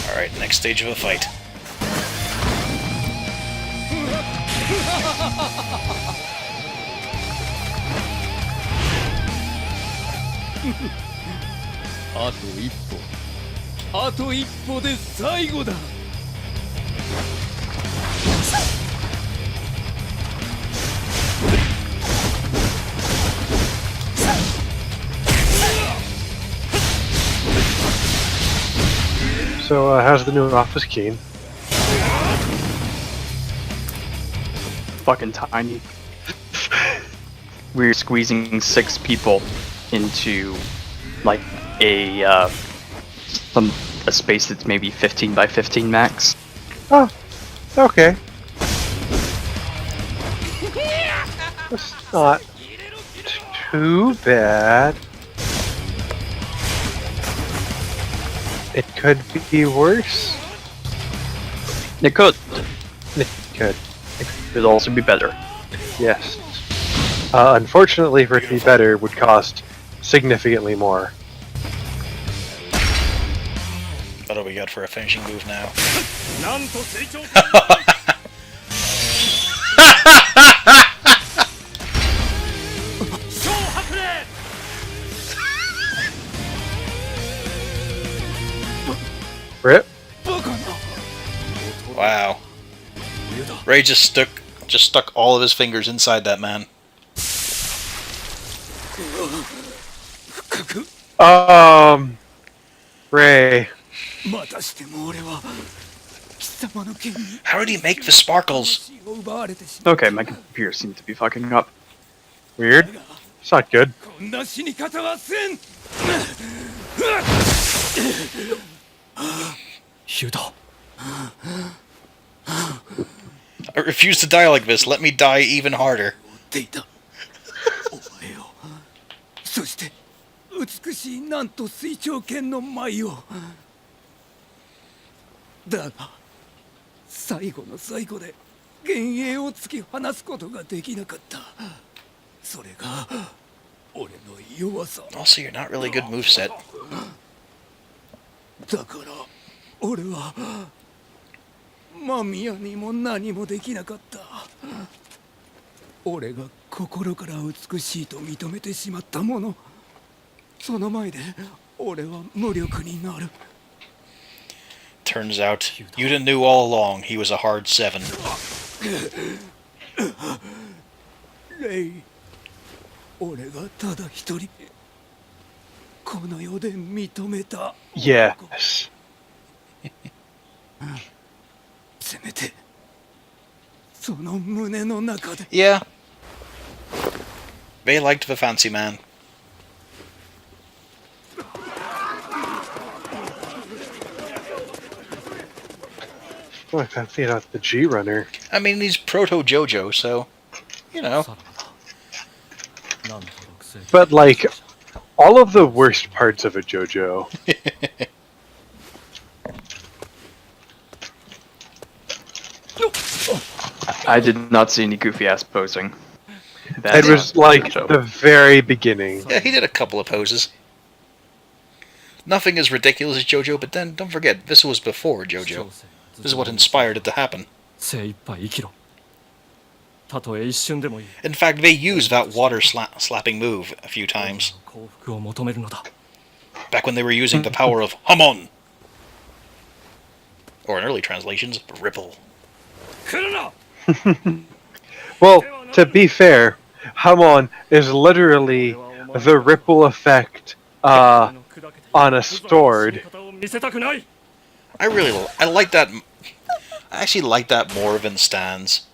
Alright, next stage of a fight. So, how's the new office, Keen? Fucking tiny. We're squeezing 6 people into like a space that's maybe 15 by 15 max. Oh, okay. That's not too bad. It could be worse. It could. It could. It could also be better. Yes. Unfortunately, for it to be better, would cost significantly more. What do we got for a finishing move now? Rip. Wow. Ray just stuck all of his fingers inside that man. Ray. How did he make the sparkles? Okay, my computer seems to be fucking up. Weird. It's not good. I refuse to die like this. Let me die even harder. そして美しいなんと水長剣の舞をだが最後の最後で幻影を突き放すことができなかったそれが俺の弱さ Also, you're not really good moveset. だから俺は間宮にも何もできなかった俺が心から美しいと認めてしまったものその前で俺は無力になる Turns out, Yuta knew all along he was a hard 7. レイ俺がただ一人この世で認めた Yes. せめてその胸の中で Yeah. They liked the fancy man. Oh, I fancy not the G runner. I mean, he's proto JoJo, so you know. But like, all of the worst parts of a JoJo. I did not see any goofy ass posing. It was like the very beginning. Yeah, he did a couple of poses. Nothing as ridiculous as JoJo, but then don't forget, this was before JoJo. This is what inspired it to happen. In fact, they used that water slapping move a few times. Back when they were using the power of Hamon! Or in early translations, Ripple. Well, to be fair, Hamon is literally the ripple effect on a sword. I like that. I actually like that more than Stan's.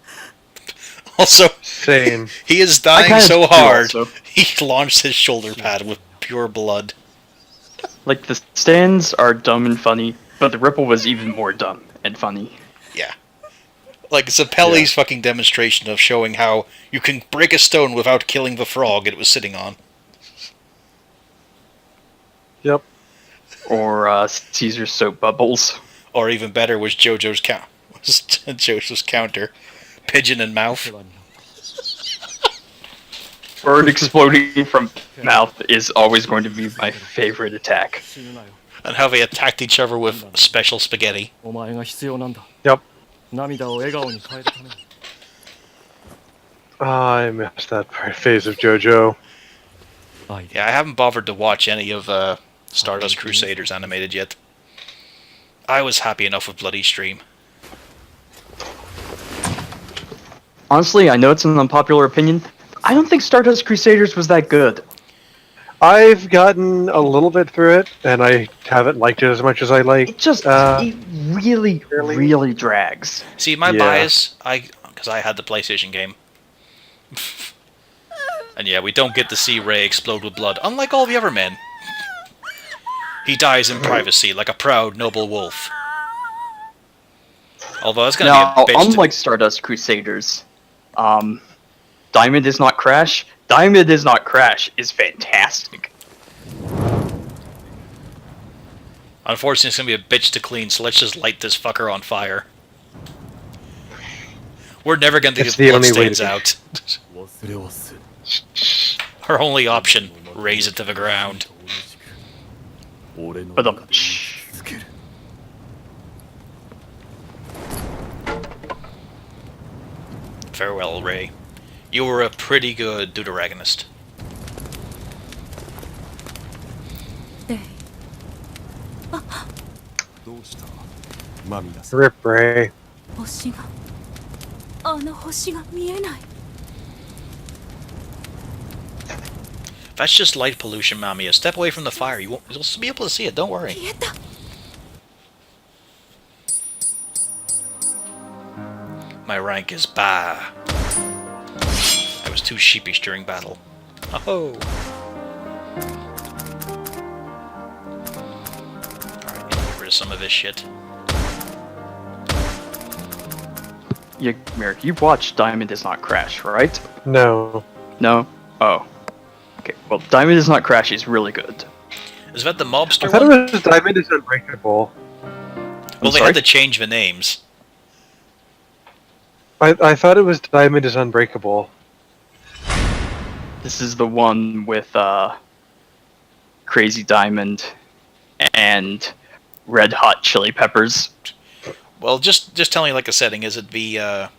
Also, Same. he is dying so hard, he launched his shoulder pad with pure blood. Like, the stands are dumb and funny, but the ripple was even more dumb and funny. Yeah. Like, Zappelli's fucking demonstration of showing how you can break a stone without killing the frog it was sitting on. Yep. Or Caesar's soap bubbles. Or even better was JoJo's counter. Pigeon and mouth. Bird exploding from mouth is always going to be my favorite attack. And how they attacked each other with special spaghetti. Yep. I missed that phase of JoJo. Yeah, I haven't bothered to watch any of Stardust Crusaders animated yet. I was happy enough with Bloody Stream. Honestly, I know it's an unpopular opinion. I don't think Stardust Crusaders was that good. I've gotten a little bit through it, and I haven't liked it as much as I like. It just it really drags. See, my bias, because I had the PlayStation game. And yeah, we don't get to see Ray explode with blood, unlike all the other men. He dies in privacy, like a proud, noble wolf. Although it's gonna be a bitch. Unlike Stardust Crusaders, Diamond Is Not Crash. Diamond Is Not Crash is fantastic. Unfortunately, it's gonna be a bitch to clean, so let's just light this fucker on fire. We're never gonna get bloodstains out. Our only option: raise it to the ground. Farewell, Ray. You were a pretty good deuteragonist. Rip Ray. That's just light pollution, Mamiya. Step away from the fire. You'll be able to see it, don't worry. My rank is Ba. I was too sheepish during battle. Oh. Alright, get rid of some of this shit. Yeah, Merrick, you've watched Diamond Is Not Crash, right? No. No? Oh. Okay, well, Diamond Is Not Crash is really good. Is that the mobster I thought one? it was Diamond is Unbreakable. Well, they had to change the names. I thought it was Diamond is Unbreakable. This is the one with Crazy Diamond and Red Hot Chili Peppers. Well, just tell me like a setting. Is it the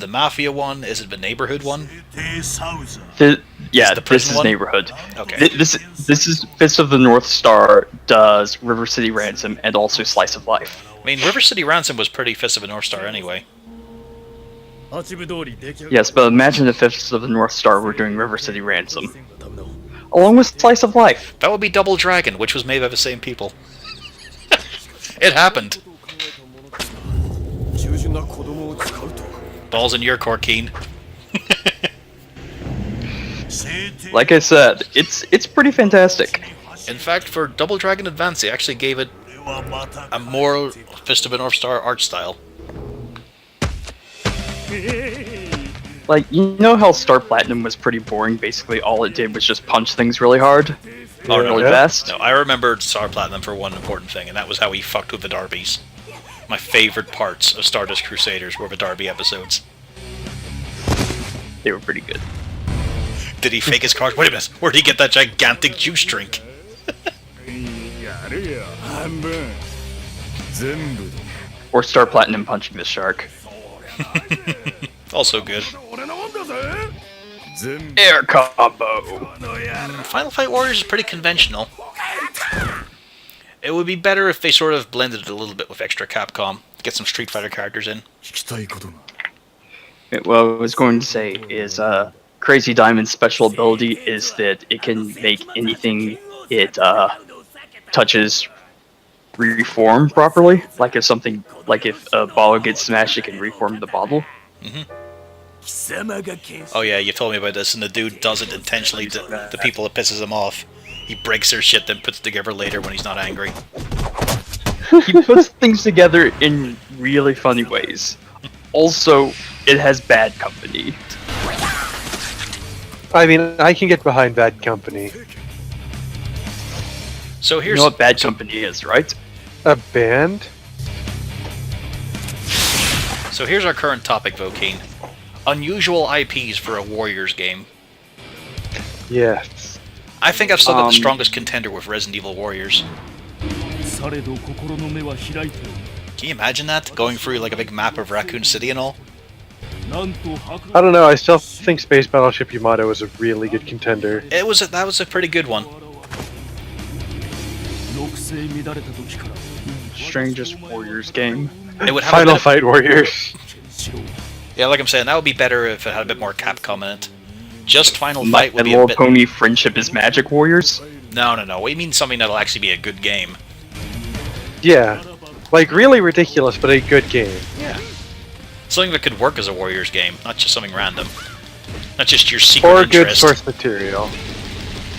Mafia one? Is it the Neighborhood one? Yeah, this is one? Neighborhood. Okay. This is Fist of the North Star does River City Ransom and also Slice of Life. I mean, River City Ransom was pretty Fist of the North Star anyway. Yes, but imagine if Fist of the North Star were doing River City Ransom. Along with Slice of Life. That would be Double Dragon, which was made by the same people. It happened. Balls in your court, Keen. Like I said, it's pretty fantastic. In fact, for Double Dragon Advance, they actually gave it a more Fist of the North Star art style. Like, you know how Star Platinum was pretty boring? Basically, all it did was just punch things really hard. Oh, really fast. No, I remembered Star Platinum for one important thing, and that was how he fucked with the Darbies. My favorite parts of Stardust Crusaders were the Darby episodes. They were pretty good. Did he fake his card? Wait a minute, where'd he get that gigantic juice drink? Or Star Platinum punching the shark. Also good. Air combo! Final Fight Warriors is pretty conventional. It would be better if they sort of blended it a little bit with extra Capcom. Get some Street Fighter characters in. What I was going to say is, Crazy Diamond's special ability is that it can make anything it touches reform properly. Like if something, like if a bottle gets smashed, it can reform the bottle. Oh yeah, you told me about this, and the dude does it intentionally to the people it pisses him off. He breaks their shit, then puts it together later when he's not angry. He puts things together in really funny ways. Also, it has bad company. I mean, I can get behind Bad Company. So You here's know what bad company is, right? A band? So here's our current topic, Vokeen. Unusual IPs for a Warriors game. Yes. I think I've still got the strongest contender with Resident Evil Warriors. Can you imagine that? Going through like a big map of Raccoon City and all? I don't know, I still think Space Battleship Yamato is a really good contender. That was a pretty good one. Strangest Warriors game. It would have Final Fight Warriors. Yeah, like I'm saying, that would be better if it had a bit more Capcom in it. Just Final My Fight would be Little a bit... Pony Friendship is Magic Warriors? No. We mean something that'll actually be a good game. Yeah. Like, really ridiculous, but a good game. Yeah. Something that could work as a Warriors game, not just something random. Not just your secret Or interest. good source material.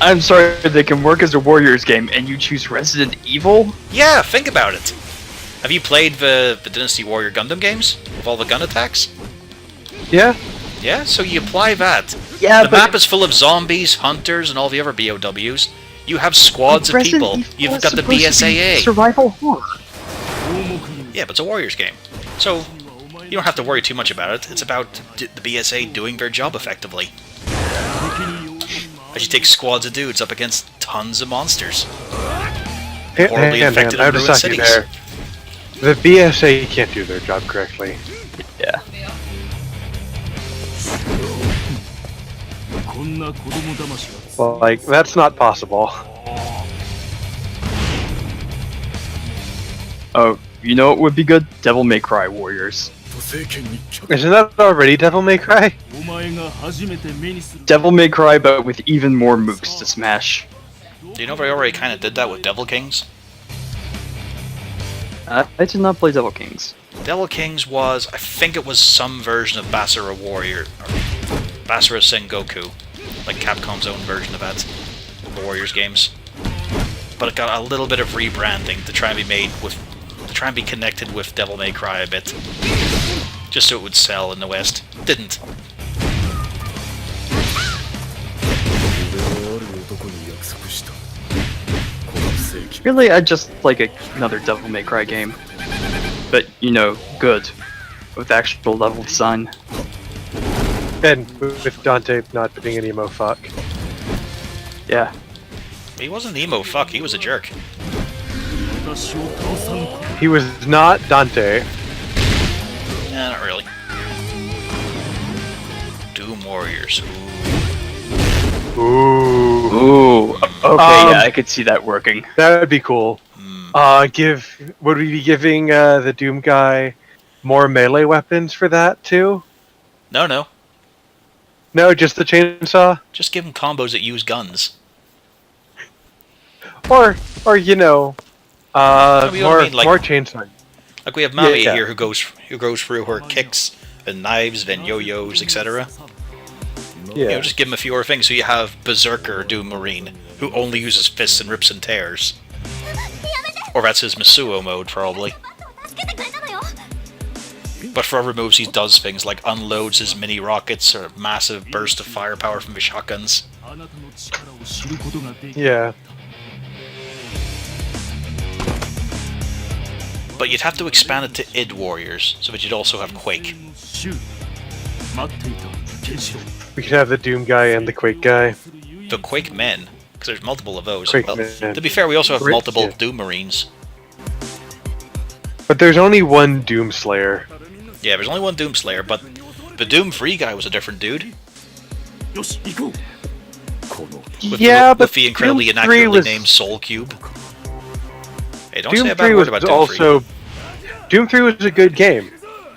I'm sorry, they can work as a Warriors game, and you choose Resident Evil? Yeah, think about it. Have you played the Dynasty Warrior Gundam games? With all the gun attacks? Yeah? Yeah, so you apply that. Yeah, The map is full of zombies, hunters, and all the other BOWs. You have squads of people. You've got the BSAA. Survival horror. Yeah, but it's a Warriors game. So, you don't have to worry too much about it. It's about the BSA doing their job effectively. As you take squads of dudes up against tons of monsters. Horribly infected I and have to ruined stop you cities. there. The BSA can't do their job correctly. Yeah. Well, like, that's not possible. Oh, you know what would be good? Devil May Cry Warriors. Isn't that already Devil May Cry? Devil May Cry, but with even more mooks to smash. Do you know they already kind of did that with Devil Kings? I did not play Devil Kings. Devil Kings was, I think it was some version of Basara Warrior, or Basara Sengoku, like Capcom's own version of that, the Warriors games. But it got a little bit of rebranding to try and be made with, to try and be connected with Devil May Cry a bit, just so it would sell in the West. Didn't. Really, I just like another Devil May Cry game. But, you know, good. With actual level design. And with Dante not being an emo fuck. Yeah. He wasn't an emo fuck, he was a jerk. He was not Dante. Nah, not really. Doom Warriors. Ooh. Ooh. Okay, yeah, I could see that working. That would be cool. Would we be giving the Doom guy more melee weapons for that too? No. No, just the chainsaw? Just give him combos that use guns. Or you know, we don't more mean, like- more chainsaw. Like we have Mami Yeah. here who goes through her kicks and knives and yo-yos, etc. Yeah. You know, just give him a few other things. So you have Berserker Doom Marine, who only uses fists and rips and tears. Or that's his Masuo mode, probably. But for other moves, he does things like unloads his mini rockets or massive burst of firepower from his shotguns. Yeah. But you'd have to expand it to id Warriors, so that you'd also have Quake. We could have the Doom guy and the Quake guy. The Quake Men, because there's multiple of those. Quake Well, Men. to be fair, we also have Great, multiple yeah. Doom Marines. But there's only one Doom Slayer. Yeah, there's only one Doom Slayer, but the Doom Free guy was a different dude. With the incredibly Doom 3 inaccurately was- named Soul Cube. Hey, don't say Doom a 3 bad was word about Doom 3. also Doom 3 was a good game,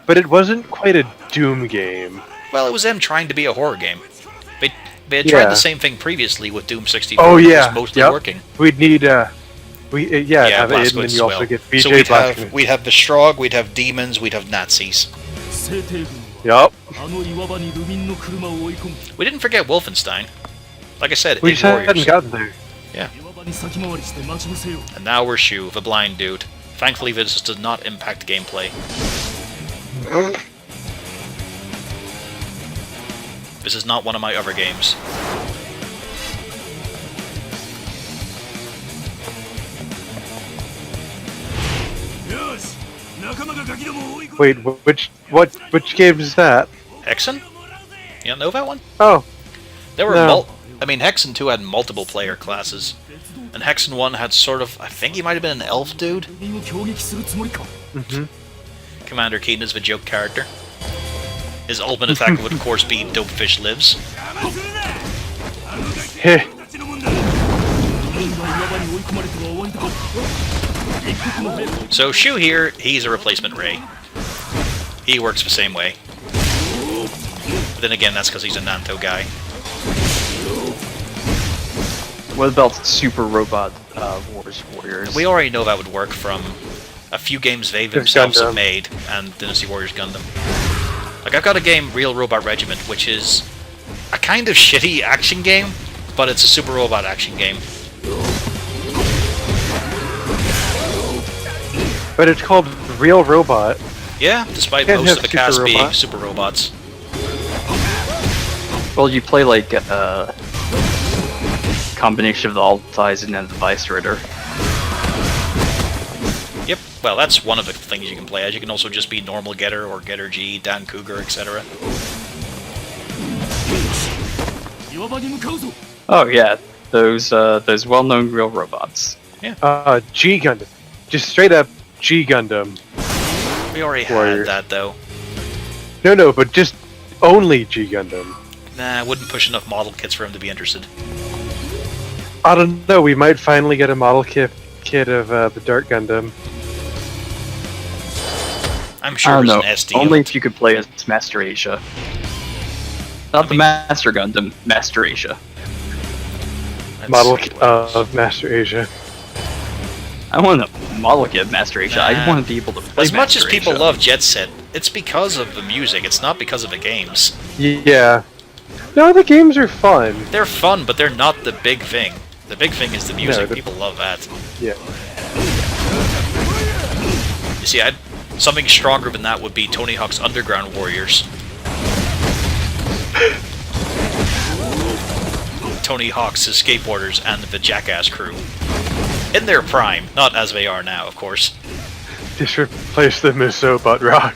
but it wasn't quite a Doom game. Well, it was them trying to be a horror game. They had tried Yeah. the same thing previously with Doom 64. Oh and it yeah, was mostly yep. working. We'd need have it, and then you also get BJ so we'd have the Strogg, we'd have demons, we'd have Nazis. Yup. We didn't forget Wolfenstein. Like I said, We in just Warriors. hadn't gotten there. Yeah. And now we're Shu, the blind dude. Thankfully, this does not impact gameplay. This is not one of my other games. Wait, which game is that? Hexen? You don't know that one? Oh. There were No. Hexen 2 had multiple player classes. And Hexen 1 had sort of, I think he might have been an elf dude. Mm-hmm. Commander Keaton is the joke character. His ultimate attack would of course be Dopefish Lives. Heh. So Shu here, he's a replacement Ray. He works the same way. But then again, that's because he's a Nanto guy. What about Super Robot Warriors? We already know that would work from a few games they themselves have made, and Dynasty Warriors Gundam. Like, I've got a game, Real Robot Regiment, which is a kind of shitty action game, but it's a super robot action game. But it's called Real Robot. Yeah, despite most of the cast being super robots. Well, you play like a combination of the Altizen and the Vice Ritter. Yep, well, that's one of the things you can play as. You can also just be normal Getter or Getter G, Dan Cougar, etc. Oh yeah, those well-known real robots. Yeah. G Gundam, just straight up G Gundam. We already had that though. No, but just only G Gundam. Nah, I wouldn't push enough model kits for him to be interested. I don't know. We might finally get a model kit of the Dark Gundam. I'm sure there's an SD. Only if you could play as Master Asia. Not the Master Gundam, Master Asia. Model kit of Master Asia. I want a model kit of Master Asia. I want to be able to play as much Master as people Asia. love Jet Set, it's because of the music. It's not because of the games. Yeah. No, the games are fun. They're fun, but they're not the big thing. The big thing is the music. People love that. Yeah. You see, something stronger than that would be Tony Hawk's Underground Warriors. Tony Hawk's skateboarders and the Jackass crew. In their prime, not as they are now, of course. Just replace them as Zobot Rock.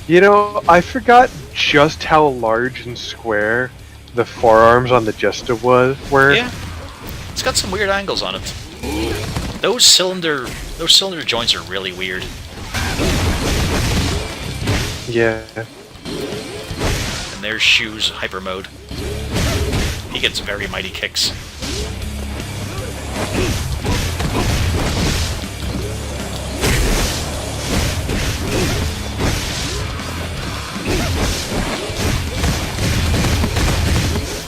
You know, I forgot just how large and square the forearms on the Jesta were. Yeah. It's got some weird angles on it. Those cylinder joints are really weird. Yeah. And there's Shu's hyper mode. He gets very mighty kicks.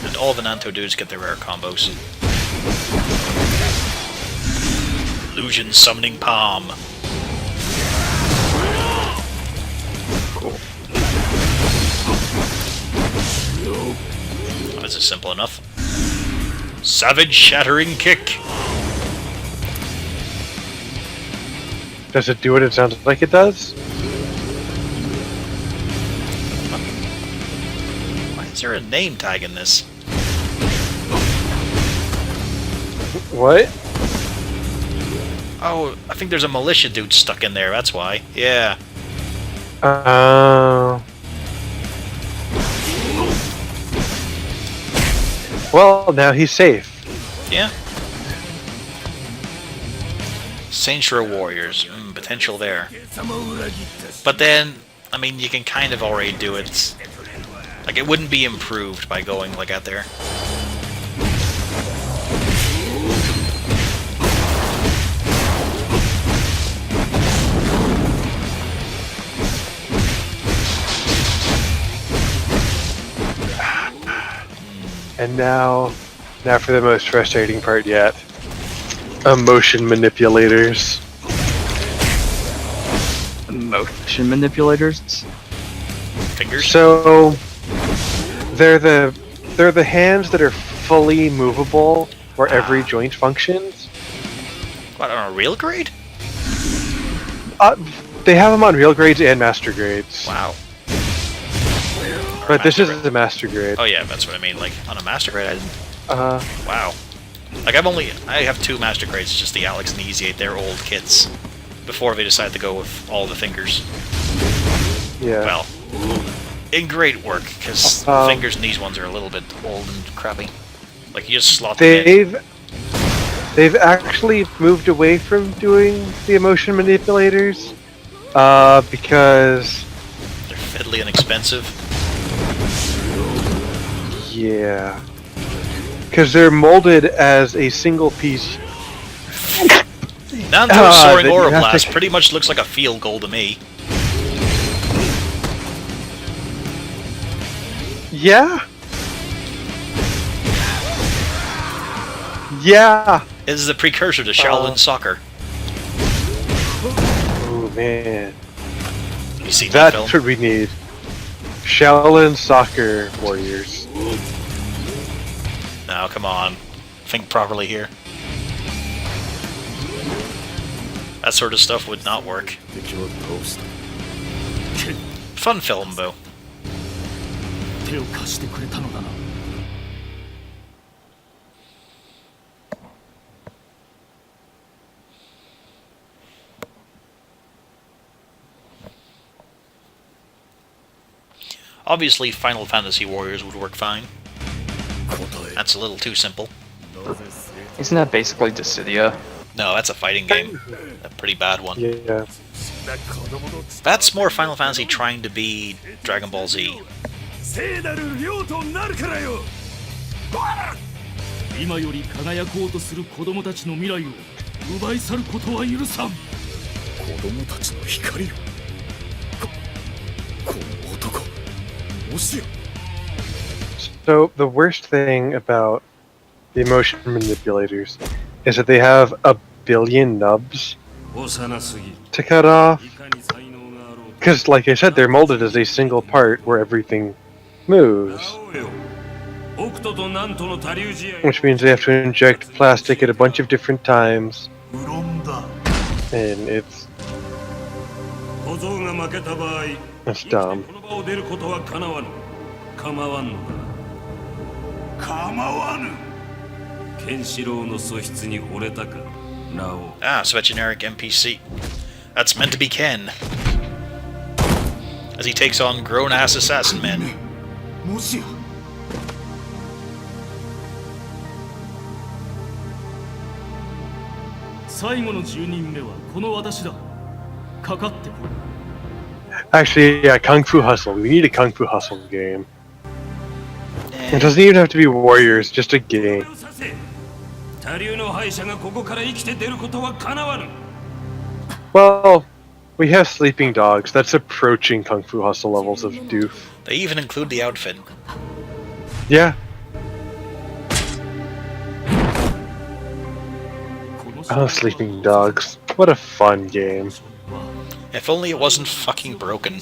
And all the Nanto dudes get their rare combos. Illusion Summoning Palm. Cool. Oh, this is simple enough. Savage Shattering Kick. Does it do what it sounds like it does? Why is there a name tag in this? What? Oh, I think there's a militia dude stuck in there, that's why. Yeah. Well, now he's safe. Yeah. Saints Row Warriors. Potential there. But then, I mean, you can kind of already do it. Like, it wouldn't be improved by going like out there. And now for the most frustrating part yet. Emotion manipulators. Motion manipulators? Fingers? So they're the hands that are fully movable where every joint functions. What, on a real grade? They have them on real grades and master grades. Wow. But this is the master grade. Oh yeah, that's what I mean. Like, on a master grade, I didn't... Wow. Like, I have 2 master grades, just the Alex and the Easy 8, they're old kits. Before they decided to go with all the fingers. Yeah. Well, in great work, because the fingers in these ones are a little bit old and crappy. Like, you just slot them in. They've actually moved away from doing the emotion manipulators, because... They're fiddly and expensive. Yeah. Because they're molded as a single piece. Nando's Soaring Aura Blast pretty much looks like a field goal to me. Yeah? Yeah! It is the precursor to Shaolin Soccer. Oh man. You see That's that film? what we need. Shaolin Soccer Warriors. Now, come on. Think properly here. That sort of stuff would not work. Fun film, though. Obviously, Final Fantasy Warriors would work fine. That's a little too simple. Isn't that basically Dissidia? No, that's a fighting game. A pretty bad one. Yeah. That's more Final Fantasy trying to be Dragon Ball Z. 今より輝こうとする子供たちの未来を奪い去ることは許さん。子供たちの光を。この男、もしや。 So the worst thing about the emotion manipulators is that they have a billion nubs to cut off. Because, like I said, they're molded as a single part where everything moves. Which means they have to inject plastic at a bunch of different times. And it's dumb. ケンシロウの素質に惚れたか、なお。 Ah, so a generic NPC. That's meant to be Ken. As he takes on grown-ass assassin men. もしや。最後の10人目はこの私だ。かかってこい。 Actually, yeah, Kung Fu Hustle. We need a Kung Fu Hustle game. It doesn't even have to be warriors, just a game. Well, we have sleeping dogs. That's approaching Kung Fu Hustle levels of doof. They even include the outfit. Yeah. Oh, sleeping dogs. What a fun game. If only it wasn't fucking broken.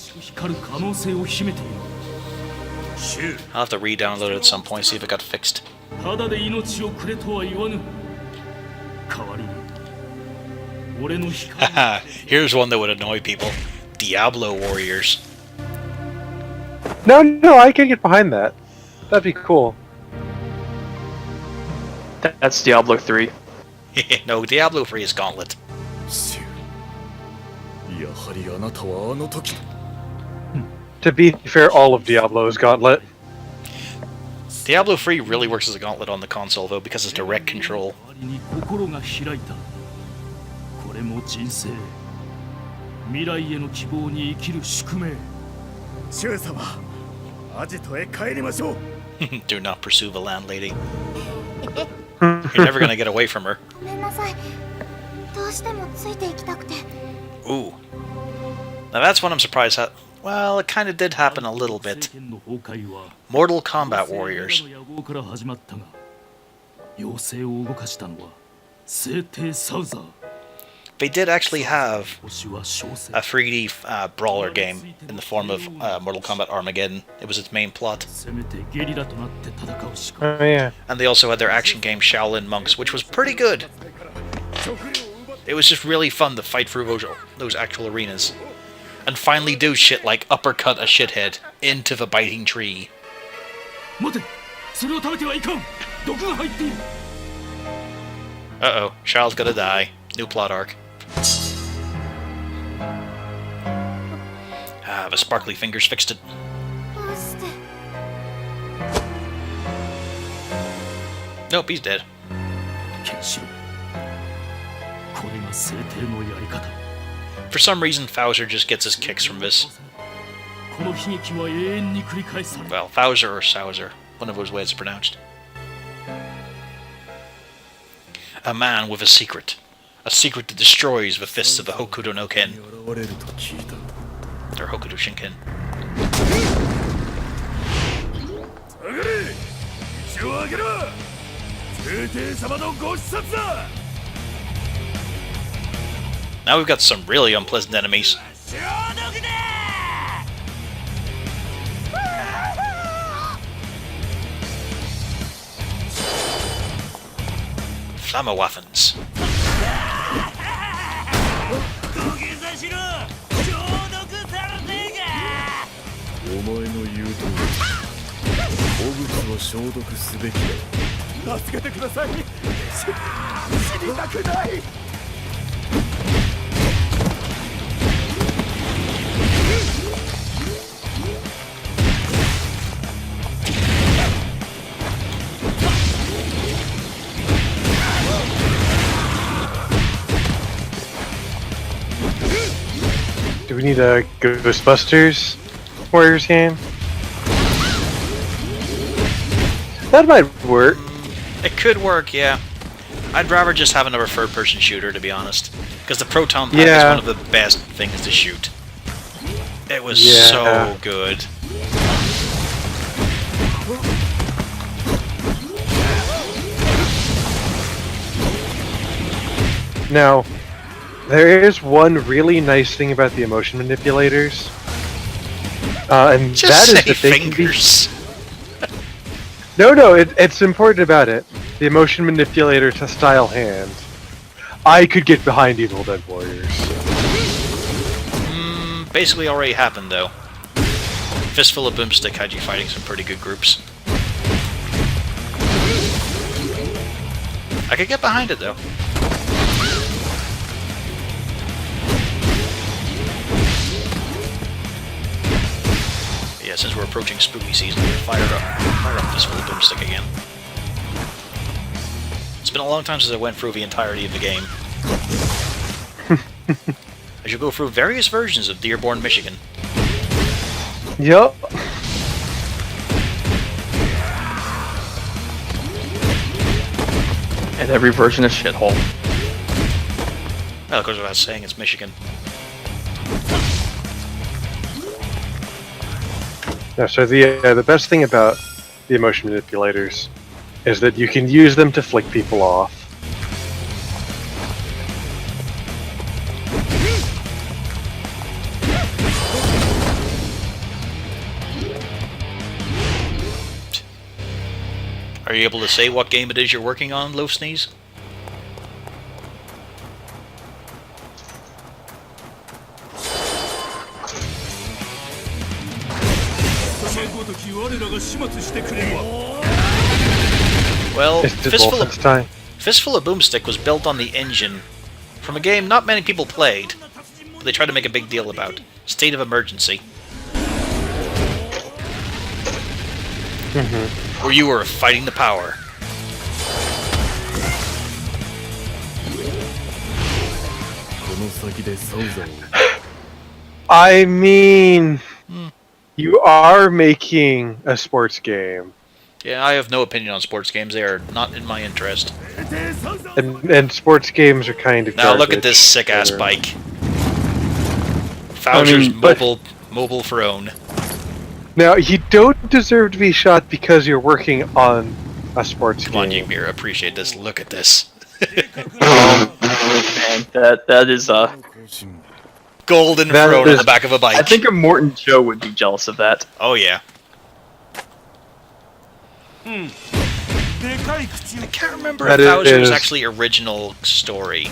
I'll have to re-download it at some point, see if it got fixed. Haha, here's one that would annoy people. Diablo Warriors. No, I can get behind that. That'd be cool. That's Diablo 3. No, Diablo 3 is Gauntlet. To be fair, all of Diablo is Gauntlet. Diablo 3 really works as a Gauntlet on the console, though, because it's direct control. Do not pursue the landlady. You're never gonna get away from her. Ooh. Now that's one I'm surprised Well, it kind of did happen a little bit. Mortal Kombat Warriors. They did actually have a 3D brawler game in the form of Mortal Kombat Armageddon. It was its main plot. Oh yeah. And they also had their action game Shaolin Monks, which was pretty good. It was just really fun to fight through those actual arenas. And finally do shit like uppercut a shithead into the biting tree. Uh-oh, Charles gotta die. New plot arc. Ah, the sparkly fingers fixed it. Nope, he's dead. For some reason, Fowler just gets his kicks from this. Well, Fowler or Sauser, one of those ways it's pronounced. A man with a secret. A secret that destroys the fists of the Hokuto no Ken. Or Hokuto Shinken. Now we've got some really unpleasant enemies. Flammewaffens. Do we need a Ghostbusters Warriors game? That might work. It could work, yeah. I'd rather just have another third-person shooter, to be honest. Because the Proton Pack is one of the best things to shoot. It was so good. Now, there is one really nice thing about the emotion manipulators, and Just that is say that they fingers. can be. No, it's important about it. The emotion manipulator's a style hand. I could get behind Evil Dead Warriors. Basically already happened, though. Fistful of Boomstick had you fighting some pretty good groups. I could get behind it, though. Yeah, since we're approaching spooky season, we'll fire up Fistful of Boomstick again. It's been a long time since I went through the entirety of the game. As you go through various versions of Dearborn, Michigan. Yup. And every version is shithole. Well, it goes without saying, it's Michigan. No, so the best thing about the emotion manipulators is that you can use them to flick people off. Are you able to say what game it is you're working on, Loaf Sneeze? Well, Fistful of Boomstick was built on the engine from a game not many people played, but they tried to make a big deal about. State of Emergency. Where you were fighting the power. I mean, you are making a sports game. Yeah, I have no opinion on sports games. They are not in my interest. And sports games are kind of Now look at this sick-ass bike. Fowler's Mobile throne. Now, you don't deserve to be shot because you're working on a sports Come on, game. Ymir, appreciate this. Look at this. Man, that is Golden That throne on is- the back of a bike. I think a Morton Joe would be jealous of that. Oh yeah. でかい口を I can't remember That if Bowser's is- actually original story.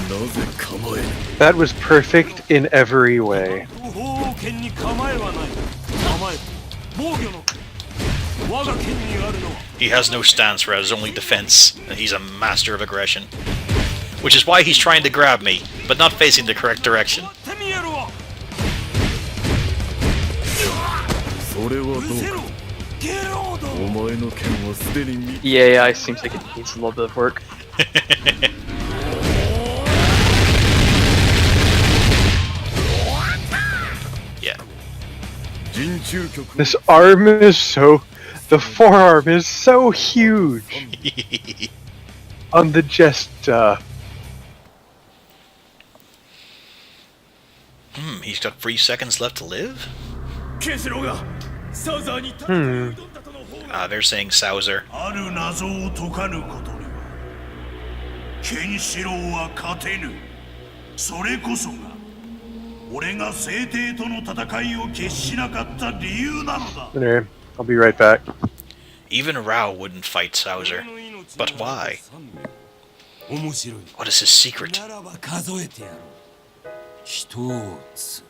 なぜ構える That was perfect in every way. 不法権に構えはない構え防御の我が剣にあるのは He has no stance for his only defense, and he's a master of aggression. Which is why he's trying to grab me, but not facing the correct direction. てみえるわそれはどう失せろかゲロードお前の剣はすでに見 The AI seems like it needs a little bit of work. Yeah. 人中局 This arm is so... The forearm is so huge on the He's got 3 seconds left to live? ケンシロウがサウザーに戦いを挑んだとの方が They're saying Sauser. ある謎を解かぬことにはケンシロウは勝てぬそれこそが俺が聖帝との戦いを決しなかった理由なのだ Anyway, I'll be right back. Even Rao wouldn't fight Sauser. But why? 面白い What is his secret? ならば数えてやろう一つ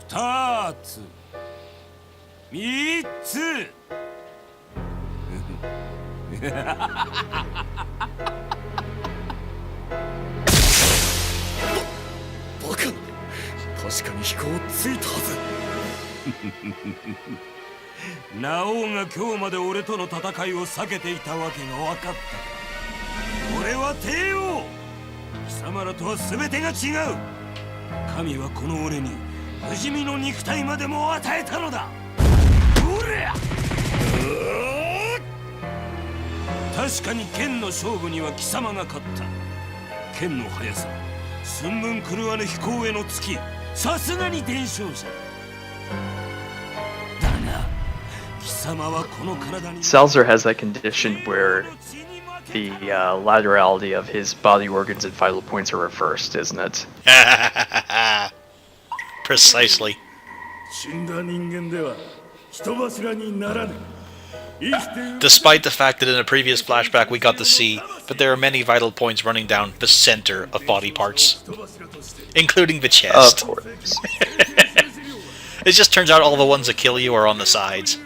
二つ三つバカな確かに飛行ついたはずナオウが今日まで俺との戦いを避けていたわけが分かったか俺は帝王貴様らとは全てが違う神はこの俺に不死身の肉体までも与えたのだおりゃ確かに剣の勝負には貴様が勝った剣の速さ寸分狂わぬ飛行への突きさすがに伝承者だが貴様はこの体に Salzer has that condition where the laterality of his body organs and vital points are reversed, isn't it? Precisely. 死んだ人間では人柱にならぬ生きている Despite the fact that in a previous flashback we got to see that there are many vital points running down the center of body parts, including the Of chest. course. It just turns out all the ones that kill you are on the sides.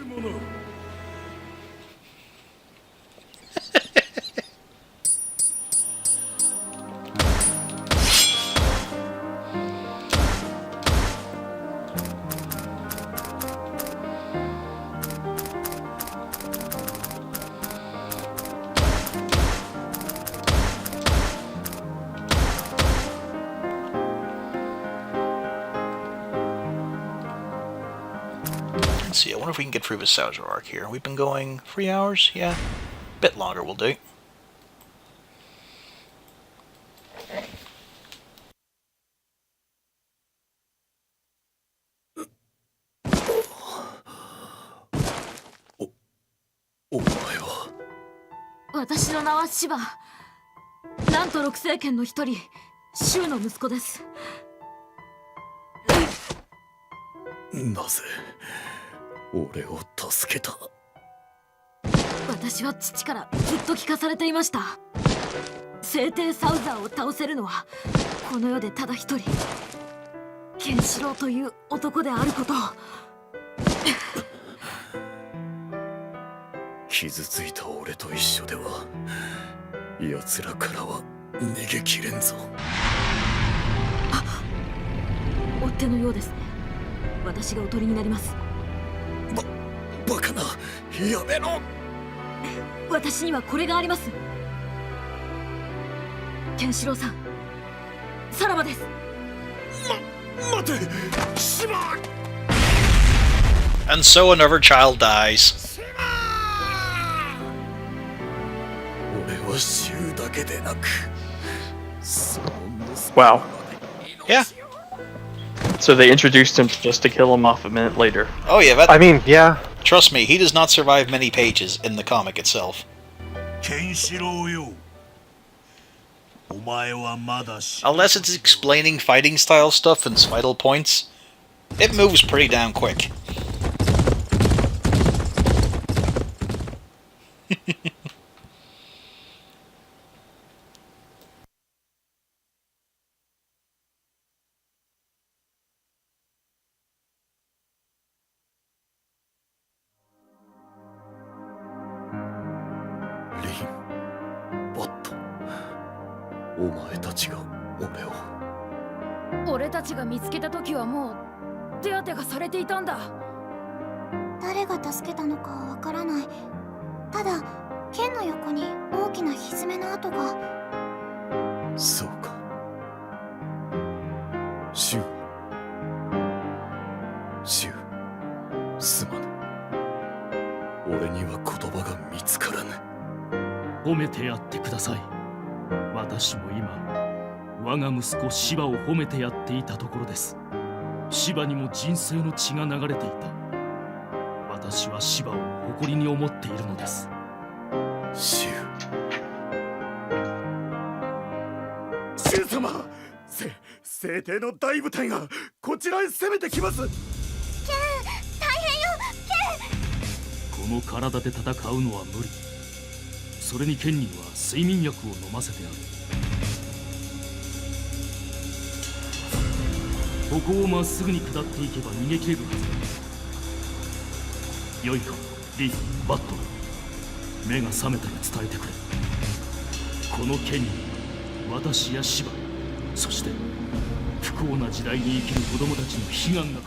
Let's see, I wonder if we can get through the Sauser arc here. We've been going 3 hours? Yeah. Bit longer will do. Oh, お前は私の名はシバ。なんと六聖剣の一人、シュウの息子です。なぜ俺を助けた私は父からずっと聞かされていました。聖帝サウザーを倒せるのはこの世でただ一人、ケンシロウという男であることを。傷ついた俺と一緒では奴らからは逃げきれんぞ追っ手のようですね。私がおとりになります。バカなやめろ私にはこれがあります。ケンシロウさん、さらばです。待てシバ And so another child dies. 俺は死ぬだけでなくその息子 Wow. Yeah. So they introduced him just to kill him off a minute later. Oh yeah, I mean, yeah. Trust me, he does not survive many pages in the comic itself. Unless it's explaining fighting style stuff and vital points, it moves pretty damn quick.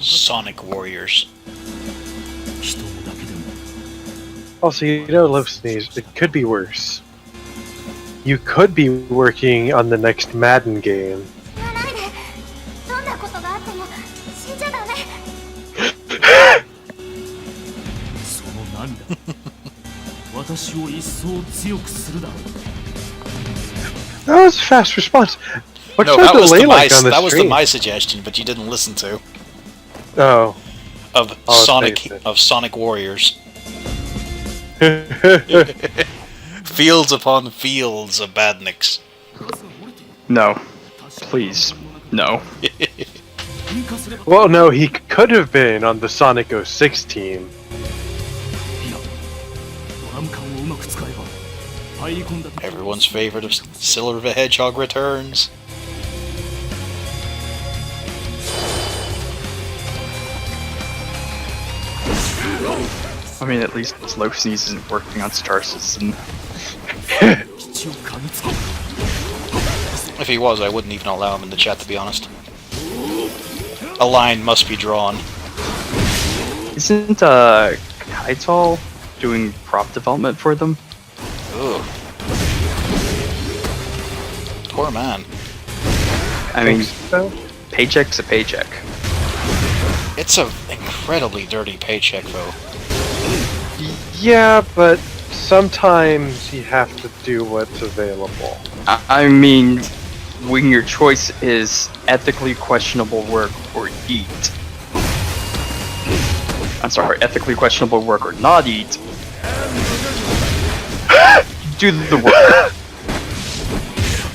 Sonic Warriors. Also, you know, Love Sneeze, it could be worse. You could be working on the next Madden game. That was a fast response. What's No, that that was delay the like on the that was the stream? my suggestion, but you didn't listen to. Oh. Of Sonic Warriors. Fields upon fields of badniks. No. Please. No. Well, no, he could have been on the Sonic 06 team. Everyone's favorite of Silver the Hedgehog returns. I mean, at least Slow Sneeze isn't working on Star Citizen. If he was, I wouldn't even allow him in the chat, to be honest. A line must be drawn. Isn't Kaital doing prop development for them? Ooh. Poor man. I mean, paycheck's a paycheck. It's an incredibly dirty paycheck, though. Yeah, but sometimes you have to do what's available. I mean, when your choice is ethically questionable work or eat. I'm sorry, ethically questionable work or not eat. Do the work.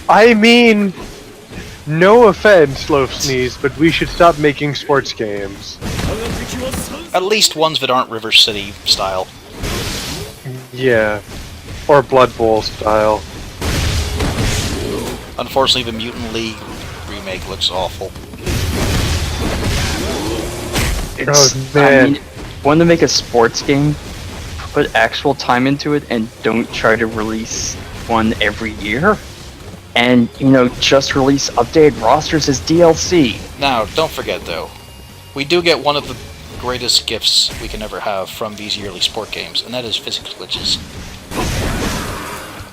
I mean, no offense, Loaf Sneeze, but we should stop making sports games. At least ones that aren't River City style. Yeah. Or Blood Bowl style. Unfortunately, the Mutant League remake looks awful. I mean, want to make a sports game? Put actual time into it and don't try to release one every year. And, you know, just release updated rosters as DLC. Now, don't forget though, we do get one of the greatest gifts we can ever have from these yearly sport games, and that is physics glitches.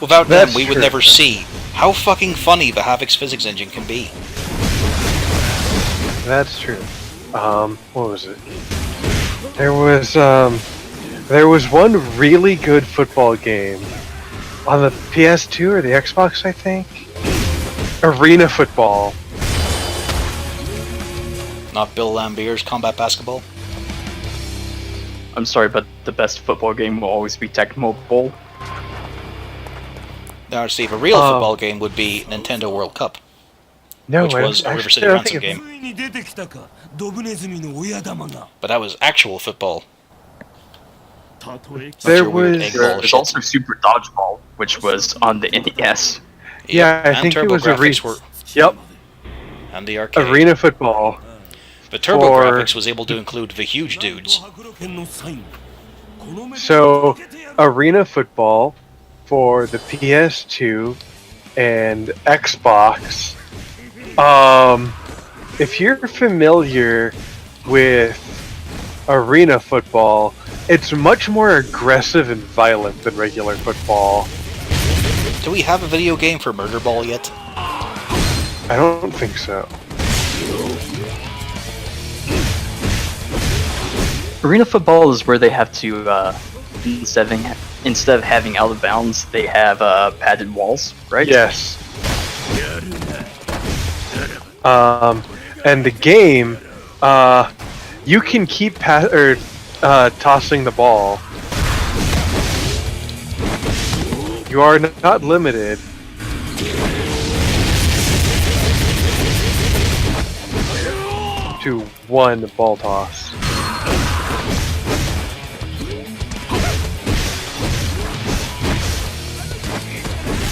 Without them, we would never see how fucking funny the Havoc's physics engine can be. That's true. What was it? There was one really good football game on the PS2 or the Xbox, I think. Arena football. Not Bill Lambier's combat basketball? I'm sorry, but the best football game will always be Tecmo Bowl. Now, Steve, a real football game would be Nintendo World Cup. No, which was a River City Ransom game. But that was actual football. There was also Super Dodgeball, which was on the NES. Yeah, I think it was Yep. And the arcade. Arena football. But TurboGrafx was able to include the huge dudes. So, Arena football for the PS2 and Xbox. If you're familiar with Arena football, it's much more aggressive and violent than regular football. Do we have a video game for Murder Ball yet? I don't think so. Arena football is where they have to, instead of having out of bounds, they have padded walls, right? Yes. And the game, you can keep tossing the ball. You are not limited. To one ball toss.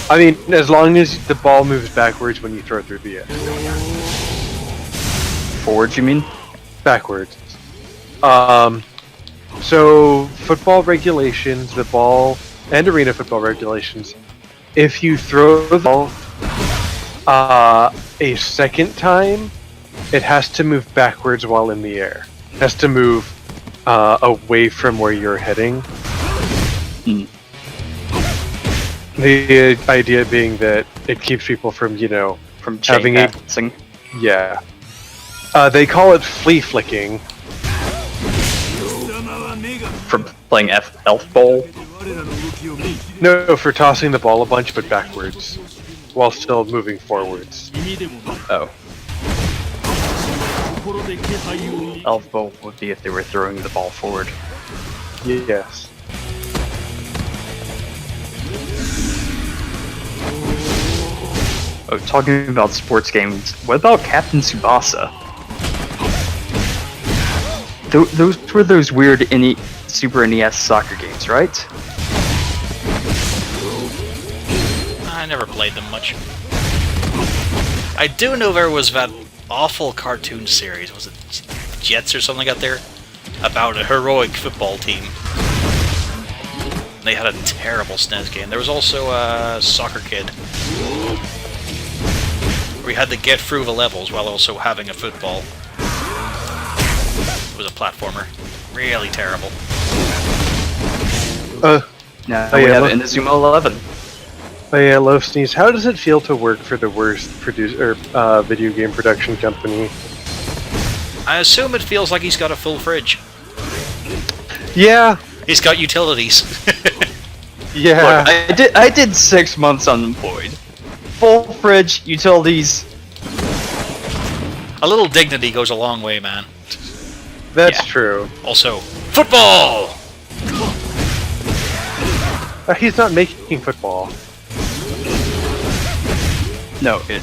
I mean, as long as the ball moves backwards when you throw it through the air. Forward, you mean? Backwards. So, football regulations, the ball, and arena football regulations, if you throw the ball a second time, it has to move backwards while in the air. It has to move away from where you're heading. Mm. The idea being that it keeps people from, from having balancing. Yeah. They call it flea flicking. For playing Elf Bowl? No, for tossing the ball a bunch, but backwards, while still moving forwards. Oh. Elf Bowl would be if they were throwing the ball forward. Yes. Oh, talking about sports games, what about Captain Tsubasa? Those were those weird Super NES soccer games, right? I never played them much. I do know there was that awful cartoon series, was it Jets or something out there? About a heroic football team. They had a terrible SNES game. There was also a Soccer Kid. We had to get through the levels while also having a football. It was a platformer. Really terrible. Now we have Inazuma 11. Oh yeah, Low Sneeze. How does it feel to work for the worst video game production company? I assume it feels like he's got a full fridge. Yeah. He's got utilities. Yeah. Look, I did 6 months unemployed. Full fridge, utilities. A little dignity goes a long way, man. That's true. Also, football! He's not making football. No, it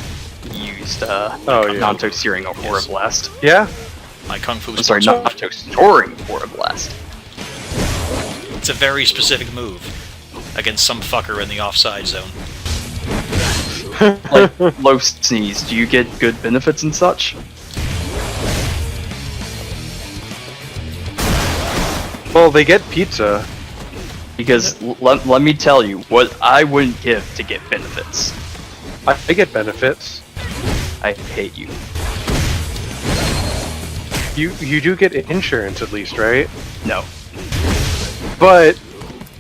used Nanto Searing Aura Blast. Yeah? My Kung Fu. I'm sorry, Nanto Soaring Aura Blast. It's a very specific move against some fucker in the offside zone. Like, Low Sneeze, do you get good benefits and such? Well, they get pizza. Because let me tell you, what I wouldn't give to get benefits. I get benefits. I hate you. You do get insurance at least, right? No. But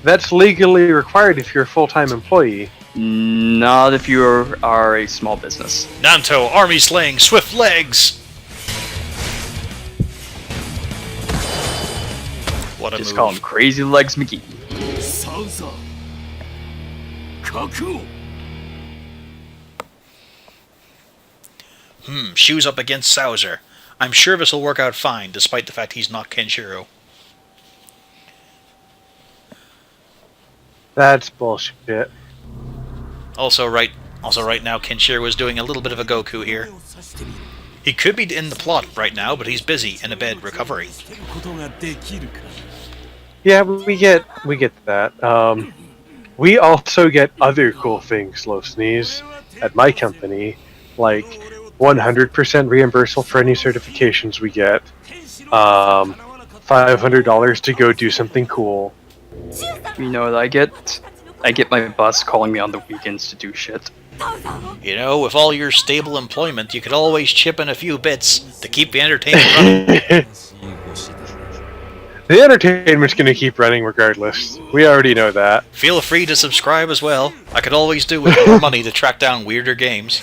that's legally required if you're a full-time employee. Not if you are a small business. Nanto, army slaying, swift legs! What a Just move. call him Crazy Legs McGee. Shoes up against Souser. I'm sure this will work out fine, despite the fact he's not Kenshiro. That's bullshit. Also right now, Kenshiro is doing a little bit of a Goku here. He could be in the plot right now, but he's busy in a bed recovering. Yeah, we get that. We also get other cool things, Low Sneeze, at my company, like 100% reimbursable for any certifications we get, $500 to go do something cool. You know what I get? I get my boss calling me on the weekends to do shit. You know, with all your stable employment, you could always chip in a few bits to keep the entertainment running. The entertainment's gonna keep running regardless. We already know that. Feel free to subscribe as well. I could always do with more money to track down weirder games.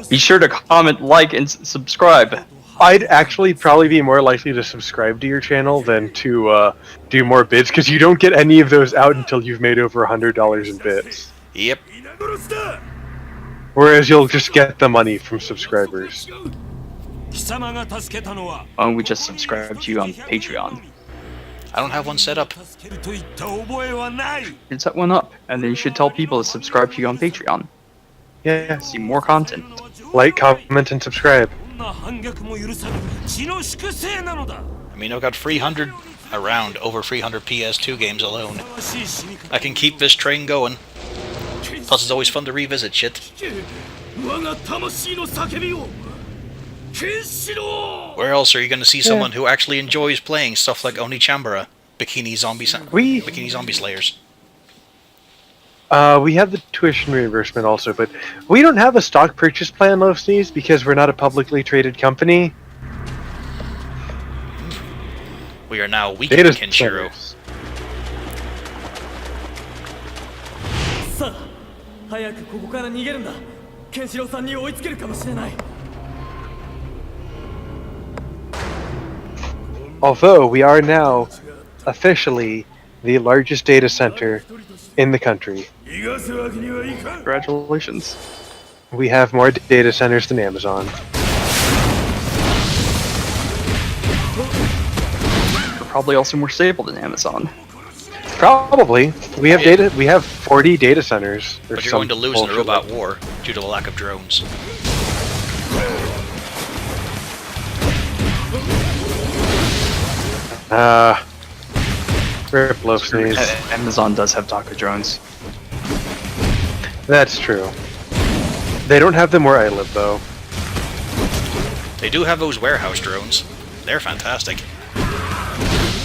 Be sure to comment, like, and subscribe. I'd actually probably be more likely to subscribe to your channel than to do more bits, because you don't get any of those out until you've made over $100 in bits. Yep. Whereas you'll just get the money from subscribers. Why don't we just subscribe to you on Patreon? I don't have one set up. You should set one up, and then you should tell people to subscribe to you on Patreon. Yeah. See more content. Like, comment, and subscribe. I mean, I've got over 300 PS2 games alone. I can keep this train going. Plus, it's always fun to revisit shit. Where else are you going to see someone who actually enjoys playing stuff like Onichambara, Bikini Zombie Slayers? We have the tuition reimbursement also, but we don't have a stock purchase plan, Low Sneeze, because we're not a publicly traded company. We are now weak in Kenshiro. Although we are now officially the largest data center in the country. Congratulations. We have more data centers than Amazon. We're probably also more stable than Amazon. Probably. We have 40 data centers. But you're going to lose in a robot war due to the lack of drones. Rip Low Sneeze. Amazon does have Taco drones. That's true. They don't have them where I live, though. They do have those warehouse drones. They're fantastic.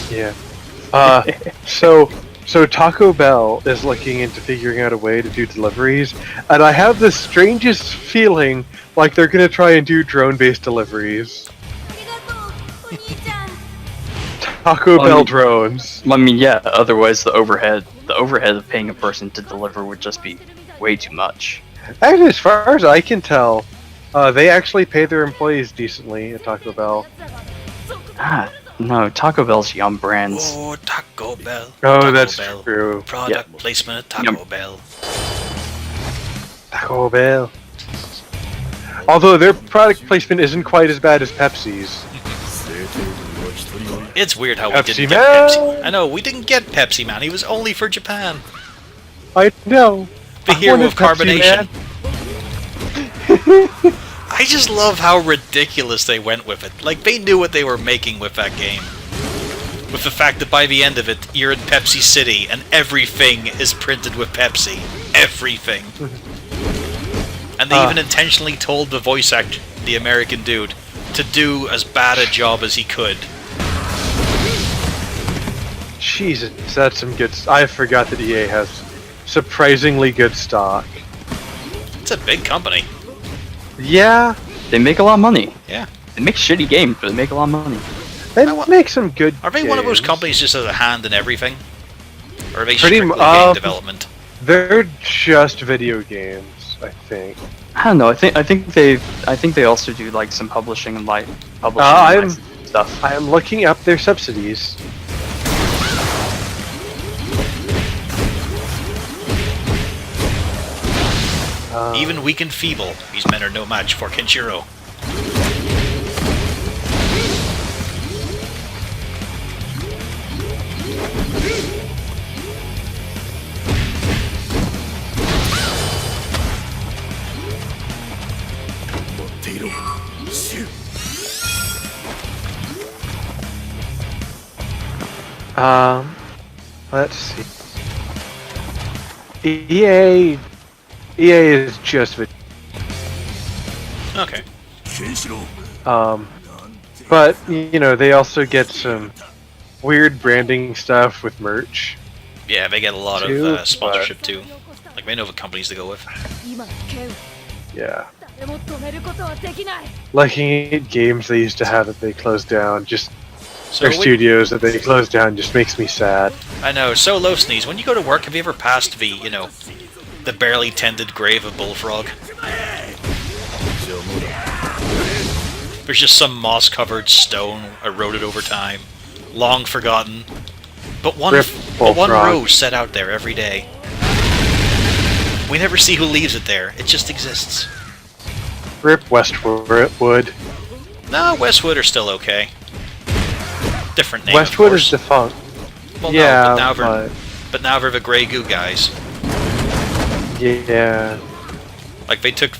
Yeah. So Taco Bell is looking into figuring out a way to do deliveries, and I have the strangest feeling like they're gonna try and do drone-based deliveries. Taco Bell drones. I mean, yeah. Otherwise, the overhead of paying a person to deliver would just be way too much. Actually, as far as I can tell, they actually pay their employees decently at Taco Bell. No, Taco Bell's Yum Brands. Oh, Taco Bell. Oh, Taco that's Bell. true. Product placement at Taco Bell. Taco Bell. Although their product placement isn't quite as bad as Pepsi's. It's weird how we Pepsi didn't Man. get Pepsi. I know, we didn't get Pepsi Man. He was only for Japan. I know. The hero of Pepsi carbonation. I just love how ridiculous they went with it. Like, they knew what they were making with that game. With the fact that by the end of it, you're in Pepsi City and everything is printed with Pepsi. Everything. And they even intentionally told the voice actor, the American dude, to do as bad a job as he could. Jesus, that's some good. I forgot that EA has surprisingly good stock. It's a big company. Yeah, They make a lot of money. Yeah. They make shitty games, but they make a lot of money. they make some good. Are they games. one of those companies just has a hand in everything? Or are they Pretty strictly game development? They're just video games, I think. I don't know. I think they also do like some publishing and I'm stuff. I am looking up their subsidies. Even weak and feeble, these men are no match for Kenshiro. Let's see. EA is just Okay. but you know they also get some weird branding stuff with merch. Yeah, they get a lot of sponsorship too. Like they know the companies to go with. Yeah. Looking at games they used to have that they closed down, just their studios that they closed down, just makes me sad. I know. So low sneeze. When you go to work, have you ever passed the the barely tended grave of Bullfrog? There's just some moss-covered stone eroded over time, long forgotten, but one row set out there every day. We never see who leaves it there. It just exists. Rip Westwood. No, Westwood are still okay. Different name. Westwood is defunct. Well, yeah, no, but now they're the Grey Goo guys. Yeah. Like they took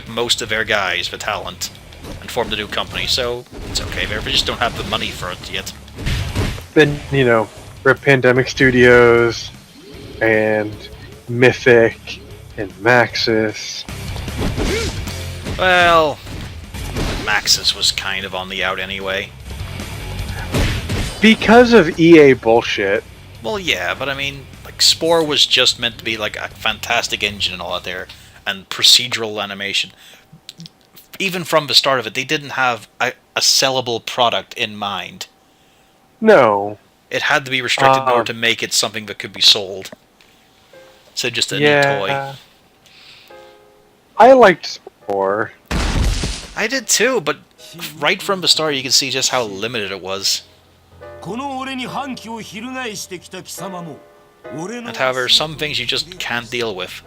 most of their guys, the talent, and formed a new company. So it's okay. They just don't have the money for it yet. Then Rip Pandemic Studios and Mythic and Maxis. Well, Maxis was kind of on the out anyway. Because of EA bullshit. Well, yeah, but I mean, like, Spore was just meant to be like a fantastic engine and all that there, and procedural animation. Even from the start of it, they didn't have a sellable product in mind. No. It had to be restricted in order to make it something that could be sold. So just a neat toy. I liked Spore. I did too, but right from the start you can see just how limited it was. And however, some things you just can't deal with.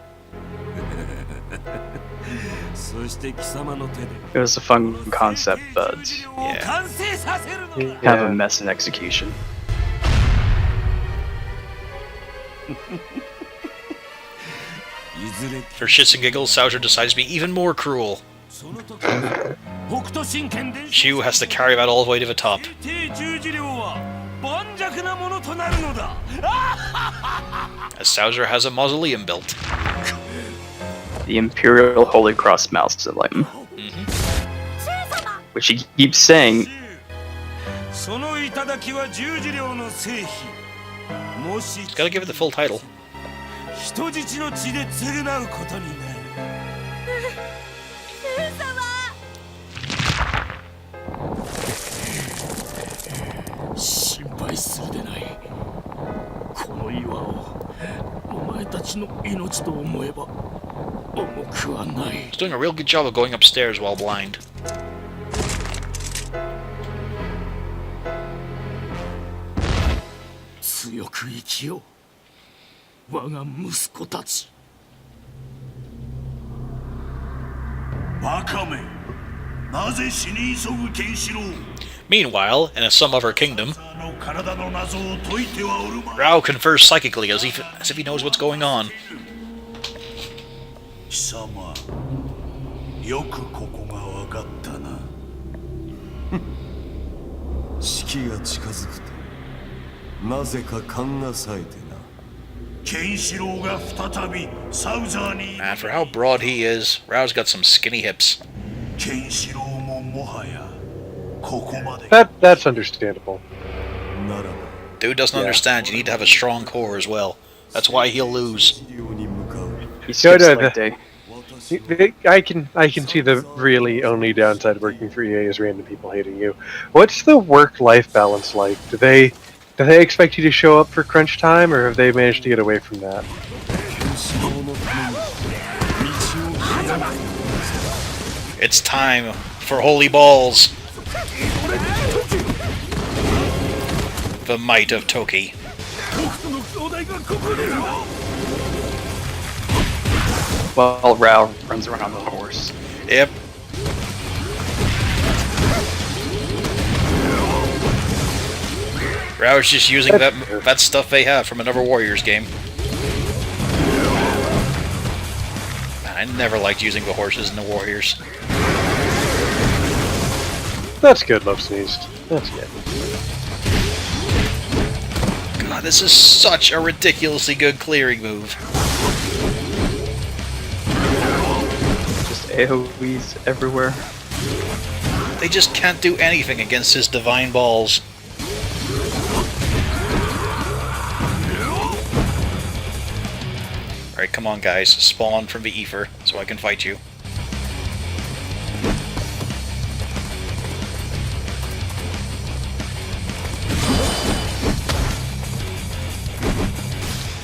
It was a fun concept, but yeah. Kind of a mess in execution. For shits and giggles, Souser decides to be even more cruel. Shu has to carry that all the way to the top. As Souser has a mausoleum built. The Imperial Holy Cross Mausoleum. Which he keeps saying. Gotta give it the full title. He's doing a real good job of going upstairs while blind. Meanwhile, in some other kingdom, Rao confers psychically as if he knows what's going on. And for how broad he is, Rao's got some skinny hips. That's understandable. Dude doesn't understand, you need to have a strong core as well. That's why he'll lose. I can see the really only downside of working for EA is random people hating you. What's the work-life balance like? Do they expect you to show up for crunch time, or have they managed to get away from that? It's time for holy balls. The might of Toki. While Rao runs around on the horse. Yep. Rao's just using that stuff they have from another Warriors game. Man, I never liked using the horses in the Warriors. That's good, Love Sneezed. That's good. God, this is such a ridiculously good clearing move. Just AoEs everywhere. They just can't do anything against his divine balls. Alright, come on guys, spawn from the ether so I can fight you.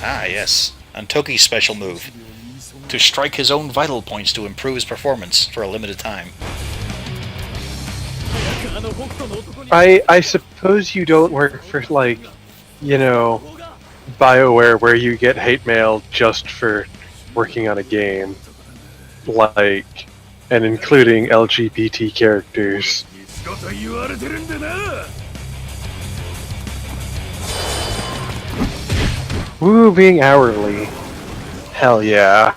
Ah, yes. And Toki's special move. To strike his own vital points to improve his performance for a limited time. I suppose you don't work for, like, you know, BioWare where you get hate mail just for working on a game. Like, and including LGBT characters. Woo, being hourly. Hell yeah.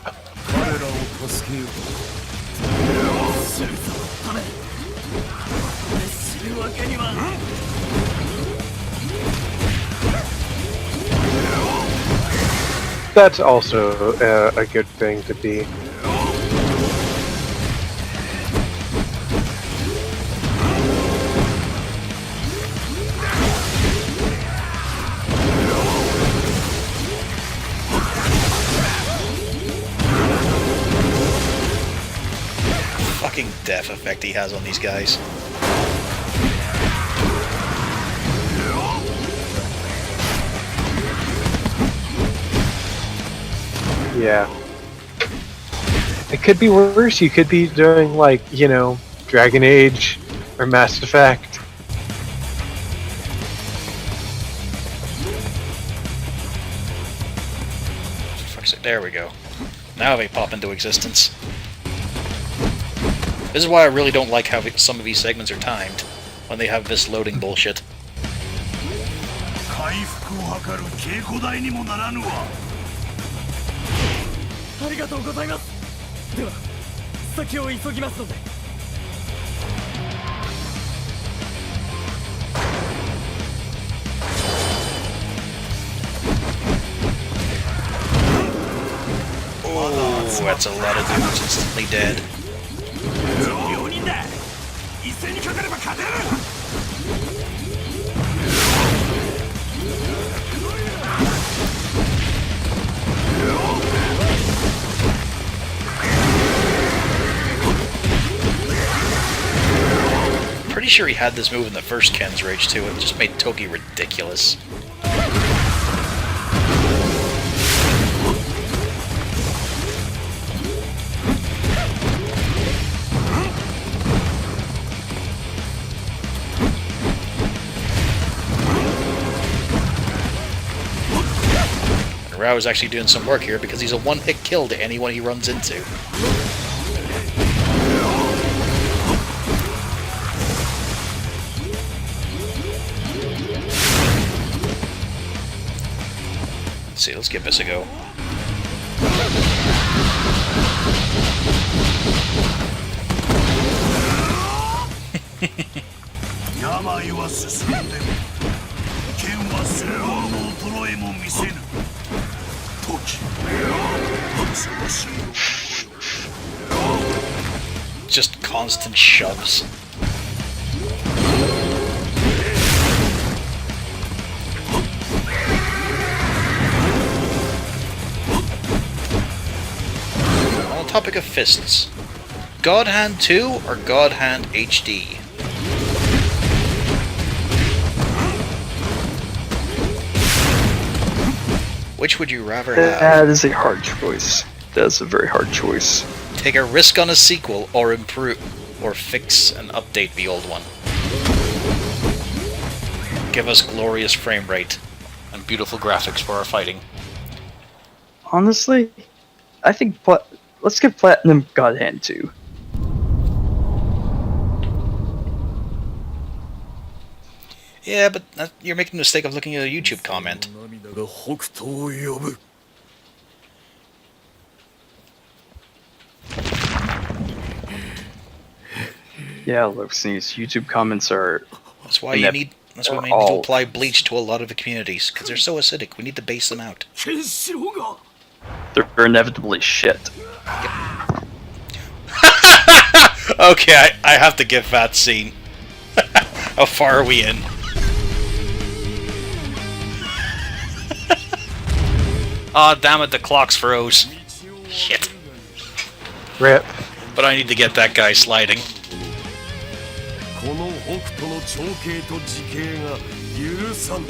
That's also a good thing to be. Fucking death effect he has on these guys. Yeah. It could be worse. You could be doing, like, you know, Dragon Age or Mass Effect. There we go. Now they pop into existence. This is why I really don't like how some of these segments are timed, when they have this loading bullshit. Oh, that's a lot of dudes instantly dead. Pretty sure he had this move in the first Ken's Rage too. It just made Toki ridiculous. Rao is actually doing some work here because he's a one-hit kill to anyone he runs into. Let's see, let's give this a go. Just constant shoves. On the topic of fists, God Hand 2 or God Hand HD? Which would you rather have? That is a hard choice. That's a very hard choice. Take a risk on a sequel or improve, or fix and update the old one. Give us glorious frame rate and beautiful graphics for our fighting. Honestly, I think let's get Platinum God Hand 2. Yeah, but you're making the mistake of looking at a YouTube comment. Yeah, look, these YouTube comments are That's why you need That's why we need to apply bleach to a lot of the communities, because they're so acidic. We need to base them out. They're inevitably shit. Okay, I have to give that scene. How far are we in? Aw, damn it, the clock's froze. Shit. Rip. But I need to get that guy sliding. この北斗の長兄と時系が許さぬ。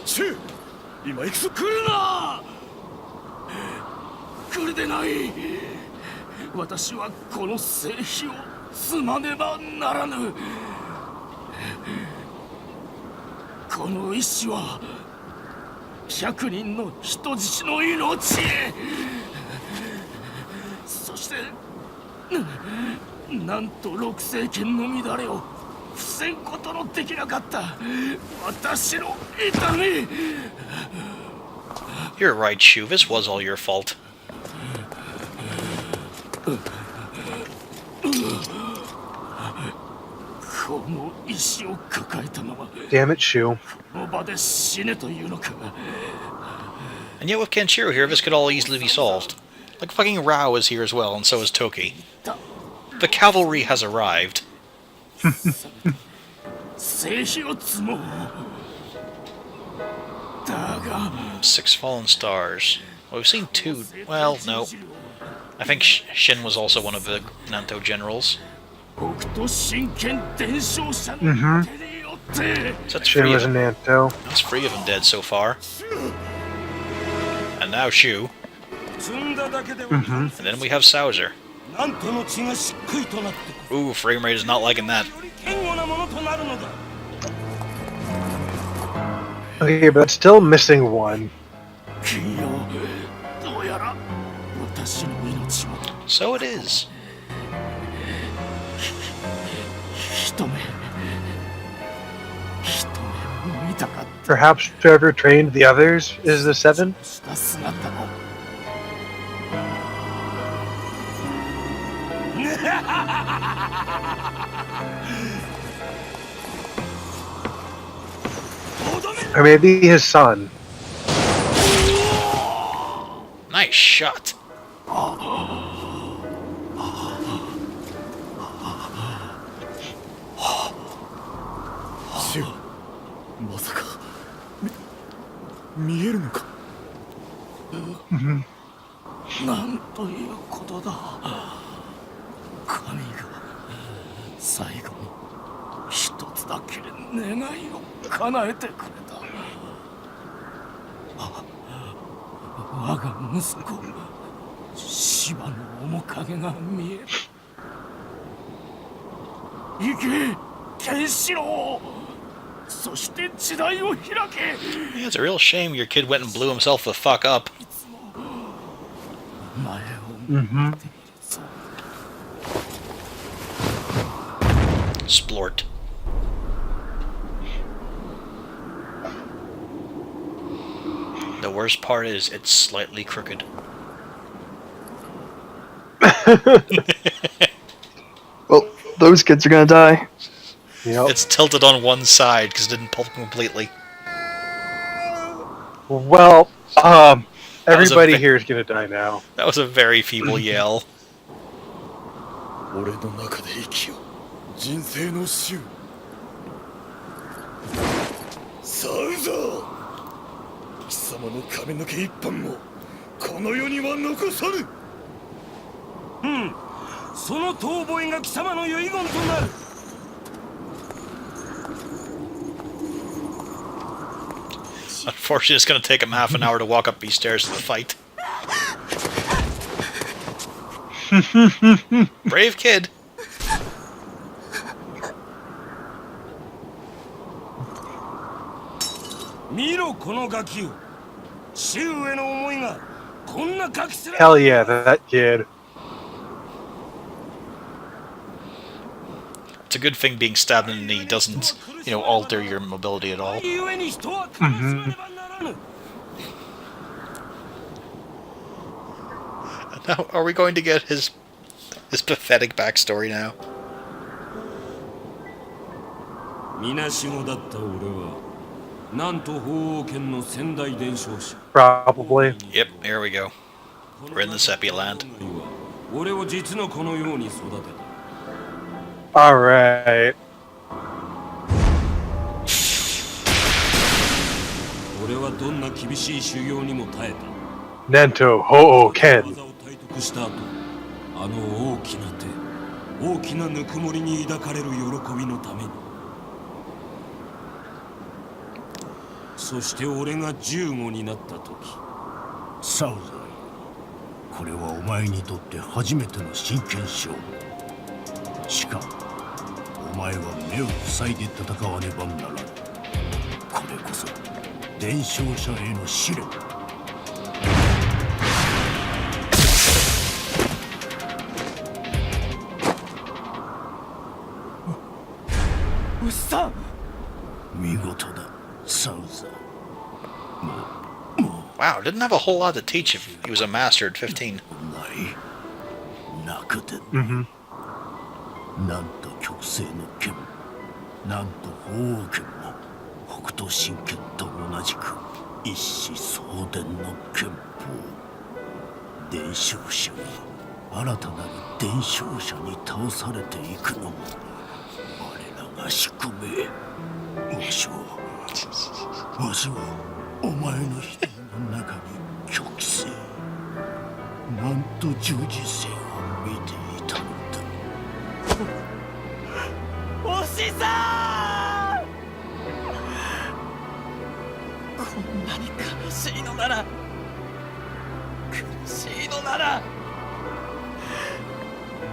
シュウ、今行くぞ。来るな。来るでない。私はこの聖碑を積まねばならぬ。この石は100人の人質の命へ。そしてなんと6世紀の乱れを防ぐことのできなかった私の痛み。 You're right, Shu. This was all your fault. Damn it, Shu. And yet with Kenshiro here, this could all easily be solved. Like fucking Rao is here as well, and so is Toki. The cavalry has arrived. 6 fallen stars. Well, we've seen 2. Well, no. I think Shin was also one of the Nanto generals. So that's Shin was a Nanto. That's 3 of them dead so far. And now Shu. And then we have Sauser. Ooh, frame rate is not liking that. Okay, but still missing one. So it is. Perhaps whoever trained the others is the 7? Or maybe his son. Nice shot. Shu, まさか見えるのか。なんということだ。神が最後に一つだけ願いを叶えてくれた。我が息子芝の面影が見える。行け、ケンシロウ。そして時代を開け。 Yeah, it's a real shame your kid went and blew himself the fuck up. Splort. The worst part is it's slightly crooked. Well, those kids are gonna die. Yep. It's tilted on one side because it didn't pulp completely. Well, everybody here is gonna die now. That was a very feeble yell. 俺の中で生きよ、人生の衆。サウザー、貴様の髪の毛一本もこの世には残さぬ。その遠吠えが貴様の遺言となる。Unfortunately, it's going to take him half an hour to walk up these stairs to the fight. Brave kid. Hell yeah, that kid. It's a good thing being stabbed in the knee doesn't, alter your mobility at all. Now, are we going to get his pathetic backstory now? Probably. Yep, here we go. We're in the Sepia land. Alright. Nento Ho Ken. あの大きな手、大きなぬくもりに抱かれる喜びのために。そして俺が15になった時、サウザー、これはお前にとって初めての真剣勝負。しかも、お前は目を塞いで戦わねばならぬ。これこそ伝承者への試練。見事だ、サウザー。Wow, didn't have a whole lot to teach if he was a master at 15. なんと極西の剣、なんと法王剣も北斗神剣と同じく一子相伝の剣法。伝承者が新たなる伝承者に倒されていくのも我らが宿命。わしはお前の瞳の中に極西、なんと十字星を見ていたのだ。おしさん、こんなに悲しいのなら、苦しいのなら、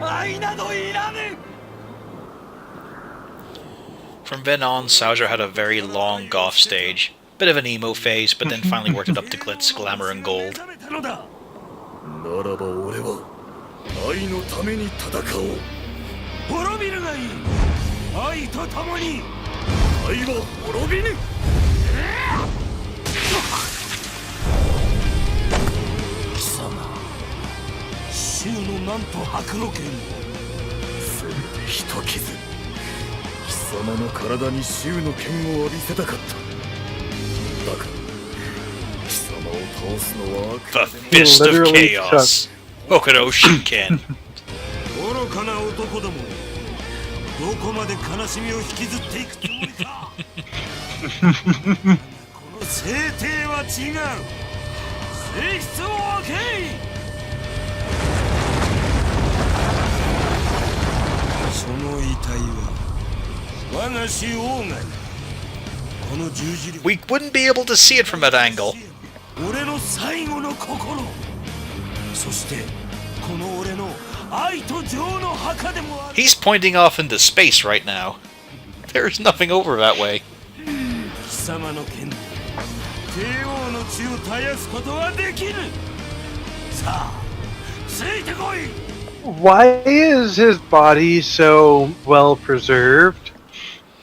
愛などいらぬ。 From then on, Saoja had a very long goth stage. Bit of an emo phase, but then finally worked it up to glitz, glamour, and gold. ならば俺は愛のために戦おう。滅びるがいい。愛と共に。愛は滅びぬ。貴様、衆のなんと白露剣。せめて一傷。貴様の体に衆の剣を浴びせたかった。だから貴様を倒すのは The Fist of Chaos! Hokuto Shinken! 愚かな男ども、どこまで悲しみを引きずっていくつもりか。この聖帝は違う。性質を分けい。その遺体は我が師王がこの十字力。 We wouldn't be able to see it from that angle. 俺の最後の心。そしてこの俺の愛と情の墓でもある。 He's pointing off into space right now. There's nothing over that way. 貴様の剣で帝王の血を絶やすことはできぬ。さあ、ついてこい。 Why is his body so well preserved?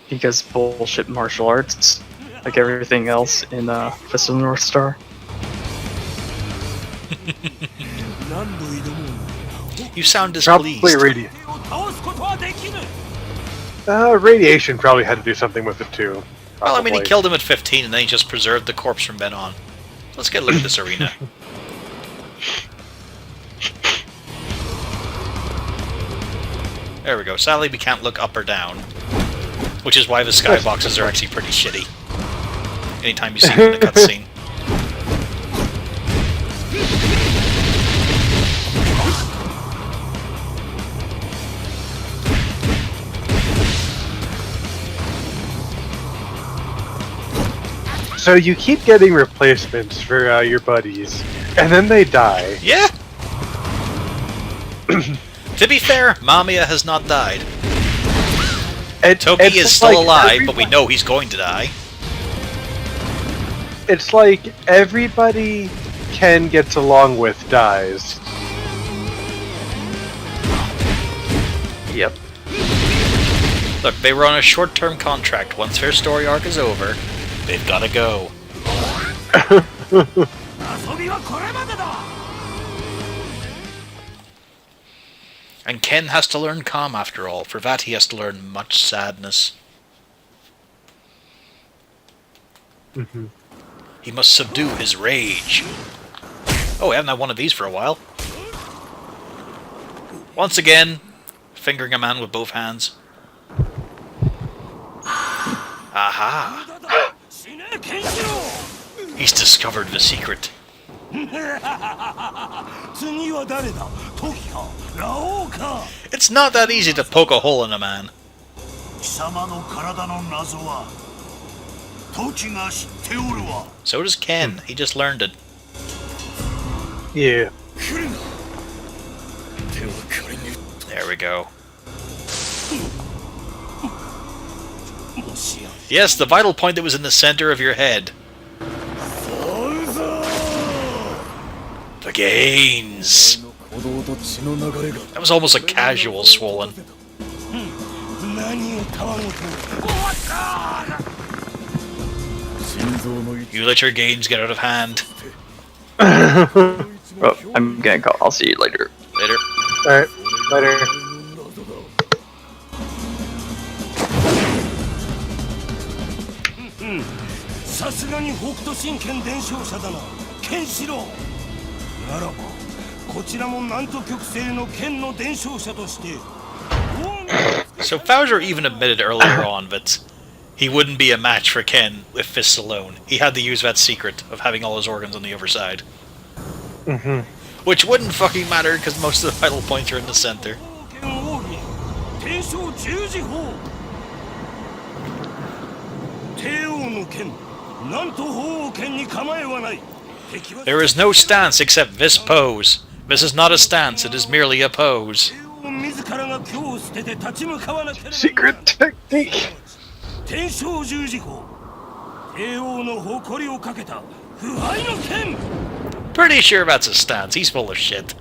Because bullshit martial arts, like everything else in Fist of the North Star. You sound displeased. Probably radiation probably had to do something with it too. Well, I mean, he Probably. killed him at 15 and then he just preserved the corpse from then on. Let's get a look at this arena. There we go. Sadly, we can't look up or down. Which is why the skyboxes are actually pretty shitty. Anytime you see them in the cutscene. So you keep getting replacements for your buddies, and then they die. Yeah! To be fair, Mamiya has not died. Toki is still alive, but we know he's going to die. It's like everybody Ken gets along with dies. Yep. Look, they were on a short-term contract. Once their story arc is over, they've gotta go. And Ken has to learn calm after all. For that he has to learn much sadness. He must subdue his rage. Oh, we haven't had one of these for a while. Once again, fingering a man with both hands. Aha! He's discovered the secret. It's not that easy to poke a hole in a man. So does Ken. He just learned it. Yeah. There we go. Yes, the vital point that was in the center of your head. The gains. That was almost a casual swollen. You let your gains get out of hand. Oh, I'm gonna go. I'll see you later. Later. Alright, later. So Bowser even admitted earlier on that he wouldn't be a match for Ken with fists alone. He had to use that secret of having all his organs on the overside. Which wouldn't fucking matter because most of the vital points are in the center. There is no stance except this pose. This is not a stance, it is merely a pose. Secret technique. Pretty sure that's a stance, he's full of shit.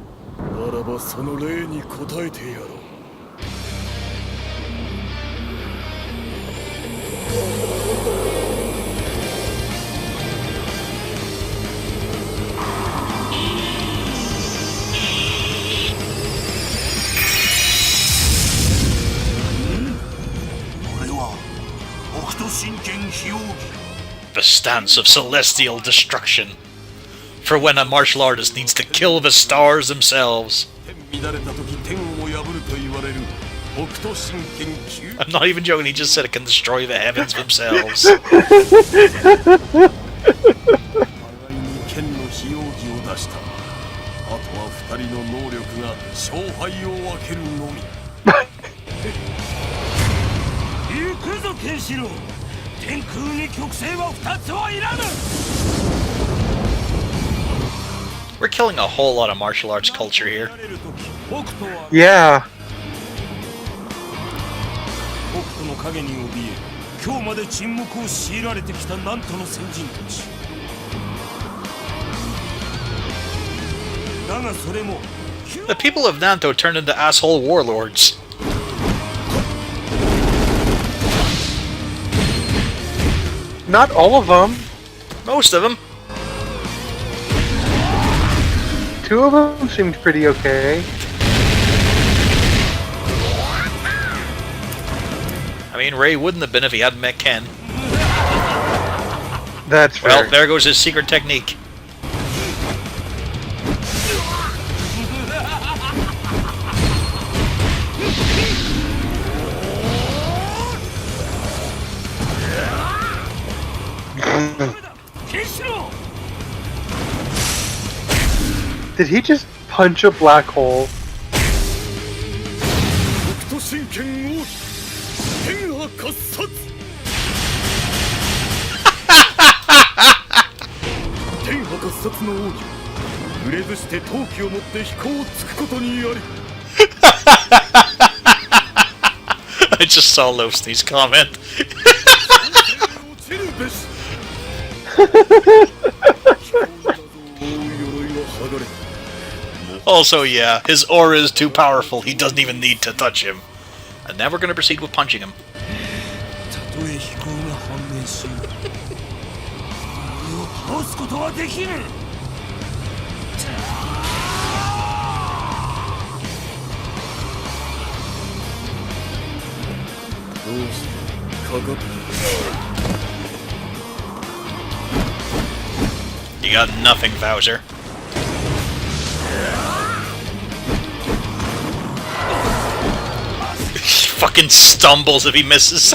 The stance of celestial destruction. For when a martial artist needs to kill the stars themselves. I'm not even joking, he just said it can destroy the heavens themselves. We're killing a whole lot of martial arts culture here. Yeah. The people of Nanto turned into asshole warlords. Not all of them. Most of them. Two of them seemed pretty okay. I mean, Ray wouldn't have been if he hadn't met Ken. That's fair. Well, there goes his secret technique. Did he just punch a black hole? I just saw Losney's comment. Also, yeah, his aura is too powerful, he doesn't even need to touch him. And now we're going to proceed with punching him. え飛行が判明し俺を倒すことはできぬ。どうしてかかって You got nothing, Bowser. He fucking stumbles if he misses.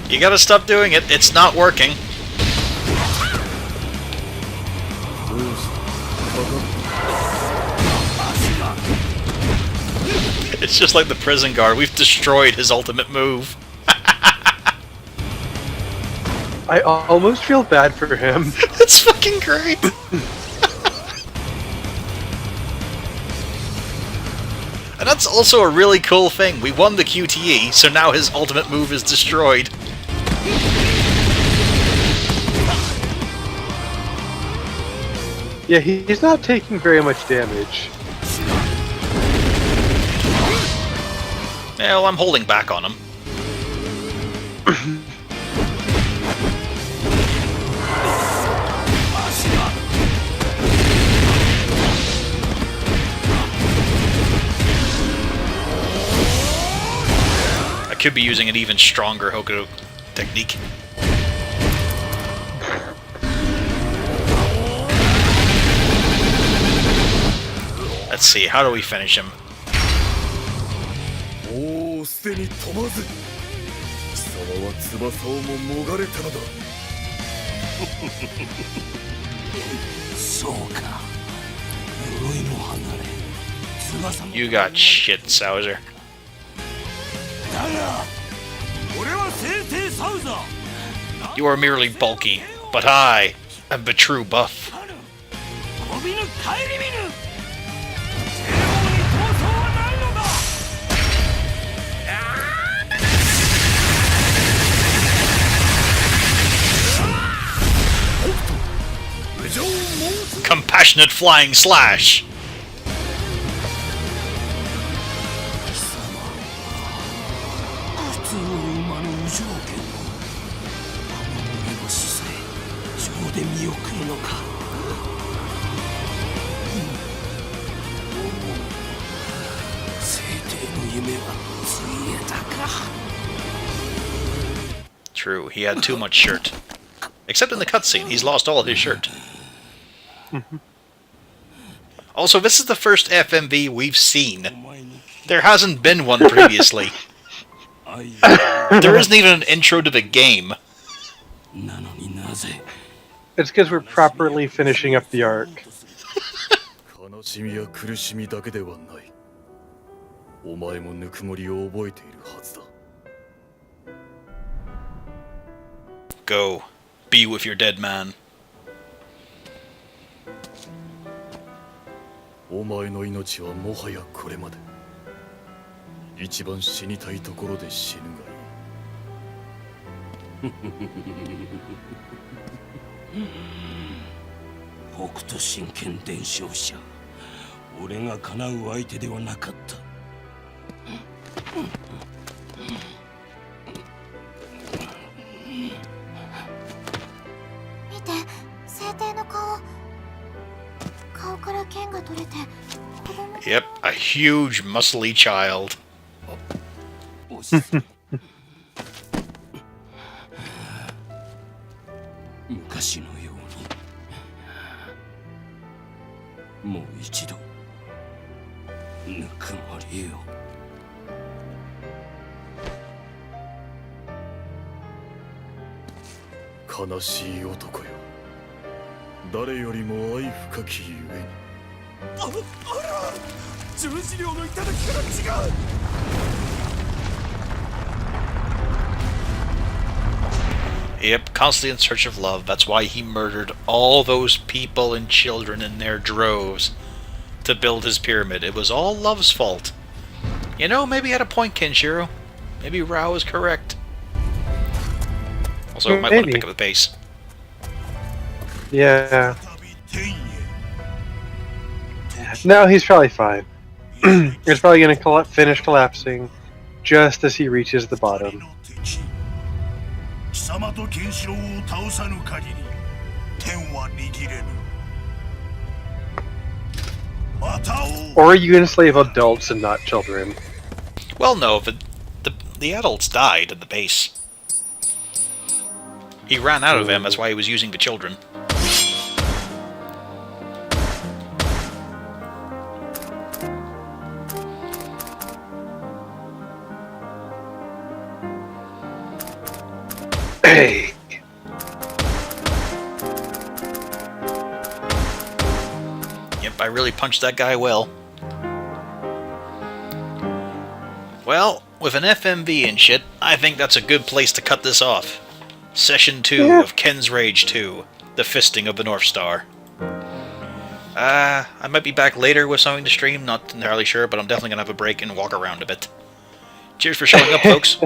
You gotta stop doing it. It's not working. It's just like the prison guard. We've destroyed his ultimate move. I almost feel bad for him. It's fucking great. And that's also a really cool thing. We won the QTE, so now his ultimate move is destroyed. Yeah, he's not taking very much damage. Yeah, well, I'm holding back on him. I could be using an even stronger Hokuto technique. Let's see, how do we finish him? もうすでに飛ばず貴様は翼をももがれたのだそうか鎧も離れ翼も You got shit, Sauser. だが俺は聖帝サウザー You are merely bulky, but I am the true buff. 飛びぬ帰り見ぬ帝王に闘争はないのだ Compassionate flying slash. 普通の馬の無条件をあの俺の姿勢情で見送るのか聖帝の夢はついえたか True, he had too much shirt. Except in the cutscene, he's lost all his shirt. Also, this is the first FMV we've seen. There hasn't been one previously. There isn't even an intro to the game. It's because we're properly finishing up the arc. 悲しみや苦しみだけではないお前もぬくもりを覚えているはずだ Go. Be with your dead man. お前の命はもはやこれまで一番死にたいところで死ぬがいい北斗神拳伝承者俺が叶う相手ではなかった見て、聖帝の顔。顔から剣が取れて子供 Yep, a huge, muscly child. 昔のようにもう一度ぬくもりを悲しい男よ誰よりも愛深きゆえにあら十字領の頂から違う Yep, constantly in search of love. That's why he murdered all those people and children in their droves to build his pyramid. It was all love's fault. You know, maybe he had a point, Kenshiro. Maybe Rao is correct. Also, I might want to pick up the pace. Yeah. No, he's probably fine. He's probably going to finish collapsing just as he reaches the bottom. 貴様とケンシロウを倒さぬ限り天は握れぬ。 Or are you going to enslave adults and not children? Well, no, the adults died at the base. He ran out of them, that's why he was using the children. Hey! Yep, I really punched that guy well. Well, with an FMV and shit, I think that's a good place to cut this off. Session 2 of Ken's Rage 2, The Fisting of the North Star. I might be back later with something to stream, not entirely sure, but I'm definitely gonna have a break and walk around a bit. Cheers for showing up, folks.